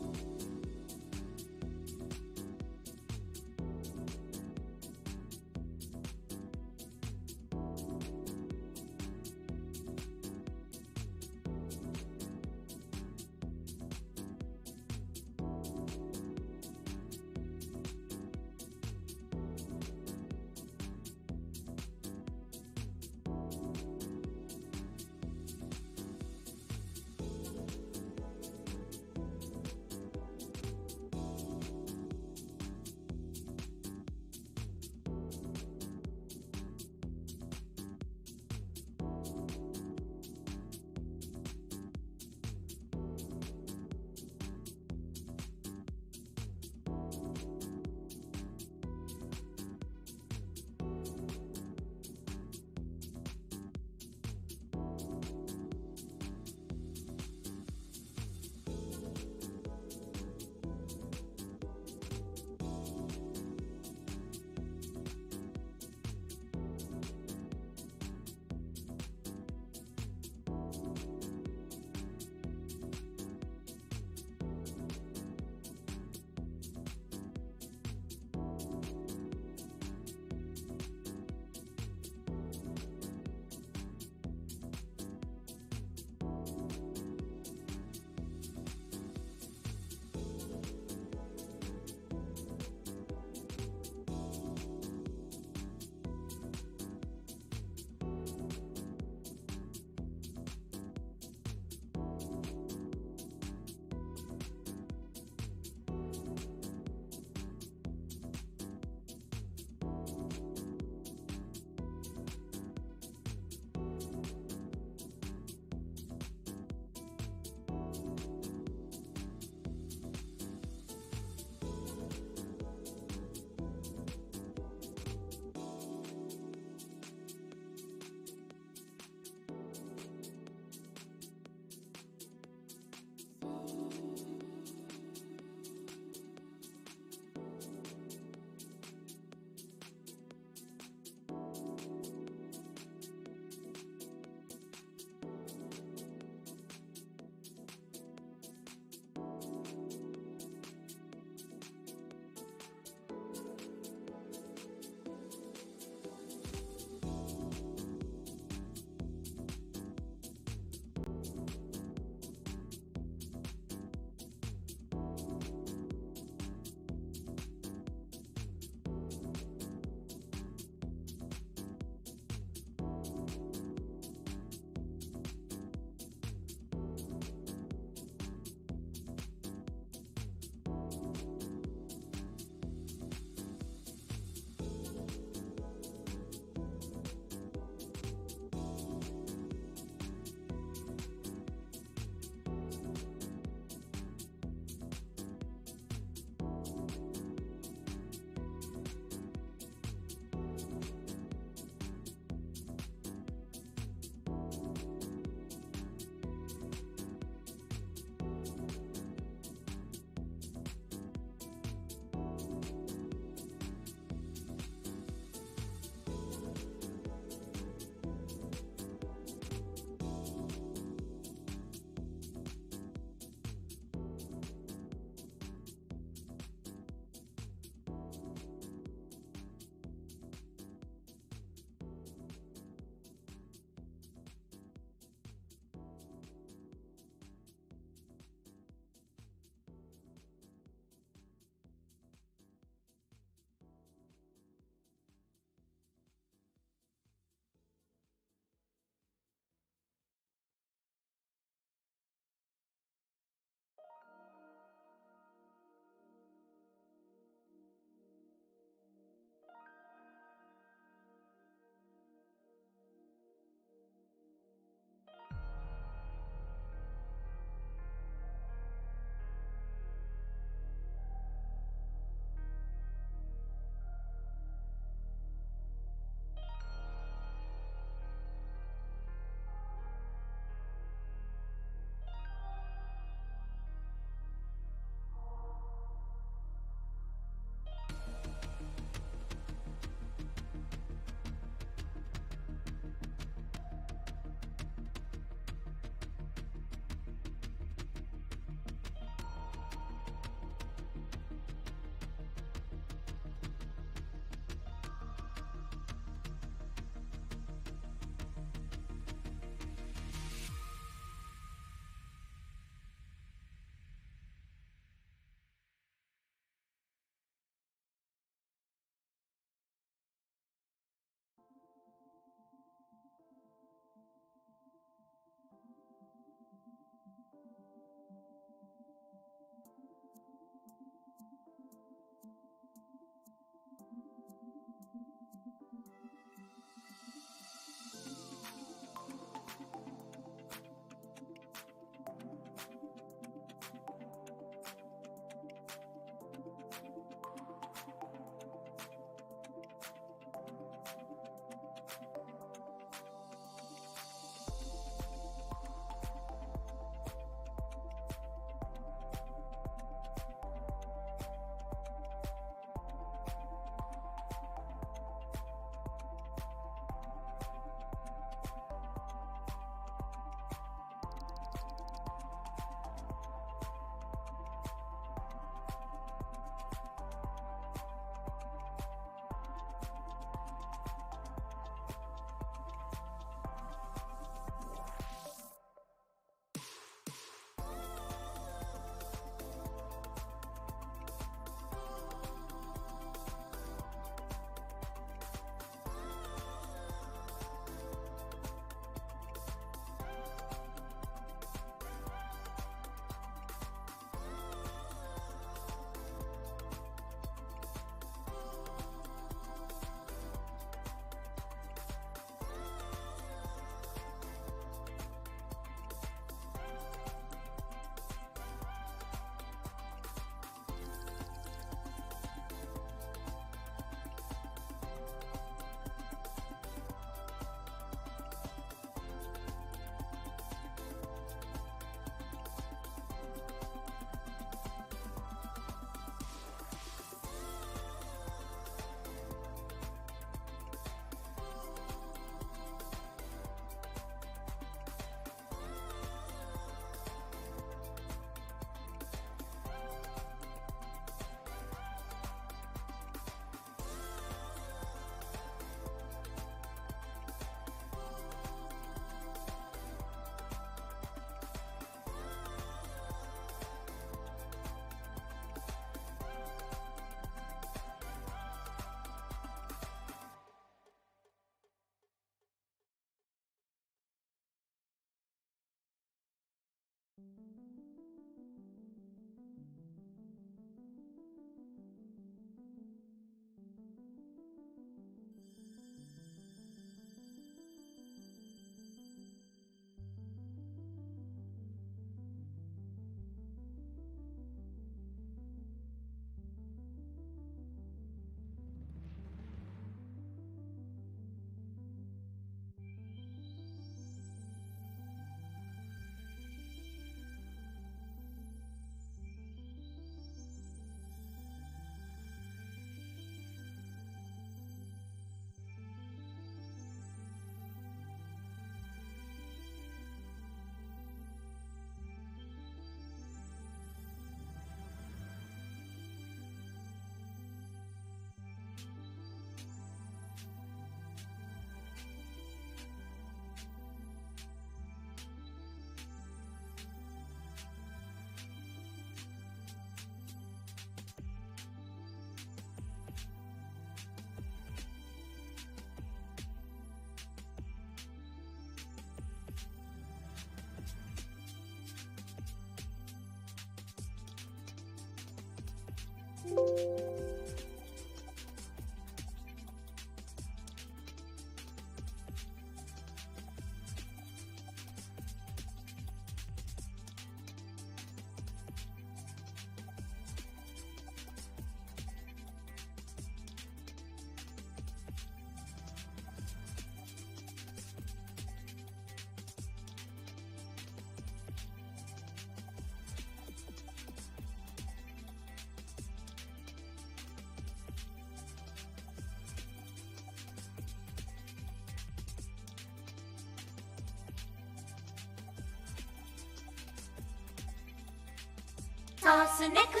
Toss a nickel.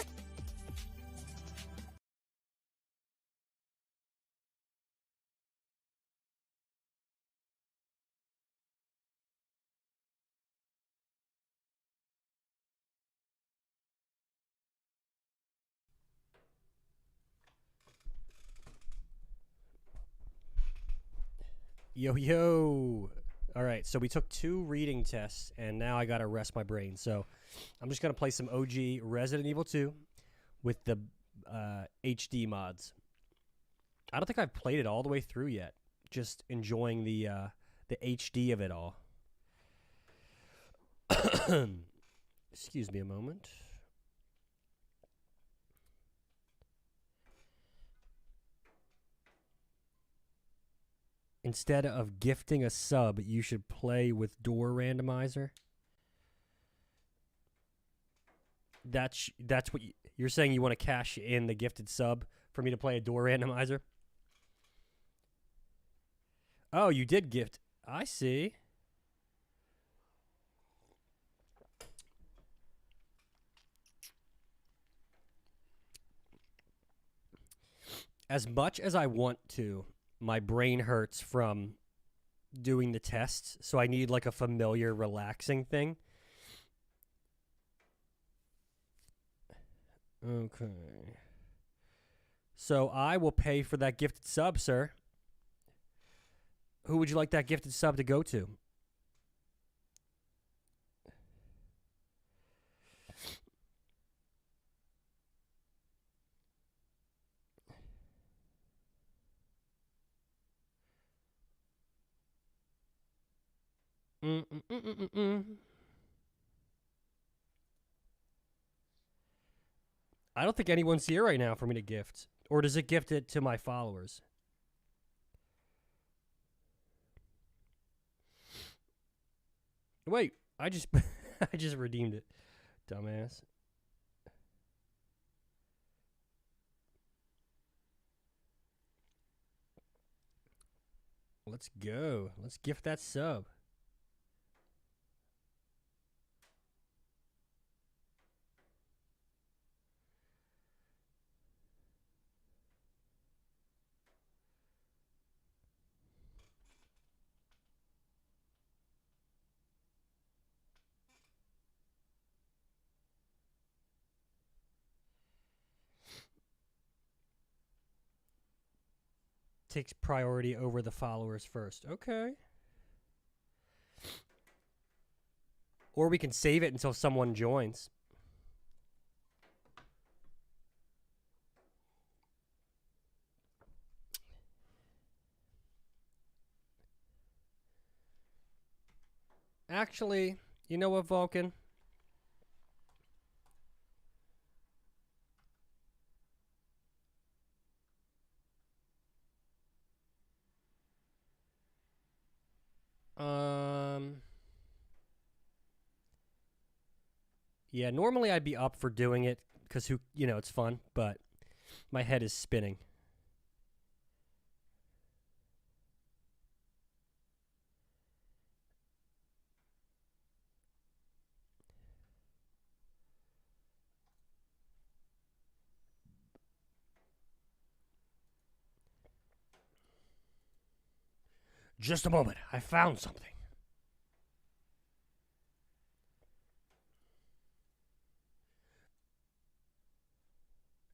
Yo, yo. All right, so we took 2 reading tests, and now I got to rest my brain. So I'm just going to play some OG Resident Evil 2 with the HD mods. I don't think I've played it all the way through yet. Just enjoying the HD of it all. Excuse me a moment. Instead of gifting a sub, you should play with door randomizer. That's what you're saying. You want to cash in the gifted sub for me to play a door randomizer? Oh, you did gift. I see. As much as I want to, my brain hurts from doing the tests, so I need like a familiar, relaxing thing. Okay. So I will pay for that gifted sub, sir. Who would you like that gifted sub to go to? I don't think anyone's here right now for me to gift. Or does it gift it to my followers? Wait, I just I just redeemed it. Dumbass. Let's go. Let's gift that sub. Takes priority over the followers first. Okay. Or we can save it until someone joins. Actually, you know what, Vulcan? Yeah, normally I'd be up for doing it because it's fun, but my head is spinning. Just a moment. I found something.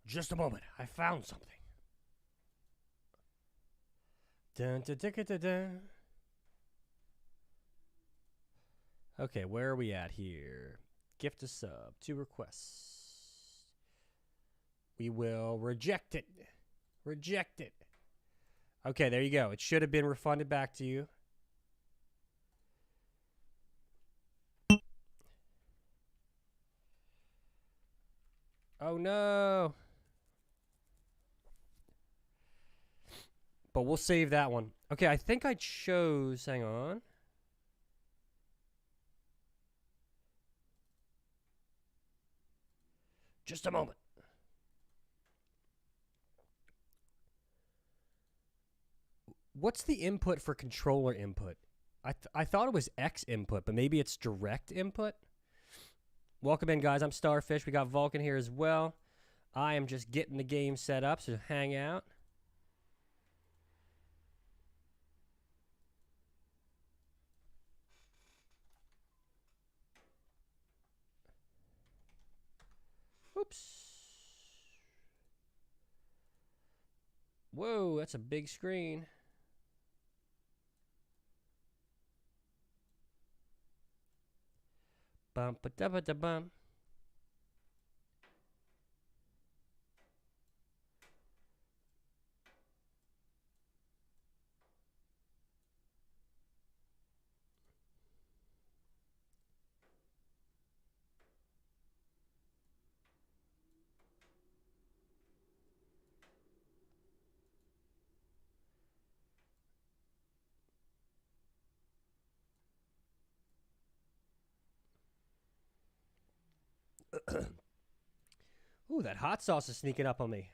Just a moment. I found something. Dun, dun, dun, dun, dun. Okay, where are we at here? Gift a sub. 2 requests. We will reject it. Reject it. Okay, there you go. It should have been refunded back to you. Oh, no. But we'll save that one. Okay, I think I chose... Hang on. Just a moment. What's the input for controller input? I thought it was X input, but maybe it's direct input. Welcome in, guys. I'm Starfish. We got Vulcan here as well. I am just getting the game set up, so hang out. Oops. Whoa, that's a big screen. Bum ba da ba da bum. Ooh, that hot sauce is sneaking up on me.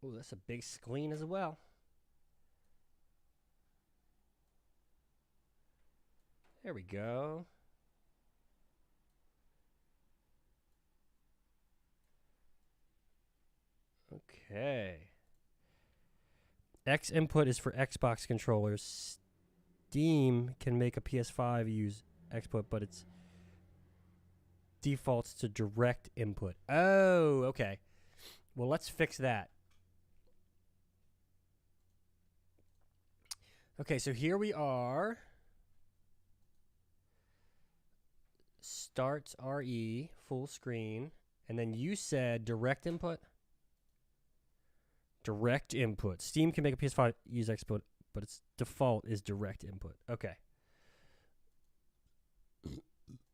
Ooh, that's a big screen as well. There we go. Okay. X input is for Xbox controllers. Steam can make a PS5 use Xput, but it's defaults to direct input. Oh, okay. Well, let's fix that. Okay, so here we are. Start RE, full screen. And then you said direct input? Direct input. Steam can make a PS5 use Xput, but its default is direct input. Okay.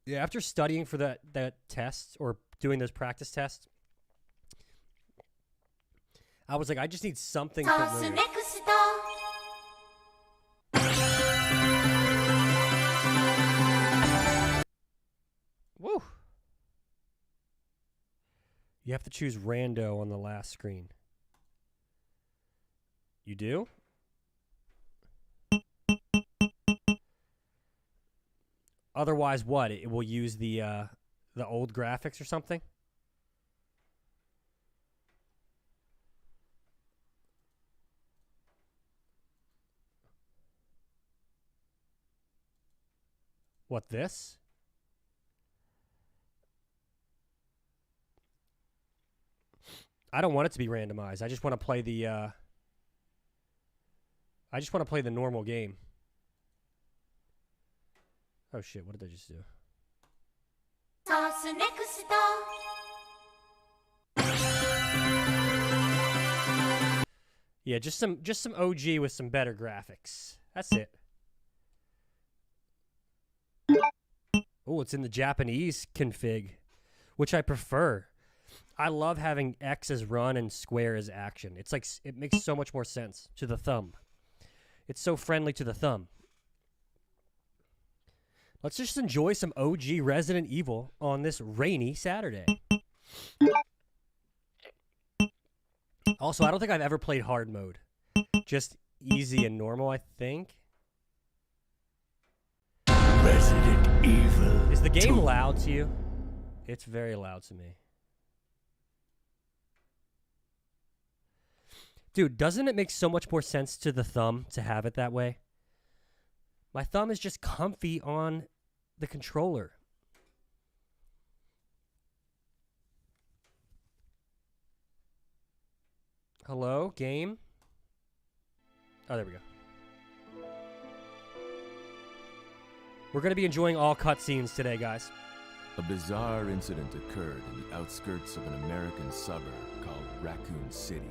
Yeah, after studying for that test or doing those practice tests, I was like, I just need something familiar. Woo! You have to choose rando on the last screen. You do? Otherwise, what? It will use the old graphics or something? What, this? I don't want it to be randomized. I just want to play the normal game. Oh shit, what did I just do? Yeah, just some OG with some better graphics. That's it. Oh, it's in the Japanese config, which I prefer. I love having X as run and square as action. It's like, it makes so much more sense to the thumb. It's so friendly to the thumb. Let's just enjoy some OG Resident Evil on this rainy Saturday. Also, I don't think I've ever played hard mode. Just easy and normal, I think. Resident Evil. Is the game loud to you? It's very loud to me. Dude, doesn't it make so much more sense to the thumb to have it that way? My thumb is just comfy on the controller. Hello, game? Oh, there we go. We're going to be enjoying all cutscenes today, guys. A bizarre incident occurred in the outskirts of an American suburb called Raccoon City.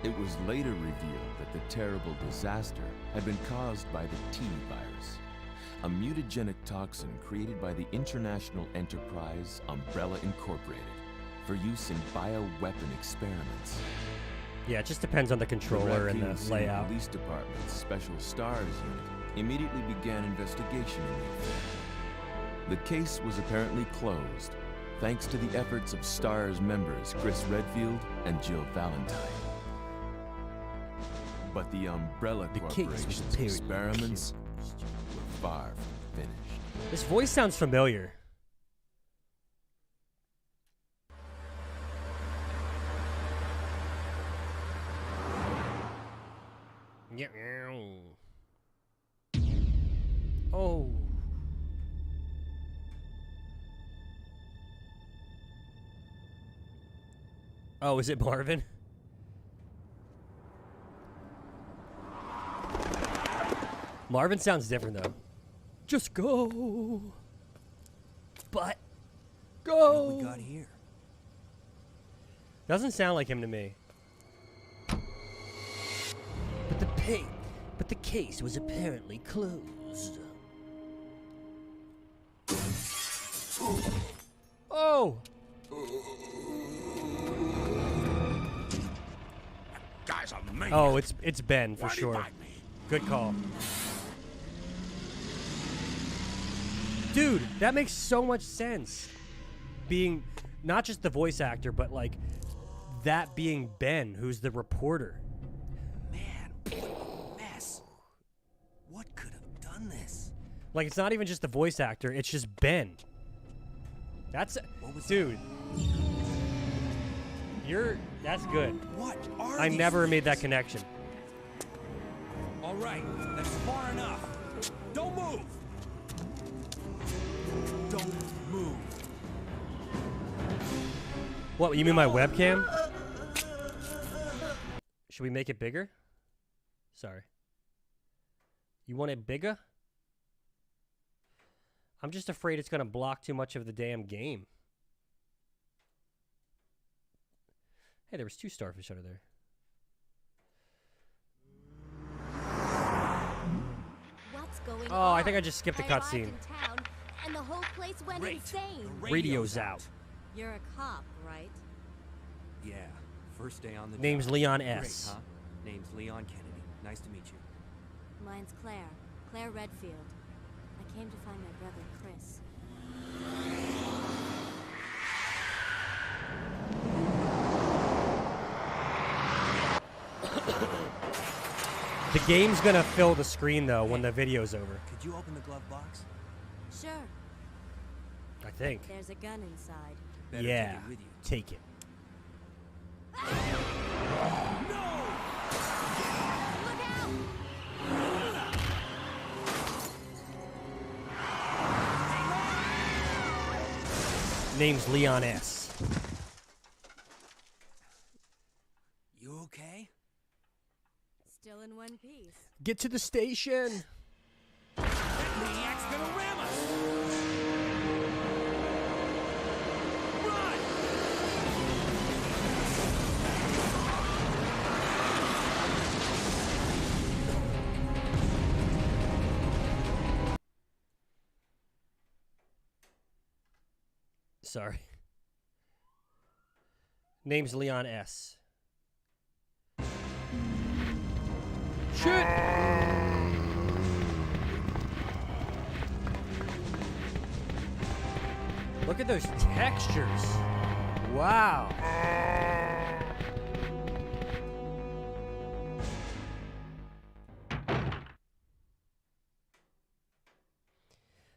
It was later revealed that the terrible disaster had been caused by the T virus, a mutagenic toxin created by the international enterprise Umbrella Incorporated for use in bioweapon experiments. Yeah, it just depends on the controller and the Raccoon City layout. Police Department's Special Stars Unit immediately began investigation in the affair. The case was apparently closed, thanks to the efforts of STARS members Chris Redfield and Jill Valentine. But the Umbrella Corporation's experiments were far from finished. This voice sounds familiar. Oh. Oh, is it Marvin? Marvin sounds different though. Just go. But go. What we got here? Doesn't sound like him to me. But the case was apparently closed. Oh. Guy's a maniac. Oh, it's Ben for Why'd he sure. bite me? Good call. Dude, that makes so much sense. Being not just the voice actor, but like that being Ben, who's the reporter. Man, mess. What could have done this? Like, it's not even just the voice actor, it's just Ben. That's What was dude. That's good. What are I these never things? made that connection. All right, that's far enough. Don't move. Don't move. What, you mean my webcam? Should we make it bigger? Sorry. You want it bigger? I'm just afraid it's going to block too much of the damn game. Hey, there was 2 starfish under there. What's going Oh, on? I think I just skipped the I arrived cutscene. in town, and the whole place went Great. insane. The Radio's out. You're a cop, right? Yeah, first day on the Name's job. Leon Great, S. huh? Name's Leon Kennedy. Nice to meet you. Mine's Claire. Claire Redfield. I came to find my brother, Chris. The game's going to fill the screen, though, when the video's over. Could you open the glove box? Sure. I think. There's a gun inside. Better Yeah. take it with you. Take it. Look out! Name's Leon S. You okay? Still in one piece. Get to the station. That maniac's gonna ram us! Run! Sorry. Name's Leon S. Shit! Look at those textures. Wow.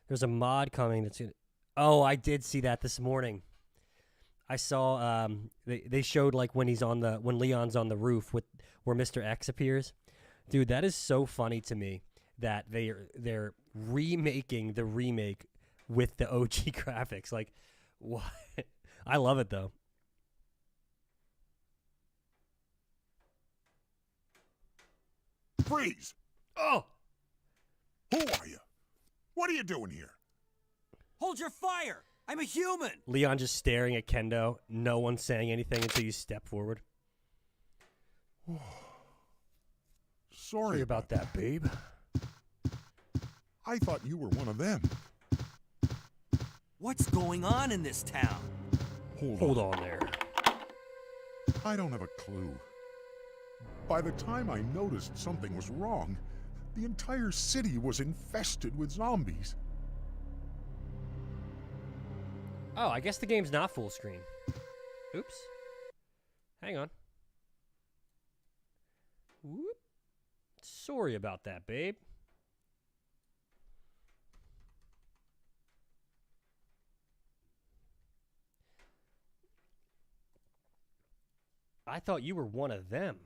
There's a mod coming that's gonna... Oh, I did see that this morning. I saw they showed like when Leon's on the roof with where Mr. X appears. Dude, that is so funny to me that they're remaking the remake with the OG graphics. Like, what? I love it though. Freeze! Oh, Who are you? What are you doing here? Hold your fire! I'm a human! Leon just staring at Kendo. No one saying anything until you step forward. Sorry about that, babe. I thought you were one of them. What's going on in this town? Hold on there. I don't have a clue. By the time I noticed something was wrong, the entire city was infested with zombies. Oh, I guess the game's not full screen. Oops. Hang on. Whoop. Sorry about that, babe. I thought you were one of them.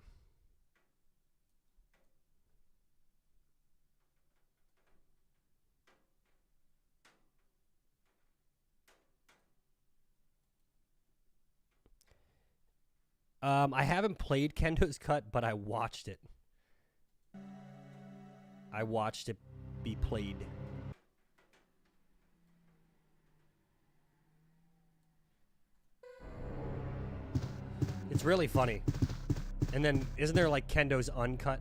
I haven't played Kendo's Cut, but I watched it. I watched it be played. It's really funny. And then, isn't there like Kendo's Uncut?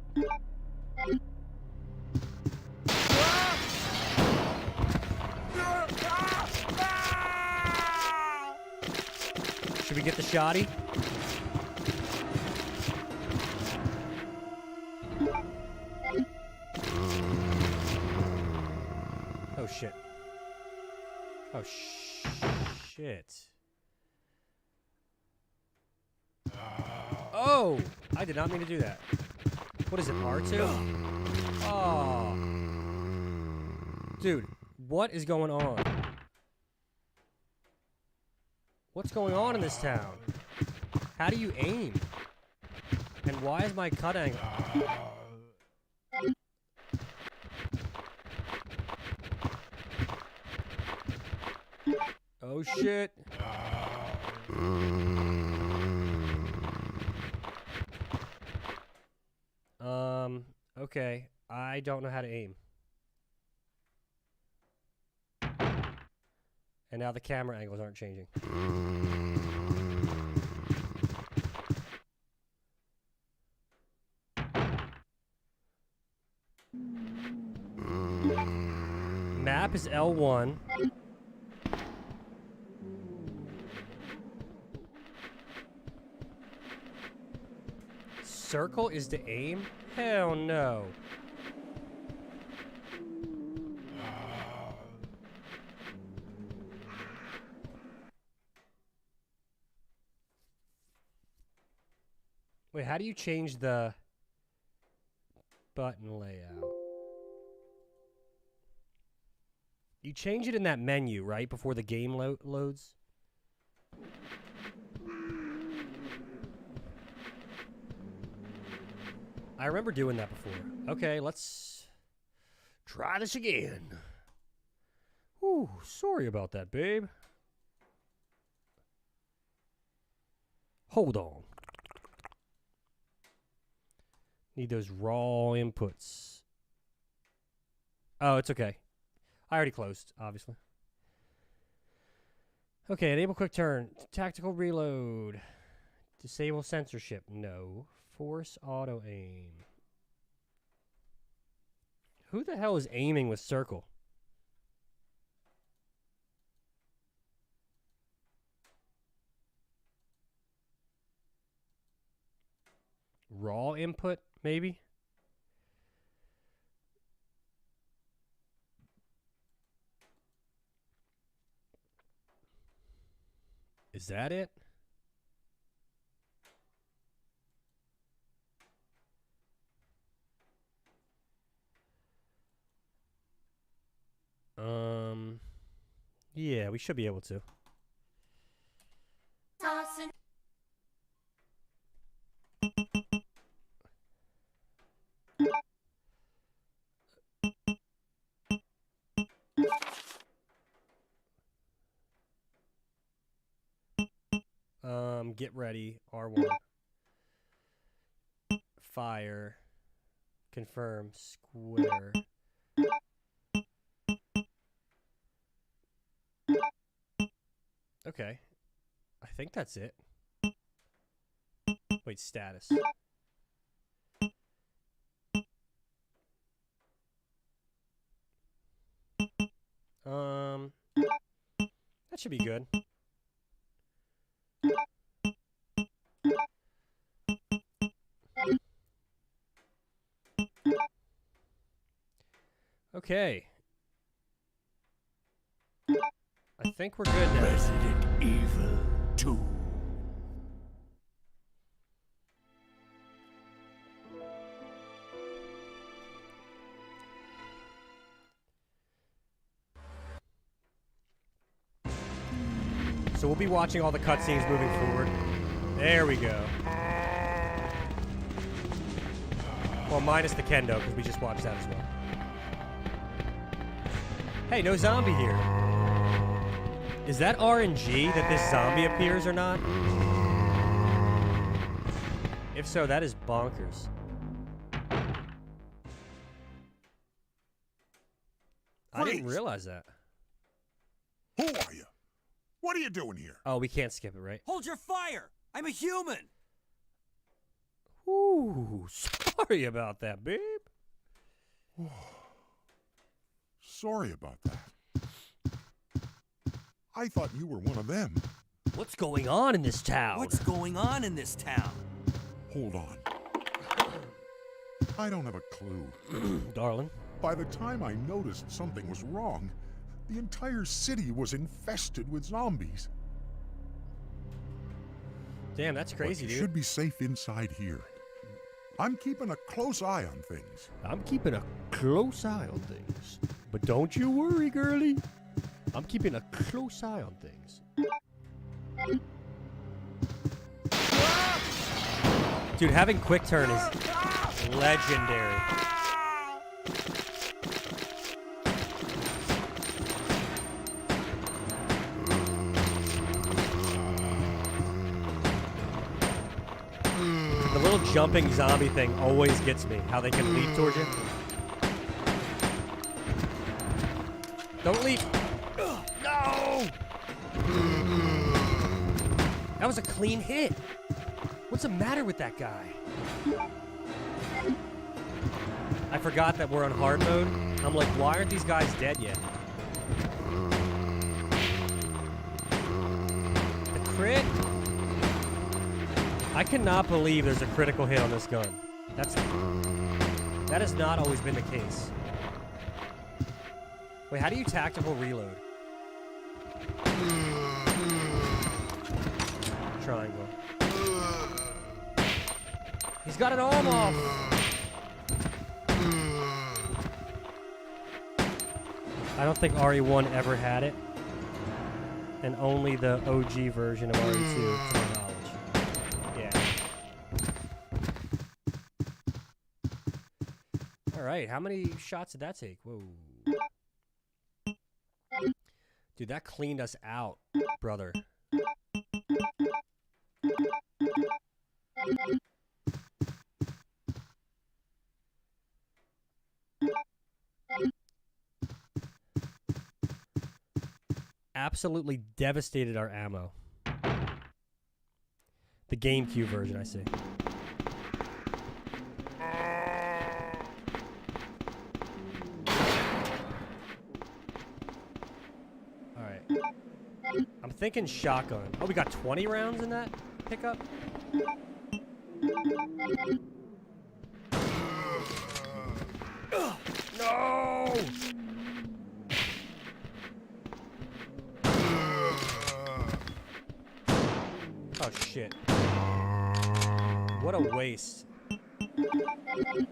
Should we get the shoddy? Oh shit. Oh shit. Oh! I did not mean to do that. What is it, R2? Oh. Dude, what is going on? What's going on in this town? How do you aim? And why is my cut angle? Oh shit. Okay. I don't know how to aim. And now the camera angles aren't changing. Map is L1. Circle is to aim? Hell no. Wait, how do you change the button layout? You change it in that menu, right? Before the game loads? I remember doing that before. Okay, let's try this again. Whew, sorry about that, babe. Hold on. Need those raw inputs. Oh, it's okay. I already closed, obviously. Okay, enable quick turn. Tactical reload. Disable censorship. No. Force auto aim. Who the hell is aiming with circle? Raw input, maybe? Is that it? Yeah, we should be able to. Get ready, R1. Fire. Confirm, square. Okay. I think that's it. Wait, status. That should be good. Okay. I think we're good now. Resident Evil 2. So we'll be watching all the cutscenes moving forward. There we go. Well, minus the kendo, because we just watched that as well. Hey, no zombie here. Is that RNG that this zombie appears or not? If so, that is bonkers. I didn't realize that. Who are you? What are you doing here? Oh, we can't skip it, right? Hold your fire! I'm a human! Ooh, sorry about that, babe. Sorry about that. I thought you were one of them. What's going on in this town? What's going on in this town? Hold on. I don't have a clue. Darling. By the time I noticed something was wrong, the entire city was infested with zombies. Damn, that's crazy, But you dude. should be safe inside here. I'm keeping a close eye on things. I'm keeping a close eye on things. But don't you worry, girlie. I'm keeping a close eye on things. Dude, having quick turn is legendary. The little jumping zombie thing always gets me. How they can leap towards you. Don't leap. No! That was a clean hit. What's the matter with that guy? I forgot that we're on hard mode. I'm like, why aren't these guys dead yet? The crit? I cannot believe there's a critical hit on this gun. That has not always been the case. Wait, how do you tactical reload? Triangle. He's got an arm off. I don't think RE1 ever had it. And only the OG version of RE2, to my knowledge. Yeah. Alright, how many shots did that take? Whoa. Dude, that cleaned us out, brother. Absolutely devastated our ammo. The GameCube version, I see. Alright. I'm thinking shotgun. Oh, we got 20 rounds in that pickup? No! Oh, shit. What a waste. Alright,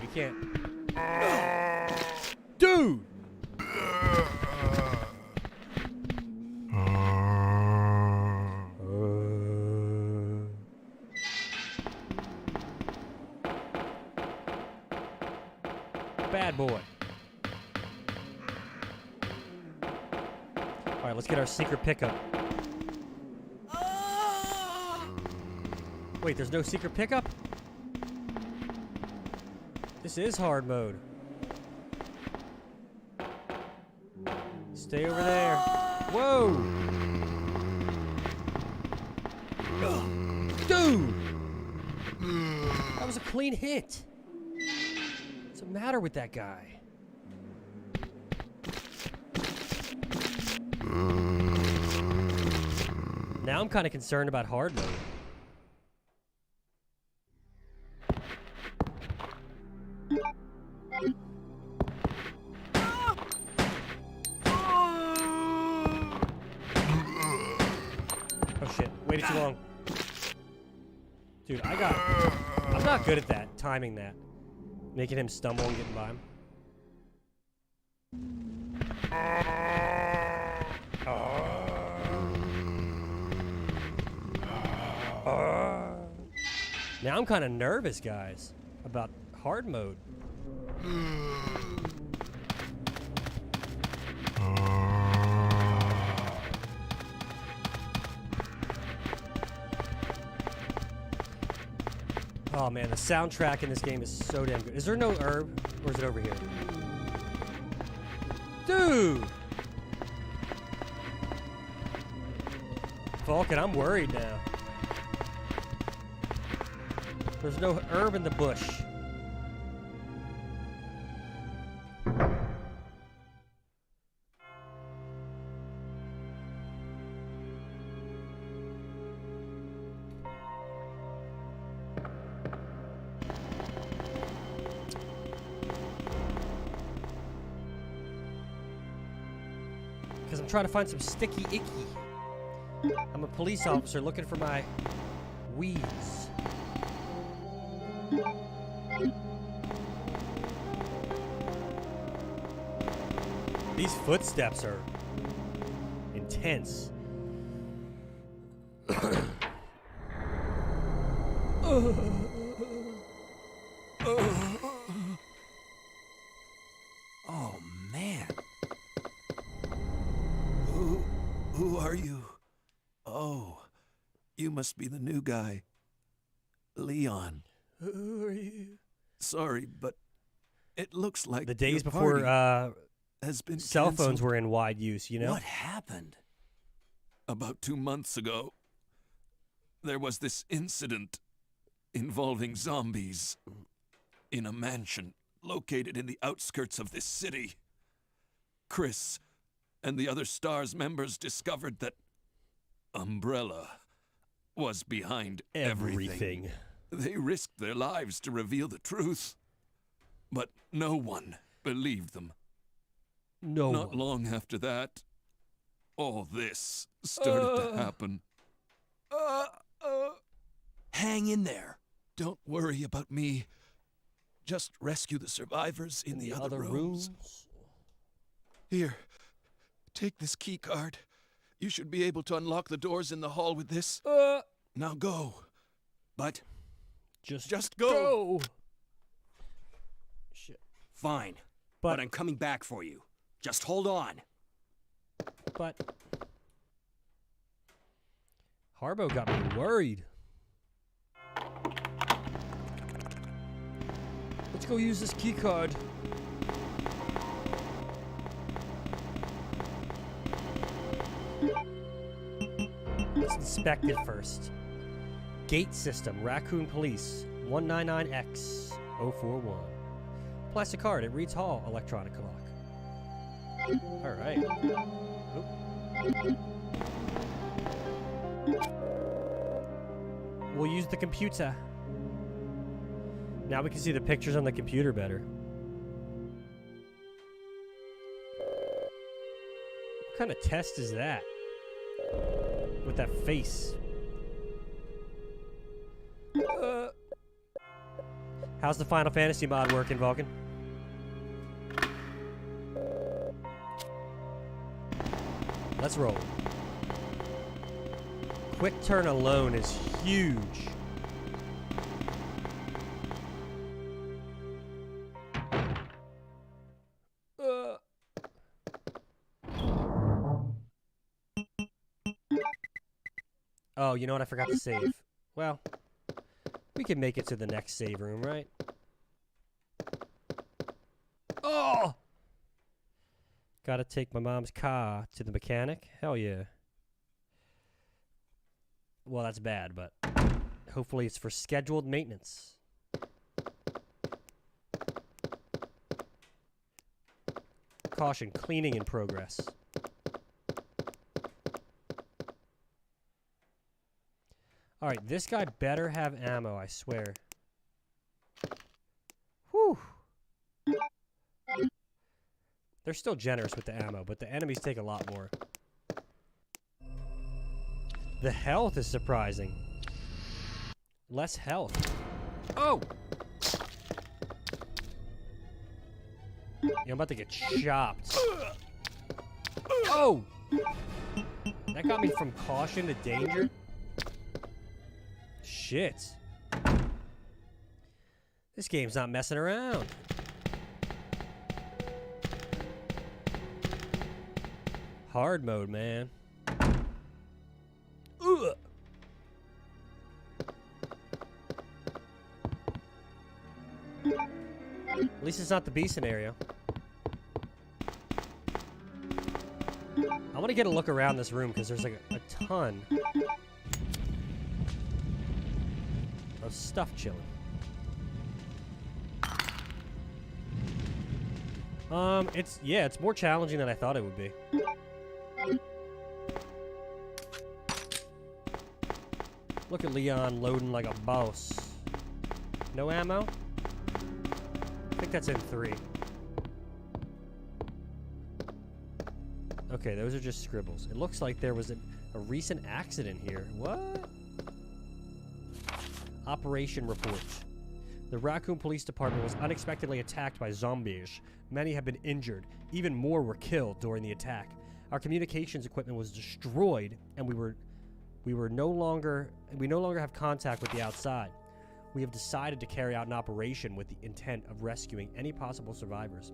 we can't... Dude! Bad boy. Alright, let's get our secret pickup. Wait, there's no secret pickup? This is hard mode. Stay over there. Whoa! Dude! That was a clean hit. What's the matter with that guy? Now I'm kind of concerned about hard mode. Oh shit, waited too long. Dude, I'm not good at that, timing that. Making him stumble and getting by him. Now I'm kind of nervous, guys, about hard mode. Oh man, the soundtrack in this game is so damn good. Is there no herb, or is it over here? Dude! Vulcan, I'm worried now. There's no herb in the bush. Because I'm trying to find some sticky icky. I'm a police officer looking for my weeds. These footsteps are intense. Oh, man. Who are you? Oh, you must be the new guy. Leon. Who are you? Sorry, but it looks like The days your before party has been cell phones canceled. were in wide use, you know? What happened? About 2 months ago, there was this incident involving zombies in a mansion located in the outskirts of this city. Chris and the other STARS members discovered that Umbrella was behind everything. They risked their lives to reveal the truth, but no one believed them. Not long after that, all this started to happen. Hang in there. Don't worry about me. Just rescue the survivors in the other rooms. Here, take this key card. You should be able to unlock the doors in the hall with this. Now go. But just go. Shit. Fine, But but I'm coming back for you. Just hold on. But Harbo got me worried. Let's go use this key card. Let's inspect it first. Gate system, Raccoon Police, 199X041. Plastic card, it reads hall, electronic clock. All right. Oop. We'll use the computer. Now we can see the pictures on the computer better. What kind of test is that? With that face. How's the Final Fantasy mod working, Vulcan? Let's roll. Quick turn alone is huge. Oh, you know what? I forgot to save. Well, we can make it to the next save room, right? Oh! Gotta take my mom's car to the mechanic. Hell yeah. Well, that's bad, but hopefully it's for scheduled maintenance. Caution, cleaning in progress. Alright, this guy better have ammo, I swear. Whew. They're still generous with the ammo, but the enemies take a lot more. The health is surprising. Less health. Oh! Yeah, I'm about to get chopped. Oh! That got me from caution to danger. Shit. This game's not messing around. Hard mode, man. Ugh. At least it's not the B scenario. I want to get a look around this room because there's like a ton of stuff chilling. It's more challenging than I thought it would be. Look at Leon loading like a boss. No ammo? I think that's in 3. Okay, those are just scribbles. It looks like there was a recent accident here. What? Operation report. The Raccoon Police Department was unexpectedly attacked by zombies. Many have been injured. Even more were killed during the attack. Our communications equipment was destroyed, and we no longer have contact with the outside. We have decided to carry out an operation with the intent of rescuing any possible survivors,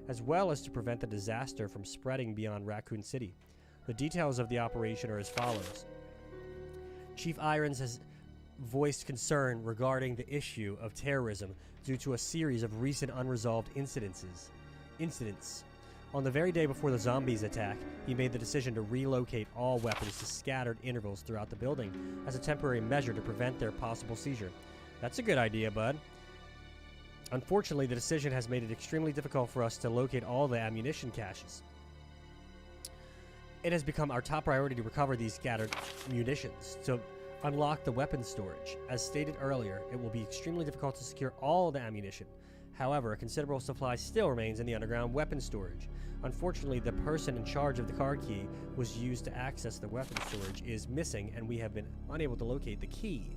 as well as to prevent the disaster from spreading beyond Raccoon City. The details of the operation are as follows. Chief Irons has voiced concern regarding the issue of terrorism due to a series of recent unresolved incidents. On the very day before the zombies attack, he made the decision to relocate all weapons to scattered intervals throughout the building as a temporary measure to prevent their possible seizure. That's a good idea, bud. Unfortunately, the decision has made it extremely difficult for us to locate all the ammunition caches. It has become our top priority to recover these scattered munitions to unlock the weapons storage. As stated earlier, it will be extremely difficult to secure all the ammunition. However, a considerable supply still remains in the underground weapons storage. Unfortunately, the person in charge of the card key was used to access the weapons storage is missing, and we have been unable to locate the key.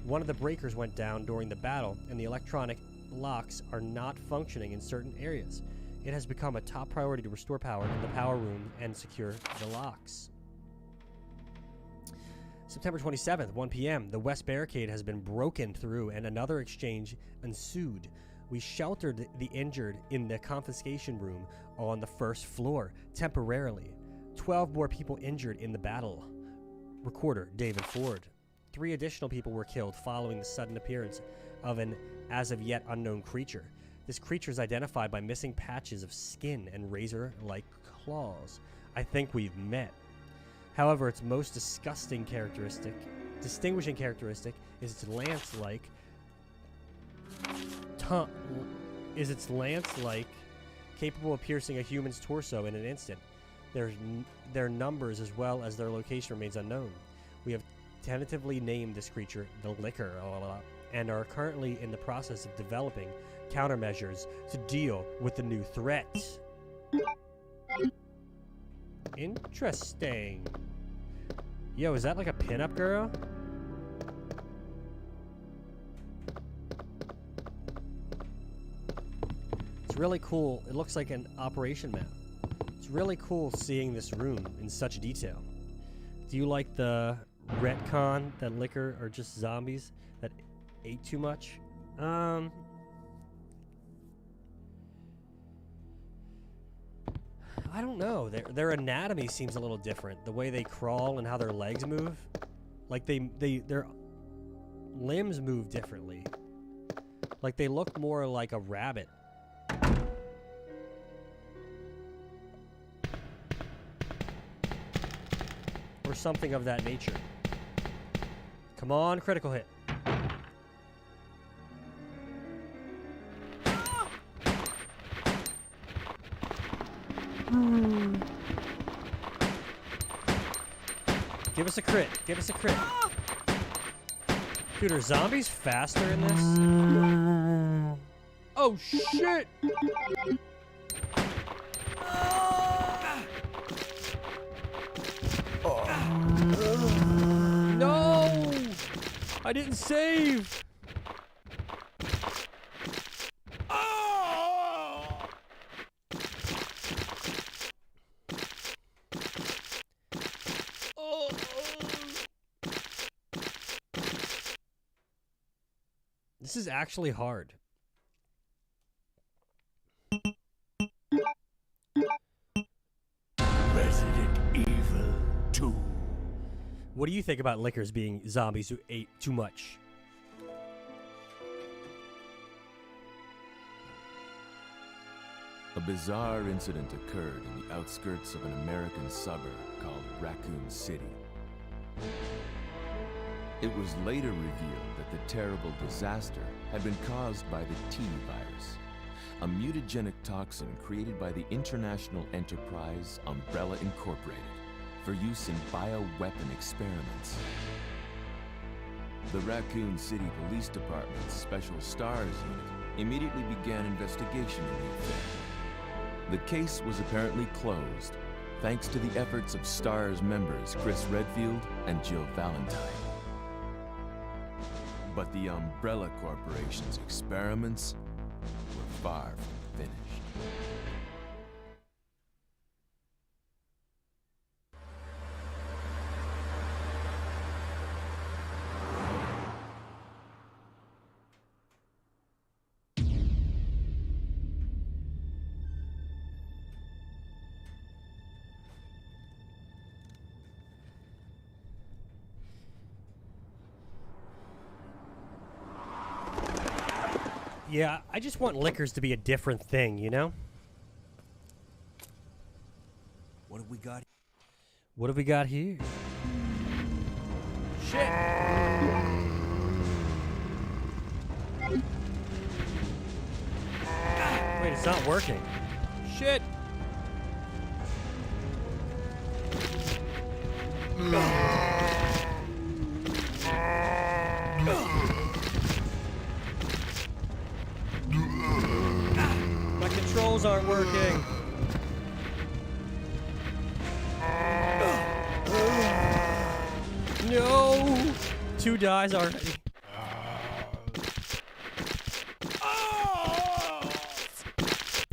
One of the breakers went down during the battle, and the electronic locks are not functioning in certain areas. It has become a top priority to restore power in the power room and secure the locks. September 27th, 1 p.m., the west barricade has been broken through and another exchange ensued. We sheltered the injured in the confiscation room on the first floor, temporarily. 12 more people injured in the battle. Recorder, David Ford. 3 additional people were killed following the sudden appearance of an as-of-yet unknown creature. This creature is identified by missing patches of skin and razor-like claws. I think we've met. However, its most distinguishing characteristic is its lance-like capable of piercing a human's torso in an instant. Their numbers as well as their location remains unknown. We have tentatively named this creature the Licker, and are currently in the process of developing countermeasures to deal with the new threat. Interesting. Yo, is that like a pinup girl? It's really cool. It looks like an operation map. It's really cool seeing this room in such detail. Do you like the retcon that Licker are just zombies that ate too much? I don't know. Their anatomy seems a little different. The way they crawl and how their legs move. Like their limbs move differently. Like they look more like a rabbit. or something of that nature. Come on, critical hit. Give us a crit. Give us a crit. Dude, are zombies faster in this? Oh, shit! No! I didn't save! This is actually hard. Resident Evil 2. What do you think about lickers being zombies who ate too much? A bizarre incident occurred in the outskirts of an American suburb called Raccoon City. It was later revealed that the terrible disaster had been caused by the T virus, a mutagenic toxin created by the international enterprise Umbrella Incorporated for use in bioweapon experiments. The Raccoon City Police Department's Special Stars Unit immediately began investigation in the affair. The case was apparently closed, thanks to the efforts of STARS members Chris Redfield and Jill Valentine. But the Umbrella Corporation's experiments were far from finished. Yeah, I just want liquors to be a different thing, you know? What have we got? What have we got here? Shit! Wait, it's not working. Shit! My controls aren't working. No! 2 dies already.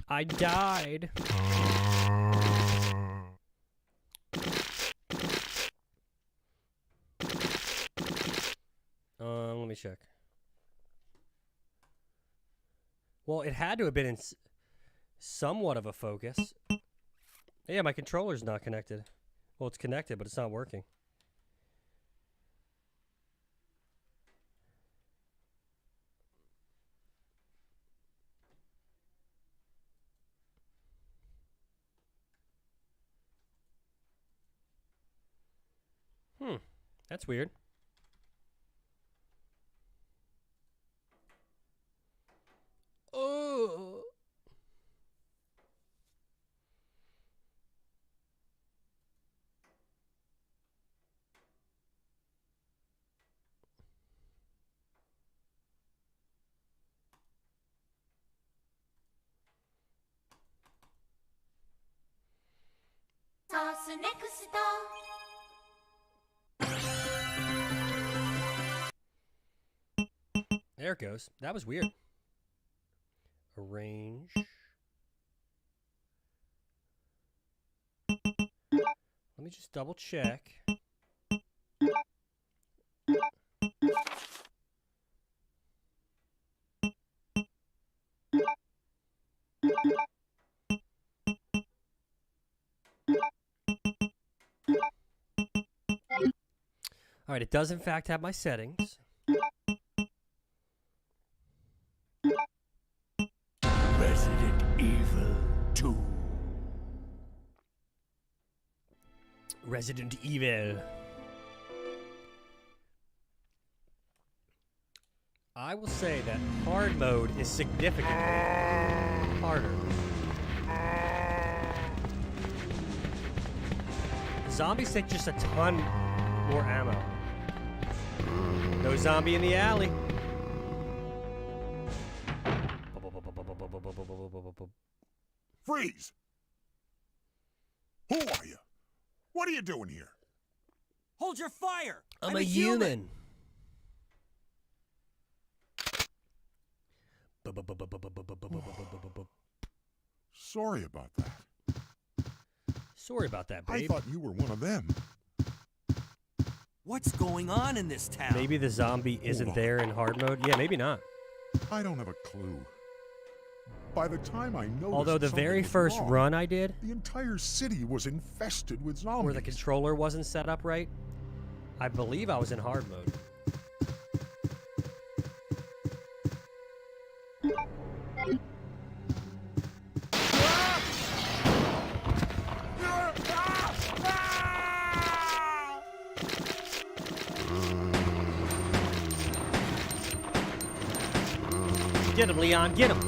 I died. Let me check. Well, it had to have been in somewhat of a focus. Yeah, my controller's not connected. Well, it's connected, but it's not working. That's weird. Oh. There it goes. That was weird. Arrange. Let me just double check. All right, it does in fact have my settings. Resident Evil 2. Resident Evil. I will say that hard mode is significantly harder. Zombies take just a ton more ammo. No zombie in the alley. Freeze! Who are you? What are you doing here? Hold your fire! I'm a human. Sorry about that. Sorry about that, I babe. thought you were one of them. What's going on in this town? Maybe the zombie isn't there in hard mode. Yeah, maybe not. I don't have a clue. By the time I noticed Although the something very was first wrong, run I did, the entire city was infested with zombies. where the controller wasn't set up right, I believe I was in hard mode. Get him, Leon, get him!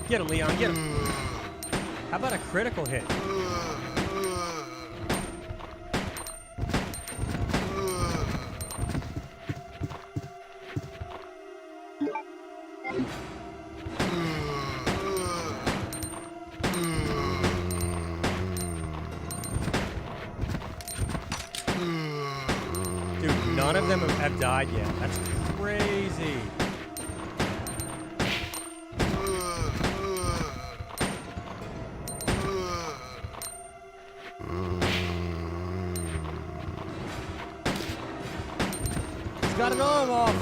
Get him, Leon, get him! How about a critical hit? Dude, none of them have died yet. That's crazy. He's got an arm off.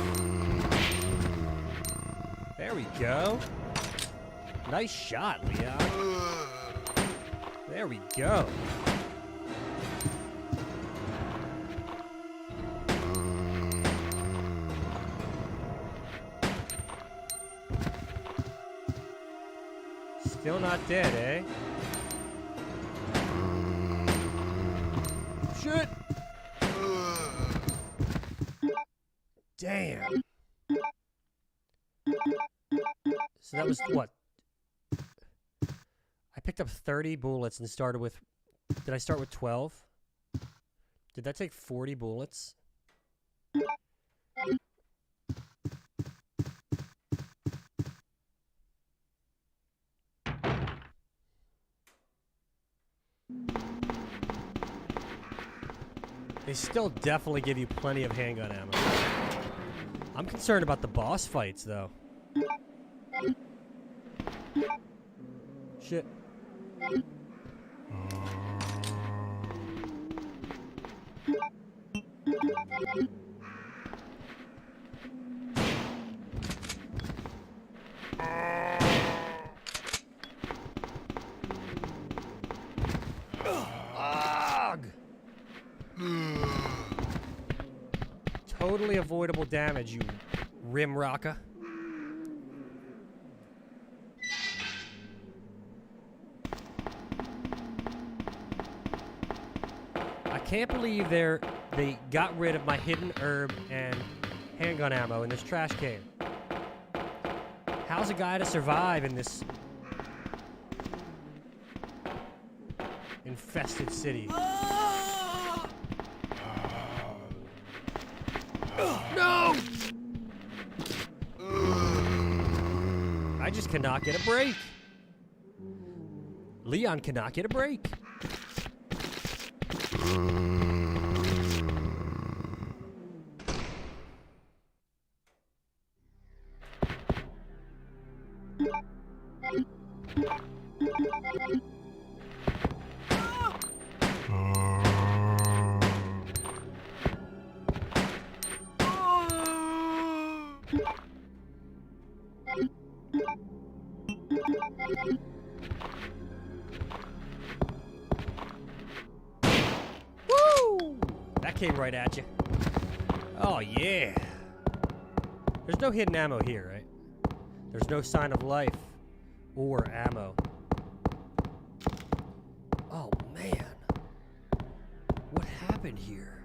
There we go. Nice shot, Leon. There we go. Still not dead, eh? Shit! Damn. So that was what? I picked up 30 bullets and started with... Did I start with 12? Did that take 40 bullets? They still definitely give you plenty of handgun ammo. I'm concerned about the boss fights, though. Shit. Totally avoidable damage, you rim rocker. I can't believe they got rid of my hidden herb and handgun ammo in this trash can. How's a guy to survive in this infested city? No! I just cannot get a break. Leon cannot get a break. Woo! That came right at you. Oh, yeah. There's no hidden ammo here, right? There's no sign of life or ammo. Oh, man. What happened here?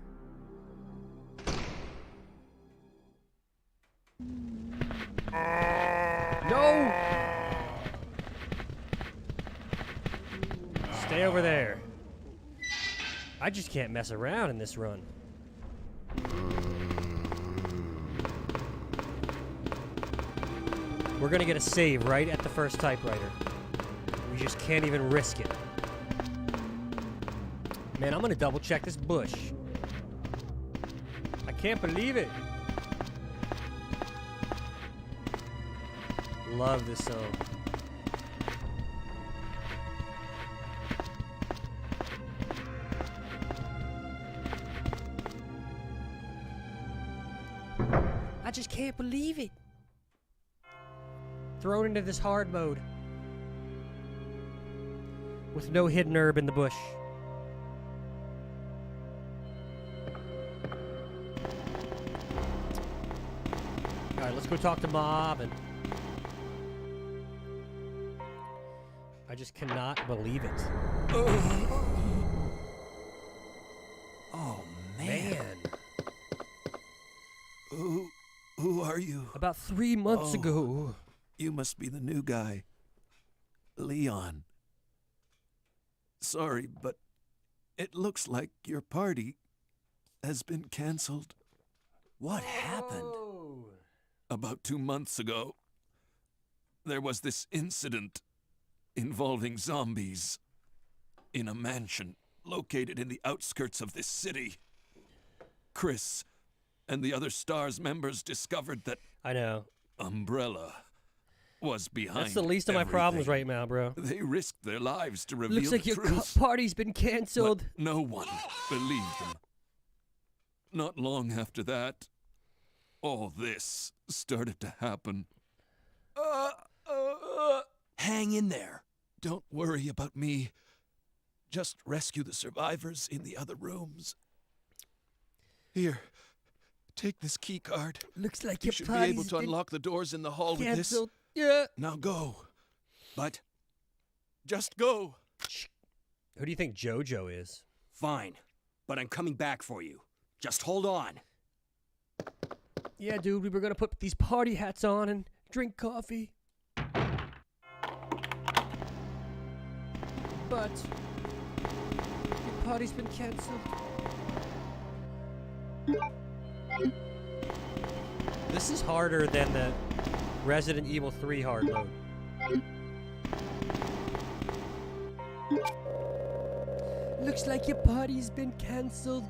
No! Stay over there. I just can't mess around in this run. We're gonna get a save right at the first typewriter. We just can't even risk it. Man, I'm gonna double check this bush. I can't believe it. Love this song. I just can't believe it. Thrown into this hard mode. With no hidden herb in the bush. Alright, let's go talk to Mob and... I just cannot believe it. Oh, man. Who are you? About 3 months ago. You must be the new guy. Leon. Sorry, but it looks like your party has been canceled. What happened? About 2 months ago, there was this incident involving zombies in a mansion located in the outskirts of this city. Chris and the other STARS members discovered that I know. Umbrella was behind That's the least of my problems right now, bro. They risked their lives to reveal Looks like the your truth. party's been canceled. But no one believed them. Not long after that, all this started to happen. Hang in there. Don't worry about me. Just rescue the survivors in the other rooms. Here, take this key card. Looks like You your should be party's able to been unlock the doors in the hall with this. canceled. Yeah. Now go. But just go. Who do you think JoJo is? Fine, but I'm coming back for you. Just hold on. Yeah, dude, we were gonna put these party hats on and drink coffee. But your party's been canceled. This is harder than the Resident Evil 3 hard mode. Looks like your party's been canceled.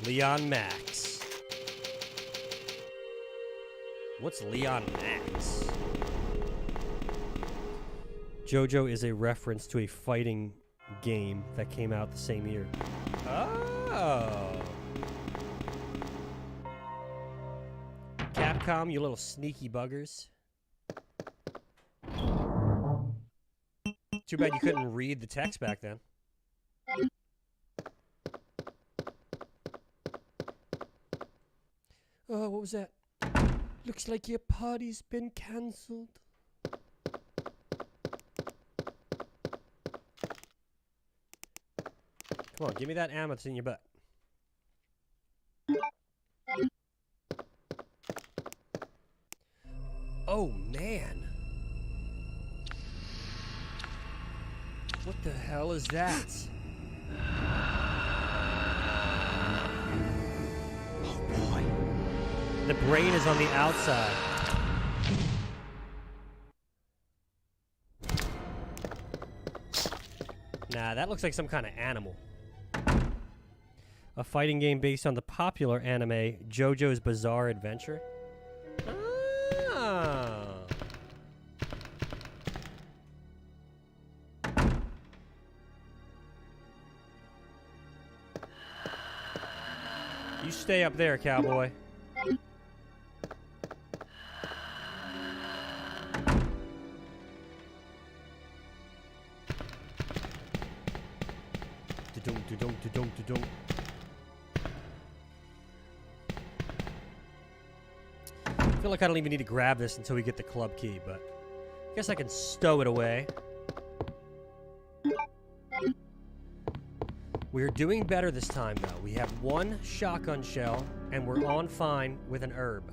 Leon Max. What's Leon Max? JoJo is a reference to a fighting game that came out the same year. Oh. Capcom, you little sneaky buggers. Too bad you couldn't read the text back then. Oh, what was that? Looks like your party's been cancelled. Come on, give me that ammo that's in your butt. Oh, man. What the hell is that? Oh boy. The brain is on the outside. Nah, that looks like some kind of animal. A fighting game based on the popular anime JoJo's Bizarre Adventure. Ah. You stay up there, cowboy. I feel like I don't even need to grab this until we get the club key, but I guess I can stow it away. We're doing better this time, though. We have 1 shotgun shell, and we're on fine with an herb.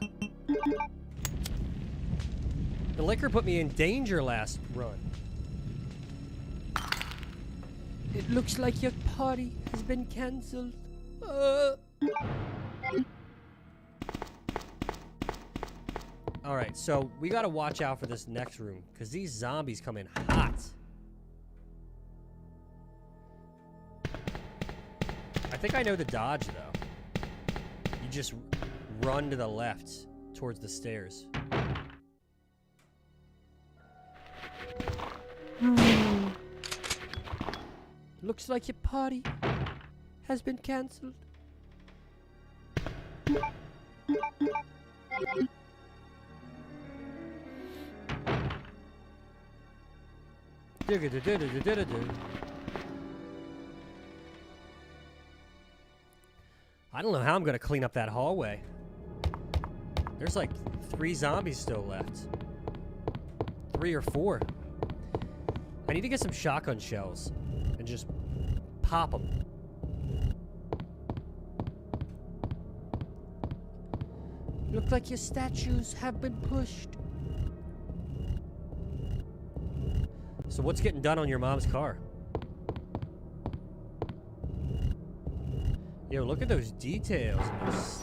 The liquor put me in danger last run. It looks like your party has been cancelled. Alright, so we gotta watch out for this next room, because these zombies come in hot. I think I know the dodge, though. You just run to the left towards the stairs. Looks like your party has been cancelled. I don't know how I'm gonna clean up that hallway. There's like 3 zombies still left. 3 or 4. I need to get some shotgun shells and just pop them. Look like your statues have been pushed. So what's getting done on your mom's car? Yo, look at those details and those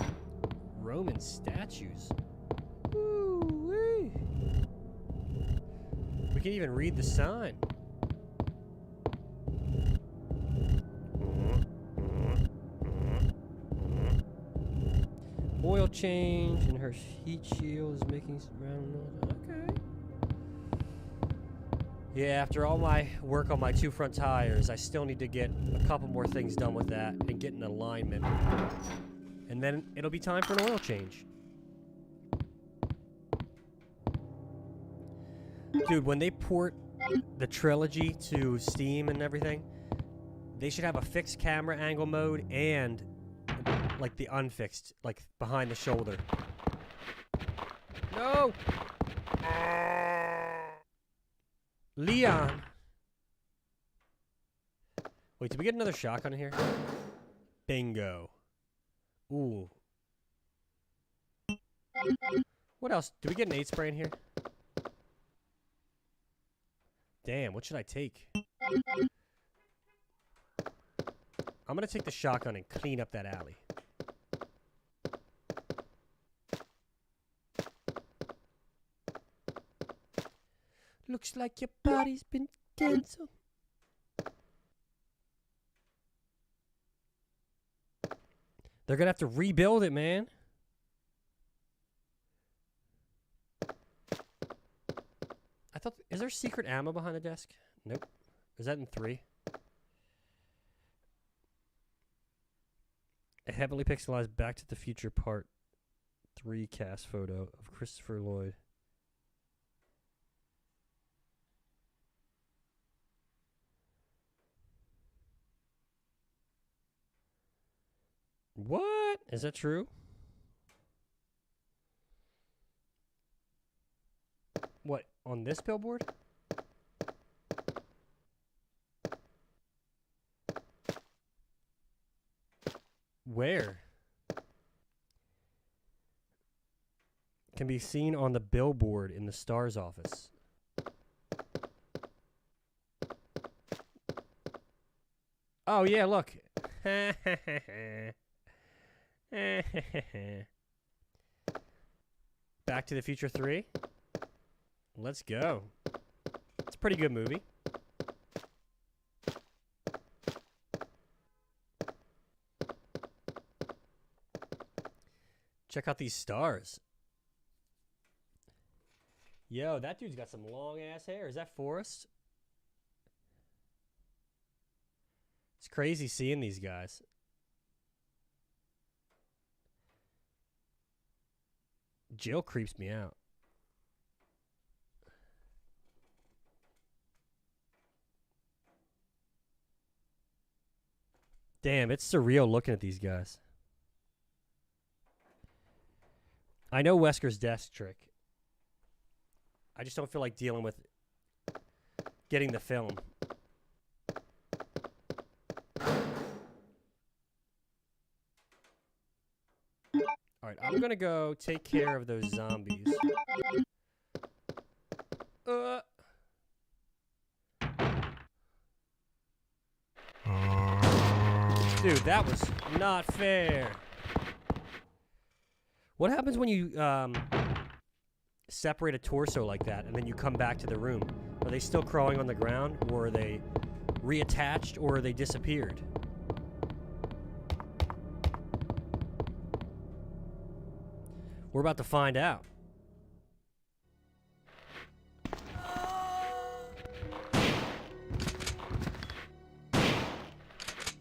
Roman statues. Woo-wee. We can even read the sign. Oil change and her heat shield is making some round noise. Okay. Yeah, after all my work on my 2 front tires, I still need to get a couple more things done with that and get an alignment. And then it'll be time for an oil change. Dude, when they port the trilogy to Steam and everything, they should have a fixed camera angle mode and like the unfixed, like behind the shoulder. No! Leon! Wait, did we get another shotgun in here? Bingo. Ooh. What else? Did we get an 8 spray in here? Damn, what should I take? I'm gonna take the shotgun and clean up that alley. Looks like your body's been cancelled. They're gonna have to rebuild it, man. I thought, is there secret ammo behind the desk? Nope. Is that in 3? A heavily pixelized Back to the Future Part 3 cast photo of Christopher Lloyd. What? Is that true? What, on this billboard? Where? Can be seen on the billboard in the Star's office. Oh, yeah, look. Back to the Future 3. Let's go. It's a pretty good movie. Check out these stars. Yo, that dude's got some long ass hair. Is that Forrest? It's crazy seeing these guys. Jill creeps me out. Damn, it's surreal looking at these guys. I know Wesker's desk trick. I just don't feel like dealing with getting the film. Alright, I'm gonna go take care of those zombies. Dude, that was not fair. What happens when you separate a torso like that and then you come back to the room? Are they still crawling on the ground, or are they reattached, or are they disappeared? We're about to find out.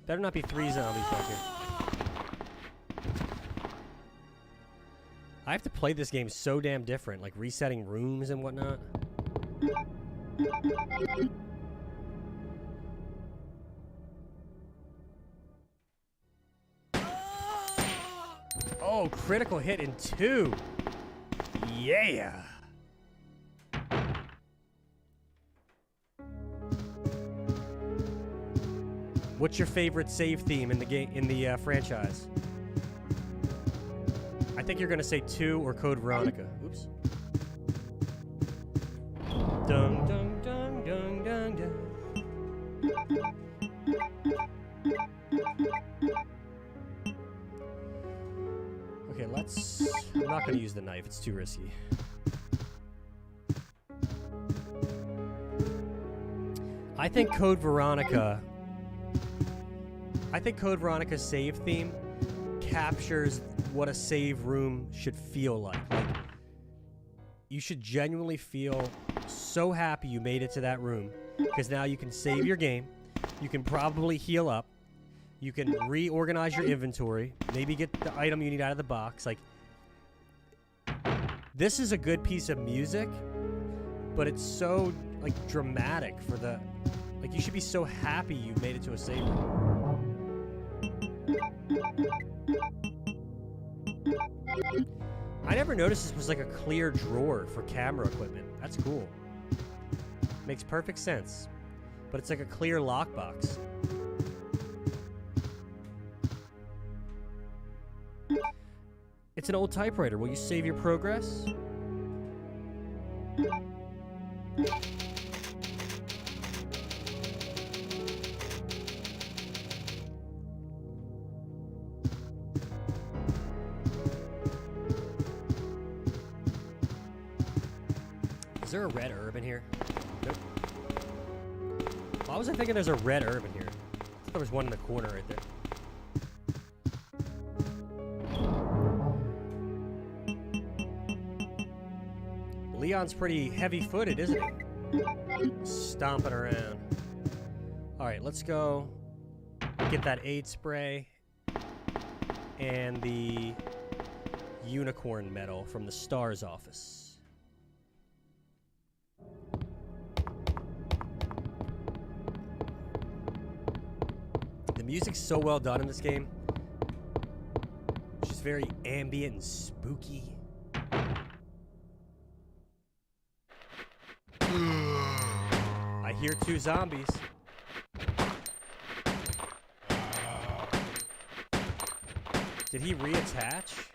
Better not be 3 zombies back here. I have to play this game so damn different, like resetting rooms and whatnot. Oh, critical hit in 2. Yeah. What's your favorite save theme in the game, in the franchise? I think you're gonna say 2 or Code Veronica. Oops. Dun dun dun dun dun dun. Okay, let's. I'm not gonna use the knife. It's too risky. I think Code Veronica's save theme captures what a save room should feel like. Like, you should genuinely feel so happy you made it to that room, because now you can save your game, you can probably heal up, you can reorganize your inventory, maybe get the item you need out of the box. Like, this is a good piece of music, but it's so, like, dramatic for the... Like, you should be so happy you made it to a save room. I never noticed this was like a clear drawer for camera equipment. That's cool. Makes perfect sense. But it's like a clear lockbox. It's an old typewriter. Will you save your progress? Is there a red herb in here? Nope. Why was I thinking there's a red herb in here? I thought there was one in the corner right there. Leon's pretty heavy-footed, isn't he? Stomping around. Alright, let's go get that aid spray and the unicorn medal from the STARS office. The music's so well done in this game. It's just very ambient and spooky. I hear 2 zombies. Did he reattach?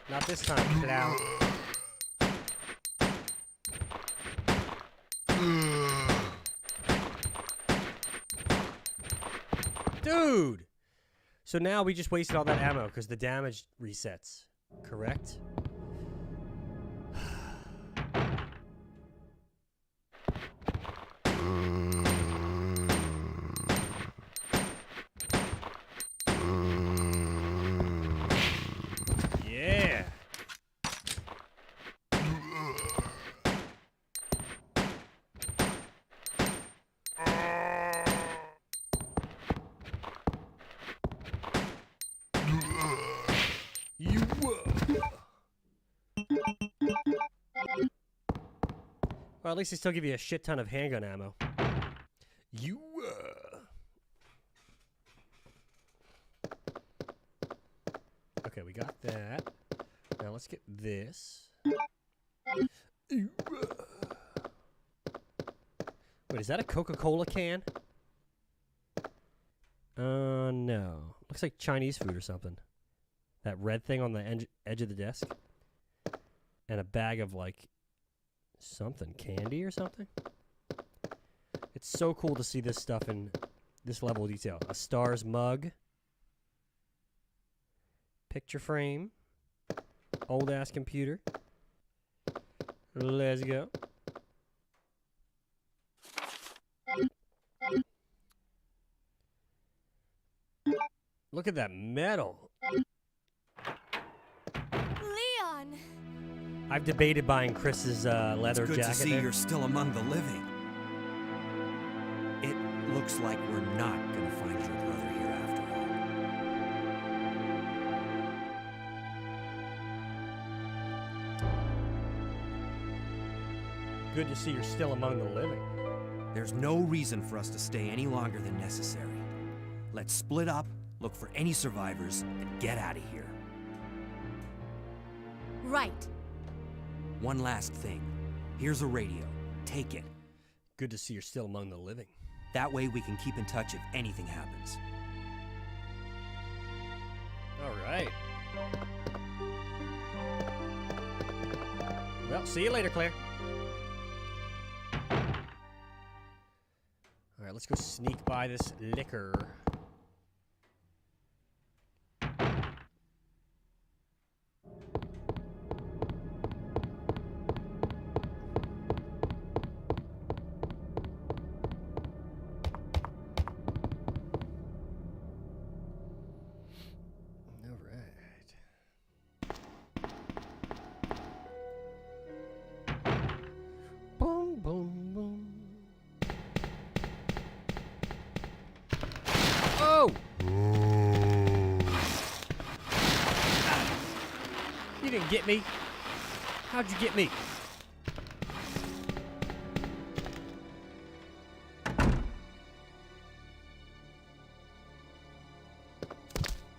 Not this time, clown. Dude! So now we just wasted all that ammo because the damage resets, correct? Yeah! You Well, at least they still give you a shit ton of handgun ammo. You Okay, we got that. Now let's get this. Wait, is that a Coca-Cola can? No. Looks like Chinese food or something. That red thing on the edge of the desk. And a bag of, like, something. Candy or something? It's so cool to see this stuff in this level of detail. A Stars mug. Picture frame. Old-ass computer. Let's go. Look at that metal. Leon! I've debated buying Chris's leather It's good jacket. to see there. you're still among the living. It looks like we're not gonna find your brother here after all. Good to see you're still among the living. There's no reason for us to stay any longer than necessary. Let's split up, look for any survivors, and get out of here. Right. One last thing. Here's a radio. Take it. Good to see you're still among the living. That way we can keep in touch if anything happens. All right. Well, see you later, Claire. All right, let's go sneak by this liquor. Boom, boom, boom. Oh! You didn't get me. How'd you get me?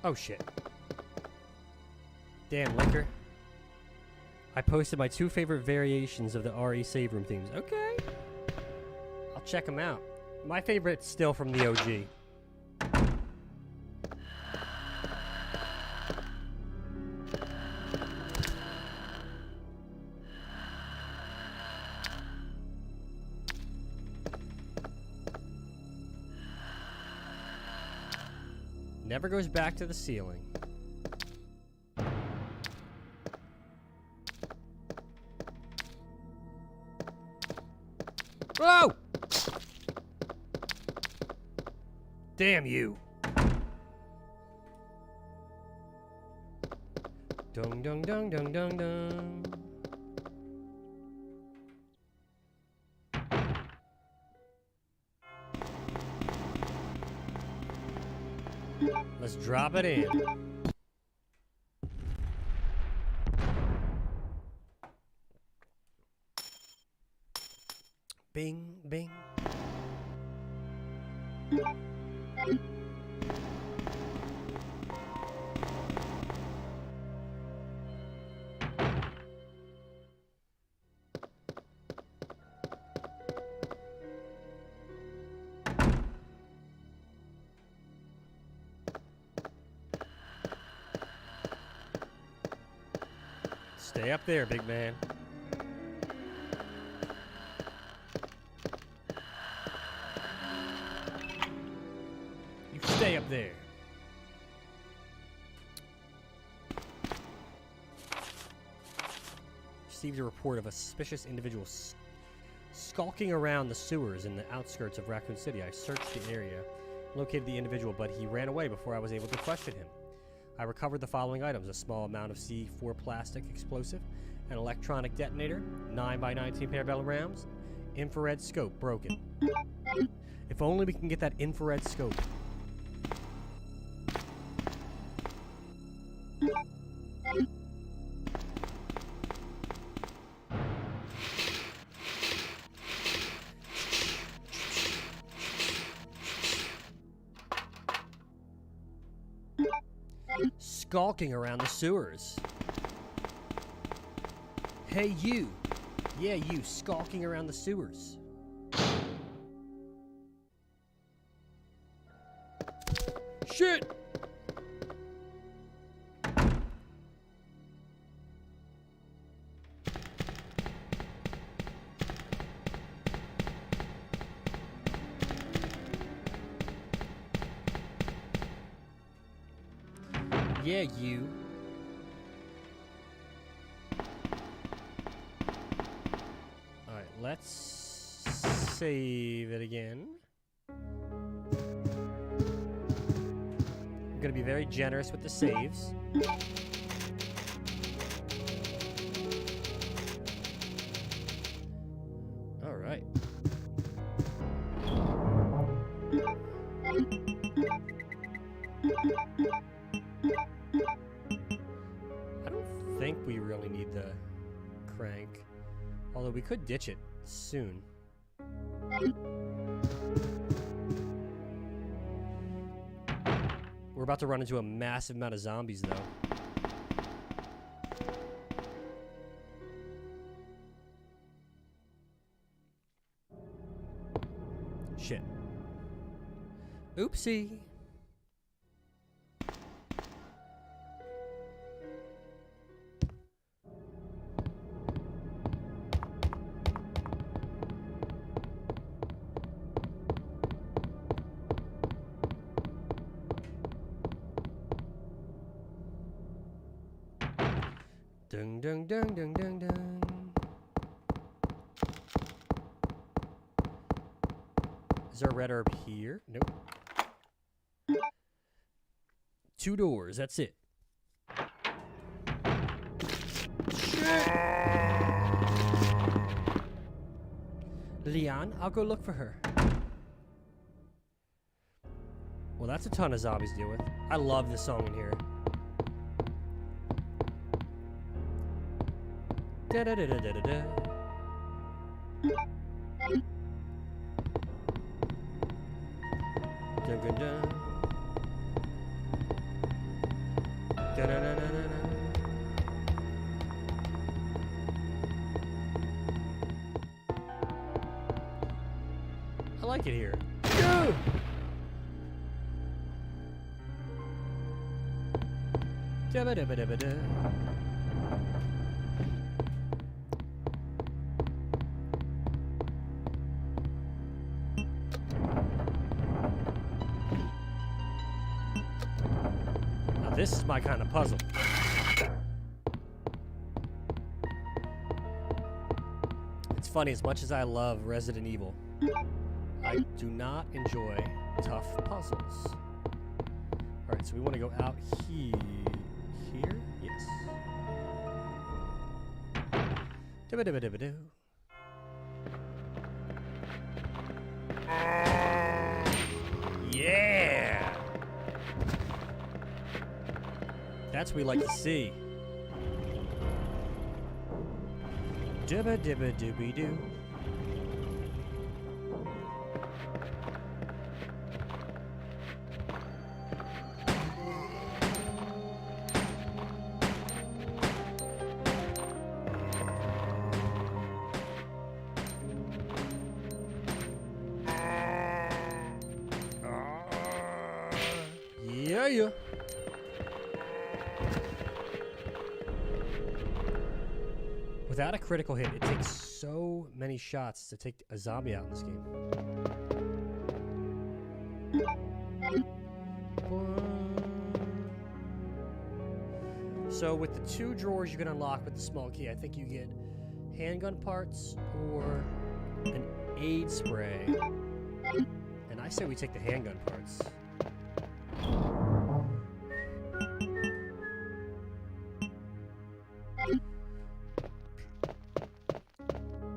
Oh, shit. Damn, liquor. I posted my 2 favorite variations of the RE save room themes. Okay. I'll check them out. My favorite's still from the OG. Never goes back to the ceiling. Whoa! Damn you. Dung dung dung dung dung dung. Let's drop it in. Bing, bing. Stay up there, big man. You stay up there. Received a report of a suspicious individual skulking around the sewers in the outskirts of Raccoon City. I searched the area, located the individual, but he ran away before I was able to question him. I recovered the following items: a small amount of C4 plastic explosive, an electronic detonator, 9x19 parabellum rounds, infrared scope broken. If only we can get that infrared scope. skulking around the sewers. Hey, you. Yeah, you, skulking around the sewers. Shit! Yeah, you. Alright, let's save it again. I'm gonna be very generous with the saves. Alright. I don't think we really need the crank. Although we could ditch it soon. We're about to run into a massive amount of zombies, though. Shit. Oopsie. Dung dung dung dung dung dung. Is there a red herb here? Nope. 2 doors, that's it. Shit! Leon, I'll go look for her. Well, that's a ton of zombies to deal with. I love this song in here. Da da da da da da da. Dun dun dun. Da da da da da da. I like it here. Go! Da ba da ba da ba da. This is my kind of puzzle. It's funny, as much as I love Resident Evil, I do not enjoy tough puzzles. Alright, so we want to go out here. Yes. Dibba-dibba-dibba-doo. Yeah! That's what we like to see. Dibba dibba dooby doo. Yeah. Without a critical hit, it takes so many shots to take a zombie out in this game. So with the 2 drawers you can unlock with the small key, I think you get handgun parts or an aid spray. And I say we take the handgun parts.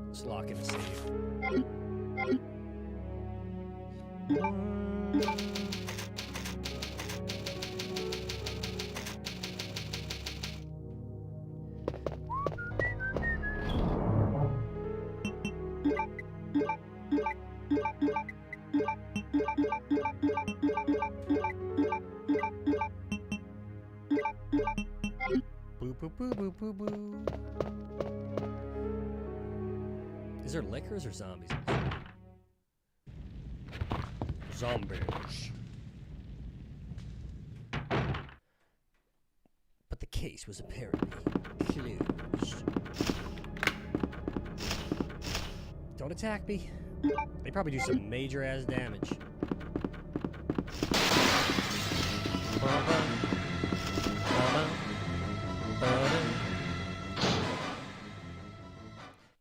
Let's lock in a save. boo boo. Is there lickers or zombies? Zombies. But the case was apparently closed. Don't attack me. They probably do some major ass damage.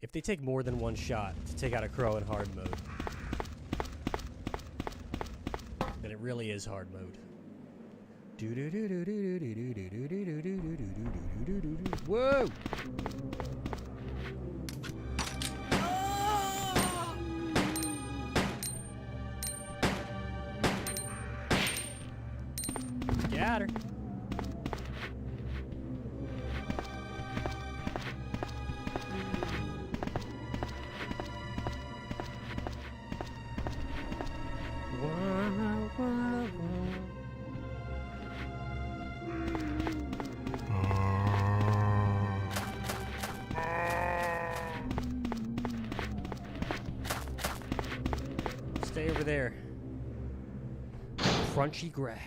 If they take more than one shot to take out a crow in hard mode, then it really is hard mode. Whoa! Got her. Stay over there. Crunchy grass.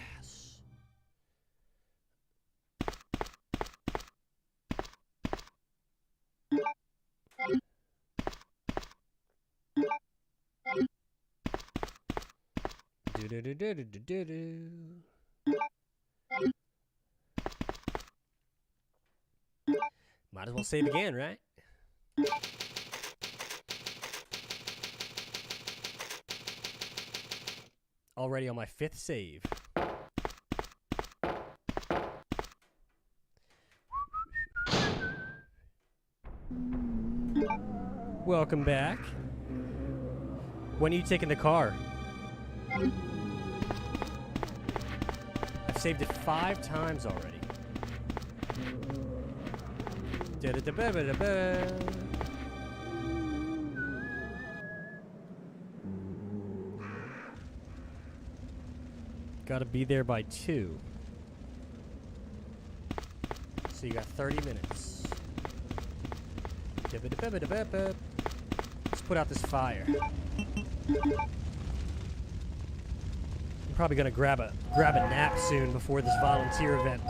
Might as well save again, right? Already on my 5th save. Welcome back. When are you taking the car? I've saved it 5 times already. Gotta be there by 2. So you got 30 minutes. Let's put out this fire. I'm probably gonna grab a nap soon before this volunteer event.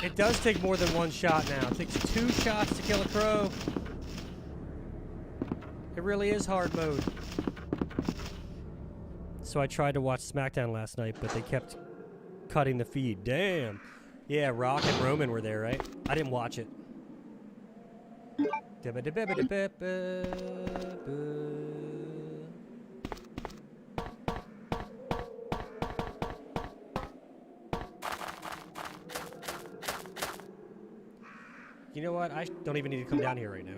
It does take more than 1 shot now. It takes 2 shots to kill a crow. It really is hard mode. So I tried to watch SmackDown last night, but they kept cutting the feed. Damn. Yeah, Rock and Roman were there, right? I didn't watch it. You know what? I don't even need to come down here right now.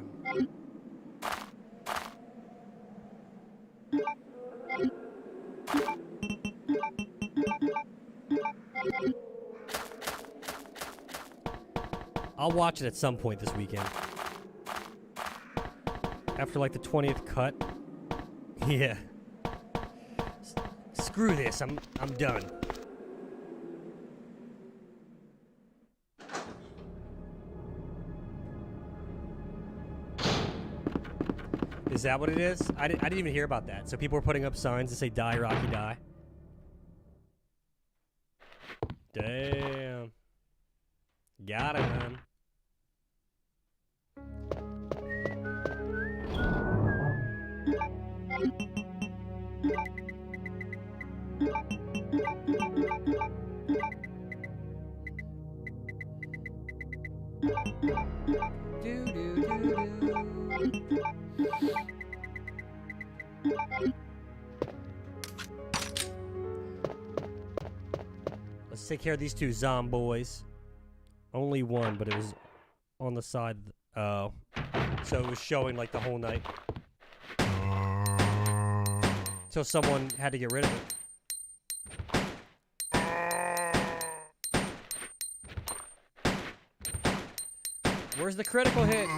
I'll watch it at some point this weekend. After like the 20th cut. Yeah. Screw this. I'm done. Is that what it is? I didn't even hear about that. So people were putting up signs that say "Die, Rocky, die." Damn. Got him. Do do do do. Let's take care of these two zomboys. Only one, but it was on the side. Oh. So it was showing like the whole night. Until someone had to get rid of it. Where's the critical hit?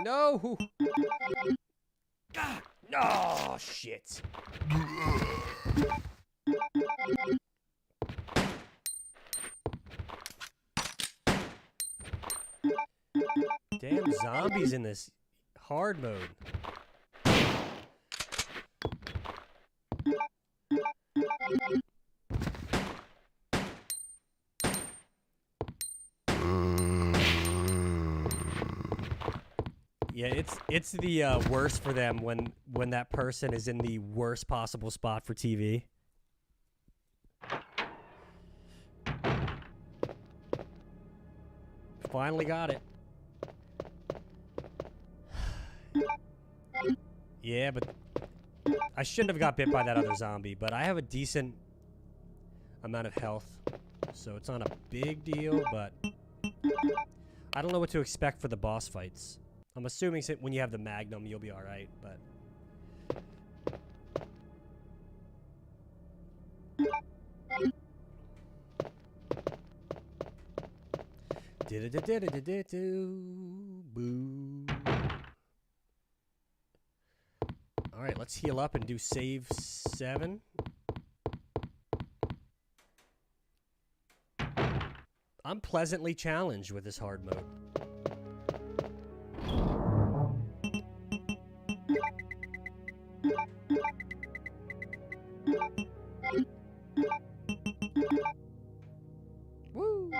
No! Oh, shit. Damn zombies in this hard mode. Yeah, it's the worst for them when that person is in the worst possible spot for TV. Finally got it. Yeah, but I shouldn't have got bit by that other zombie, but I have a decent amount of health, so it's not a big deal, but I don't know what to expect for the boss fights. I'm assuming when you have the Magnum, you'll be alright, but... Boo. Alright, let's heal up and do save 7. I'm pleasantly challenged with this hard mode. Woo!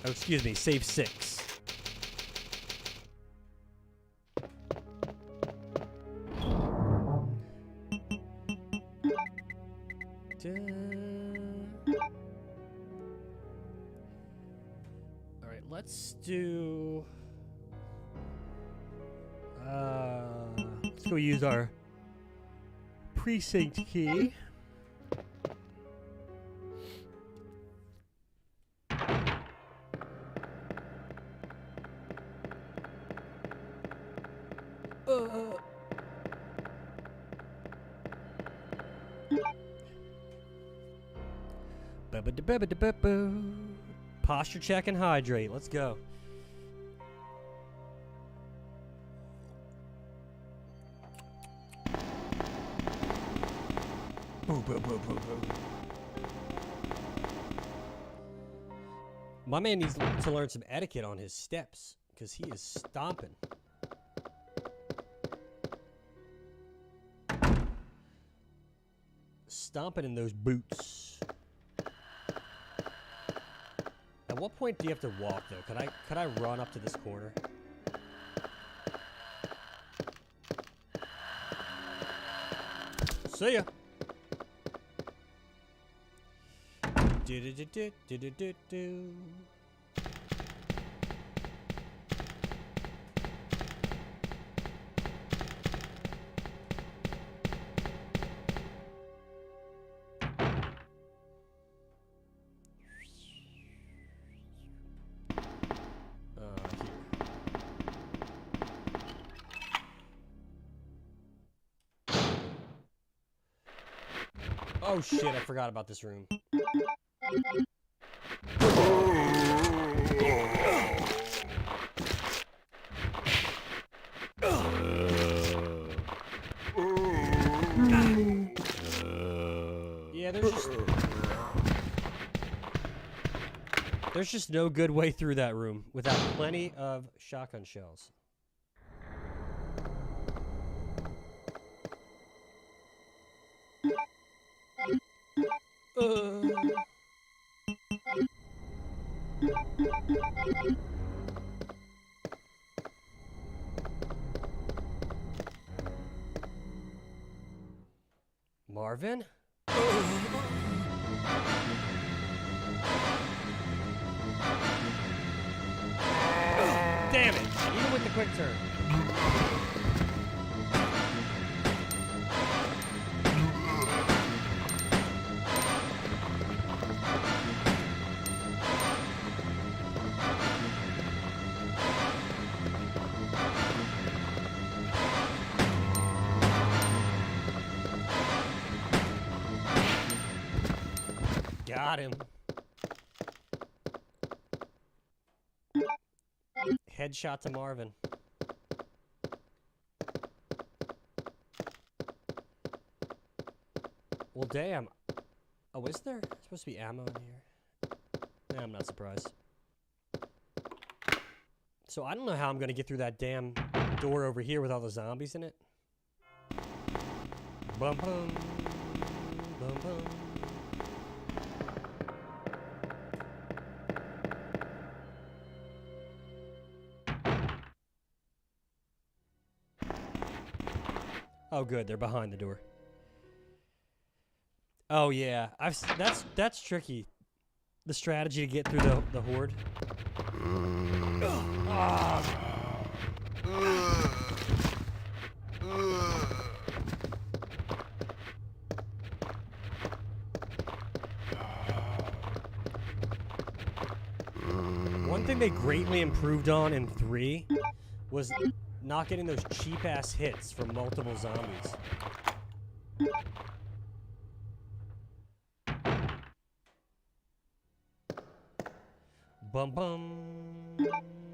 Oh, excuse me, save 6. Alright, let's do... let's go use our precinct key. Posture check and hydrate. Let's go. Boo, boo, boo, boo, boo. My man needs to learn some etiquette on his steps, because he is stomping. Stomping in those boots. At what point do you have to walk, though? Could I run up to this corner? See ya. Do. Oh shit, I forgot about this room. Yeah, there's just no good way through that room without plenty of shotgun shells. Marvin? the quick turn. Got him. Headshot to Marvin. Well, damn. Oh, is there supposed to be ammo in here? Yeah, I'm not surprised. So I don't know how I'm going to get through that damn door over here with all the zombies in it. Bum bum. Bum bum. Oh, good. They're behind the door. Oh yeah, that's tricky. The strategy to get through the horde. One thing they greatly improved on in 3 was not getting those cheap-ass hits from multiple zombies. Bum bum.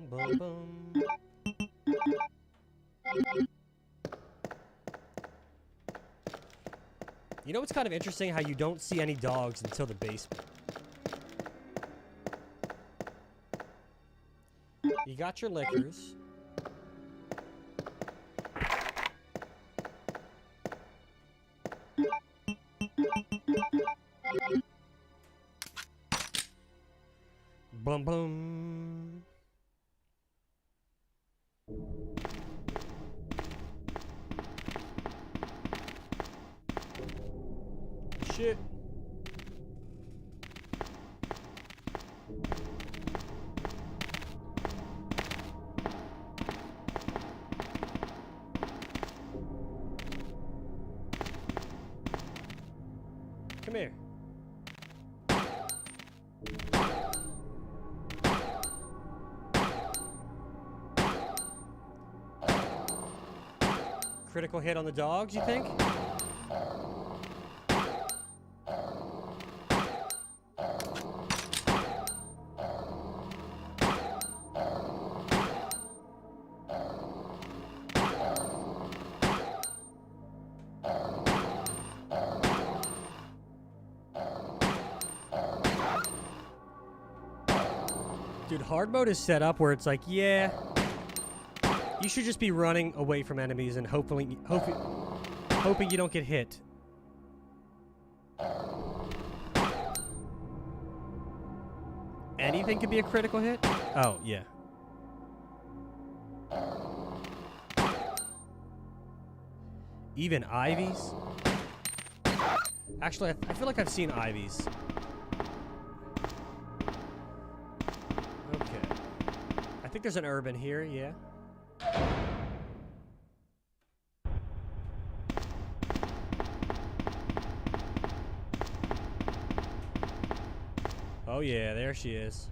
Bum bum. You know what's kind of interesting? How you don't see any dogs until the basement. You got your liquors. Bum bum. Shit. Come here. Critical hit on the dogs, you think? Dude, hard mode is set up where it's like, yeah, you should just be running away from enemies and hoping you don't get hit. Anything could be a critical hit? Oh, yeah. Even Ivies? Actually, I feel like I've seen Ivies. Okay. I think there's an urban here, yeah. Oh yeah, there she is.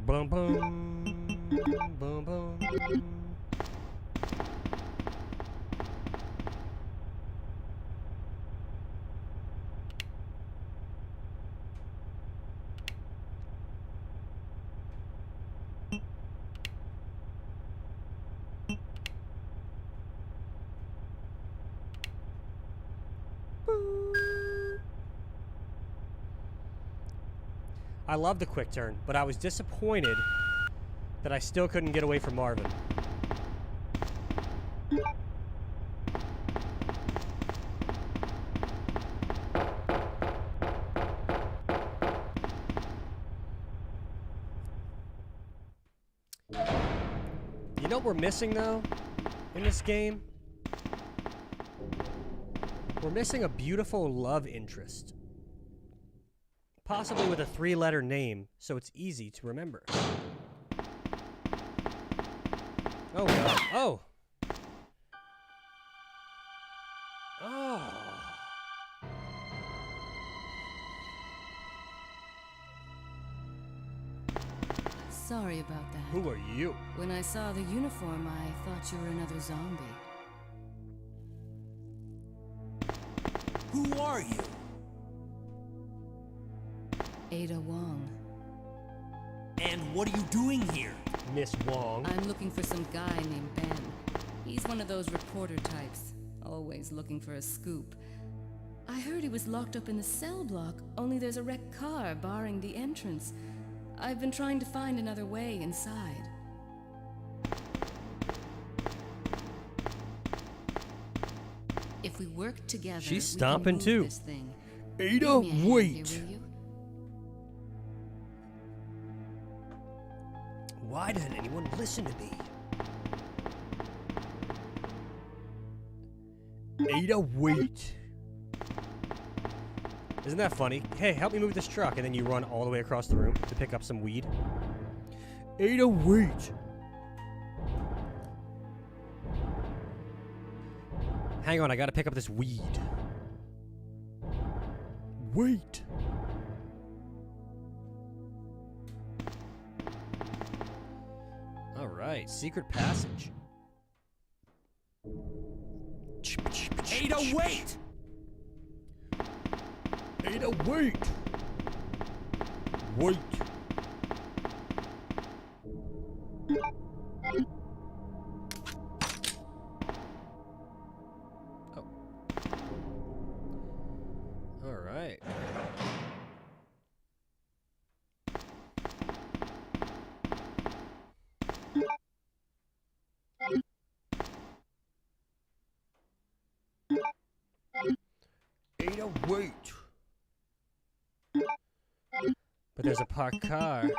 Boom boom. Boom boom. I love the quick turn, but I was disappointed that I still couldn't get away from Marvin. You know what we're missing, though, in this game? We're missing a beautiful love interest. Possibly with a 3-letter name, so it's easy to remember. Oh god. Oh. Oh. Sorry about that. Who are you? When I saw the uniform, I thought you were another zombie. Who are you? Ada Wong. And what are you doing here? Miss Wong. I'm looking for some guy named Ben. He's one of those reporter types, always looking for a scoop. I heard he was locked up in the cell block, only there's a wrecked car barring the entrance. I've been trying to find another way inside. If we work together, She's we can stomping move too. this thing. Ada, Give me a hand wait. here, will you? Why doesn't anyone listen to me? Ada, wait. Isn't that funny? Hey, help me move this truck, and then you run all the way across the room to pick up some weed. Ada, wait. Hang on, I gotta pick up this weed. Wait. Alright, secret passage. Ada, wait! Ada, wait! Wait. Oh. Alright. Ada, wait! But there's a parked car.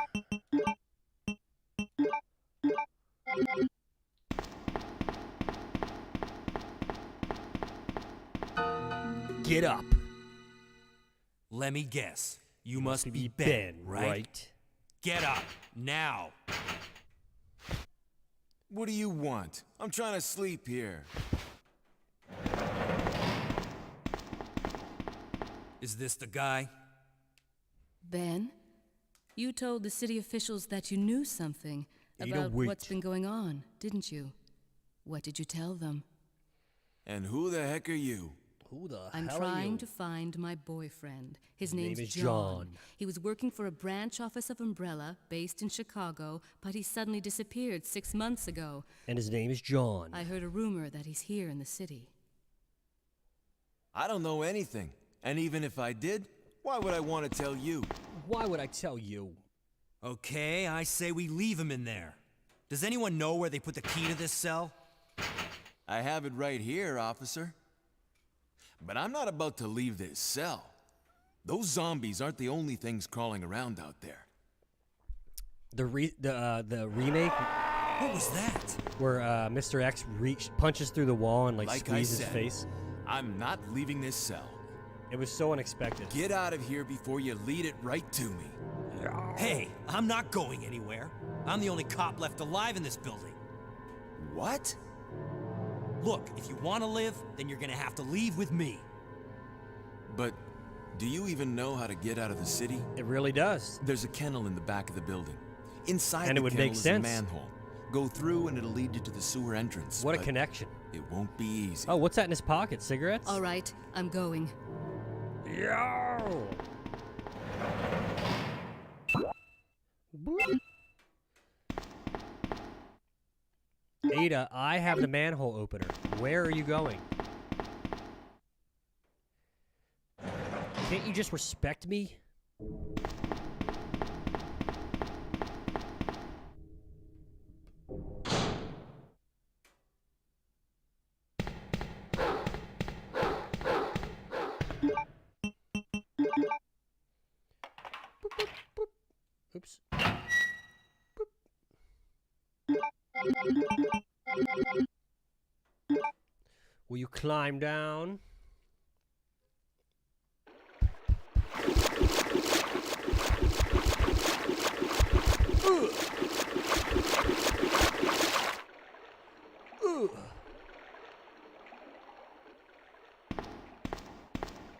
Get up. Let me guess. You must be Ben, Ben, right? Get up, now. What do you want? I'm trying to sleep here. Is this the guy? Ben, you told the city officials that you knew something Ada, about wait. what's been going on, didn't you? What did you tell them? And who the heck are you? Who the I'm hell are trying you? to find my boyfriend. His name name's is John. John. He was working for a branch office of Umbrella based in Chicago, but he suddenly disappeared 6 months ago. And his name is John. I heard a rumor that he's here in the city. I don't know anything. And even if I did, why would I want to tell you? Why would I tell you? Okay, I say we leave him in there. Does anyone know where they put the key to this cell? I have it right here, officer. But I'm not about to leave this cell. Those zombies aren't the only things crawling around out there. The remake What was that? where Mr. X punches through the wall and like Like I squeezes his said, face. I'm not leaving this cell. It was so unexpected. Get out of here before you lead it right to me. Hey, I'm not going anywhere. I'm the only cop left alive in this building. What? Look, if you want to live, then you're gonna have to leave with me. But do you even know how to get out of the city? It really does. There's a kennel in the back of the building. Inside And the it would kennel make is sense. a manhole. Go through and it'll lead you to the sewer entrance. What a but connection. It won't be easy. Oh, what's that in his pocket? Cigarettes? All right, I'm going. Yo! Ada, I have the manhole opener. Where are you going? Can't you just respect me? Oops. Will you climb down? Ugh.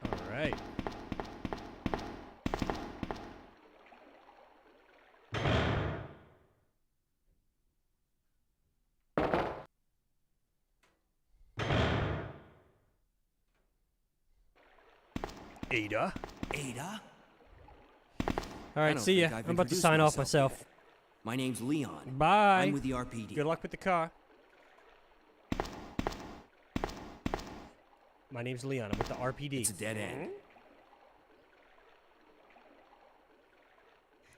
All right. Ada? Ada? All right, see ya. I'm about to sign off myself. Yet. My name's Leon. Bye. I'm with the RPD. Good luck with the car. My name's Leon. I'm with the RPD. It's a dead end.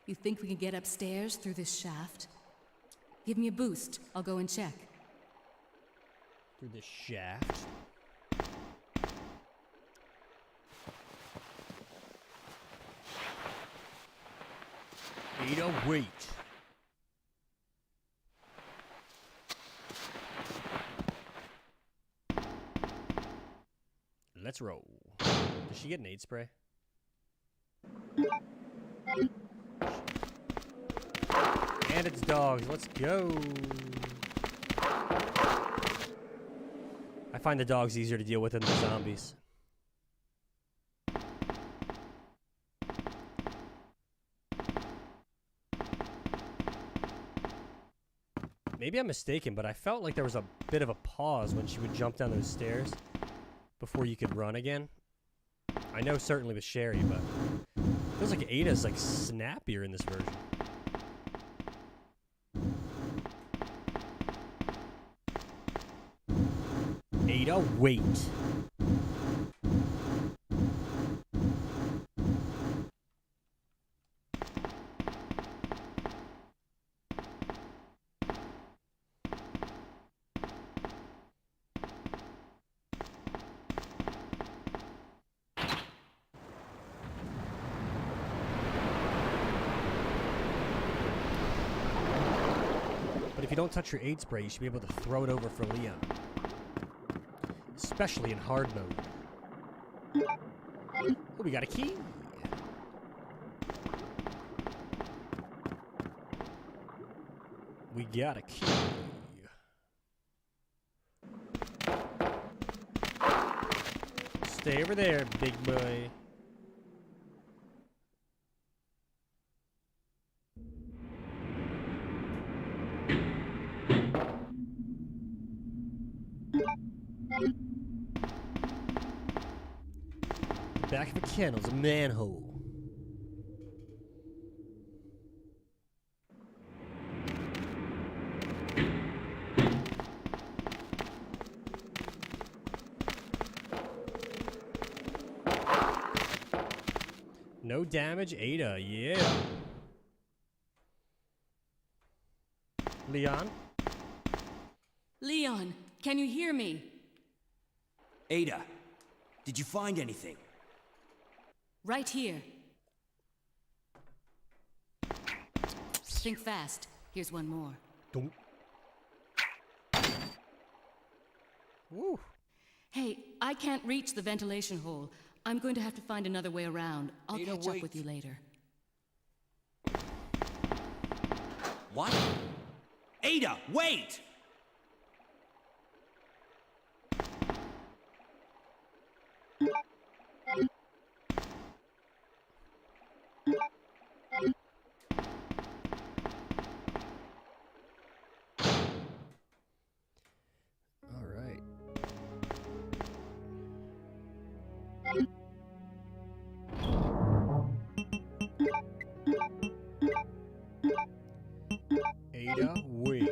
You think we can get upstairs through this shaft? Give me a boost. I'll go and check. Through this shaft? Ada, wait. Let's roll. Does she get an aid spray? And it's dogs. Let's go. I find the dogs easier to deal with than the zombies. Maybe I'm mistaken, but I felt like there was a bit of a pause when she would jump down those stairs before you could run again. I know certainly with Sherry, but it feels like Ada's like snappier in this version. Ada, wait. But if you don't touch your aid spray, you should be able to throw it over for Leon. Especially in hard mode. Oh, we got a key. We got a key. Stay over there, big boy. The back of a kennel's a manhole. No damage, Ada, yeah. Leon? Leon, can you hear me? Ada, did you find anything? Right here. Think fast. Here's one more. Don't. Woo. Hey, I can't reach the ventilation hole. I'm going to have to find another way around. I'll Ada, catch up wait. with you later. What? Ada, wait! All right. Ada, wait.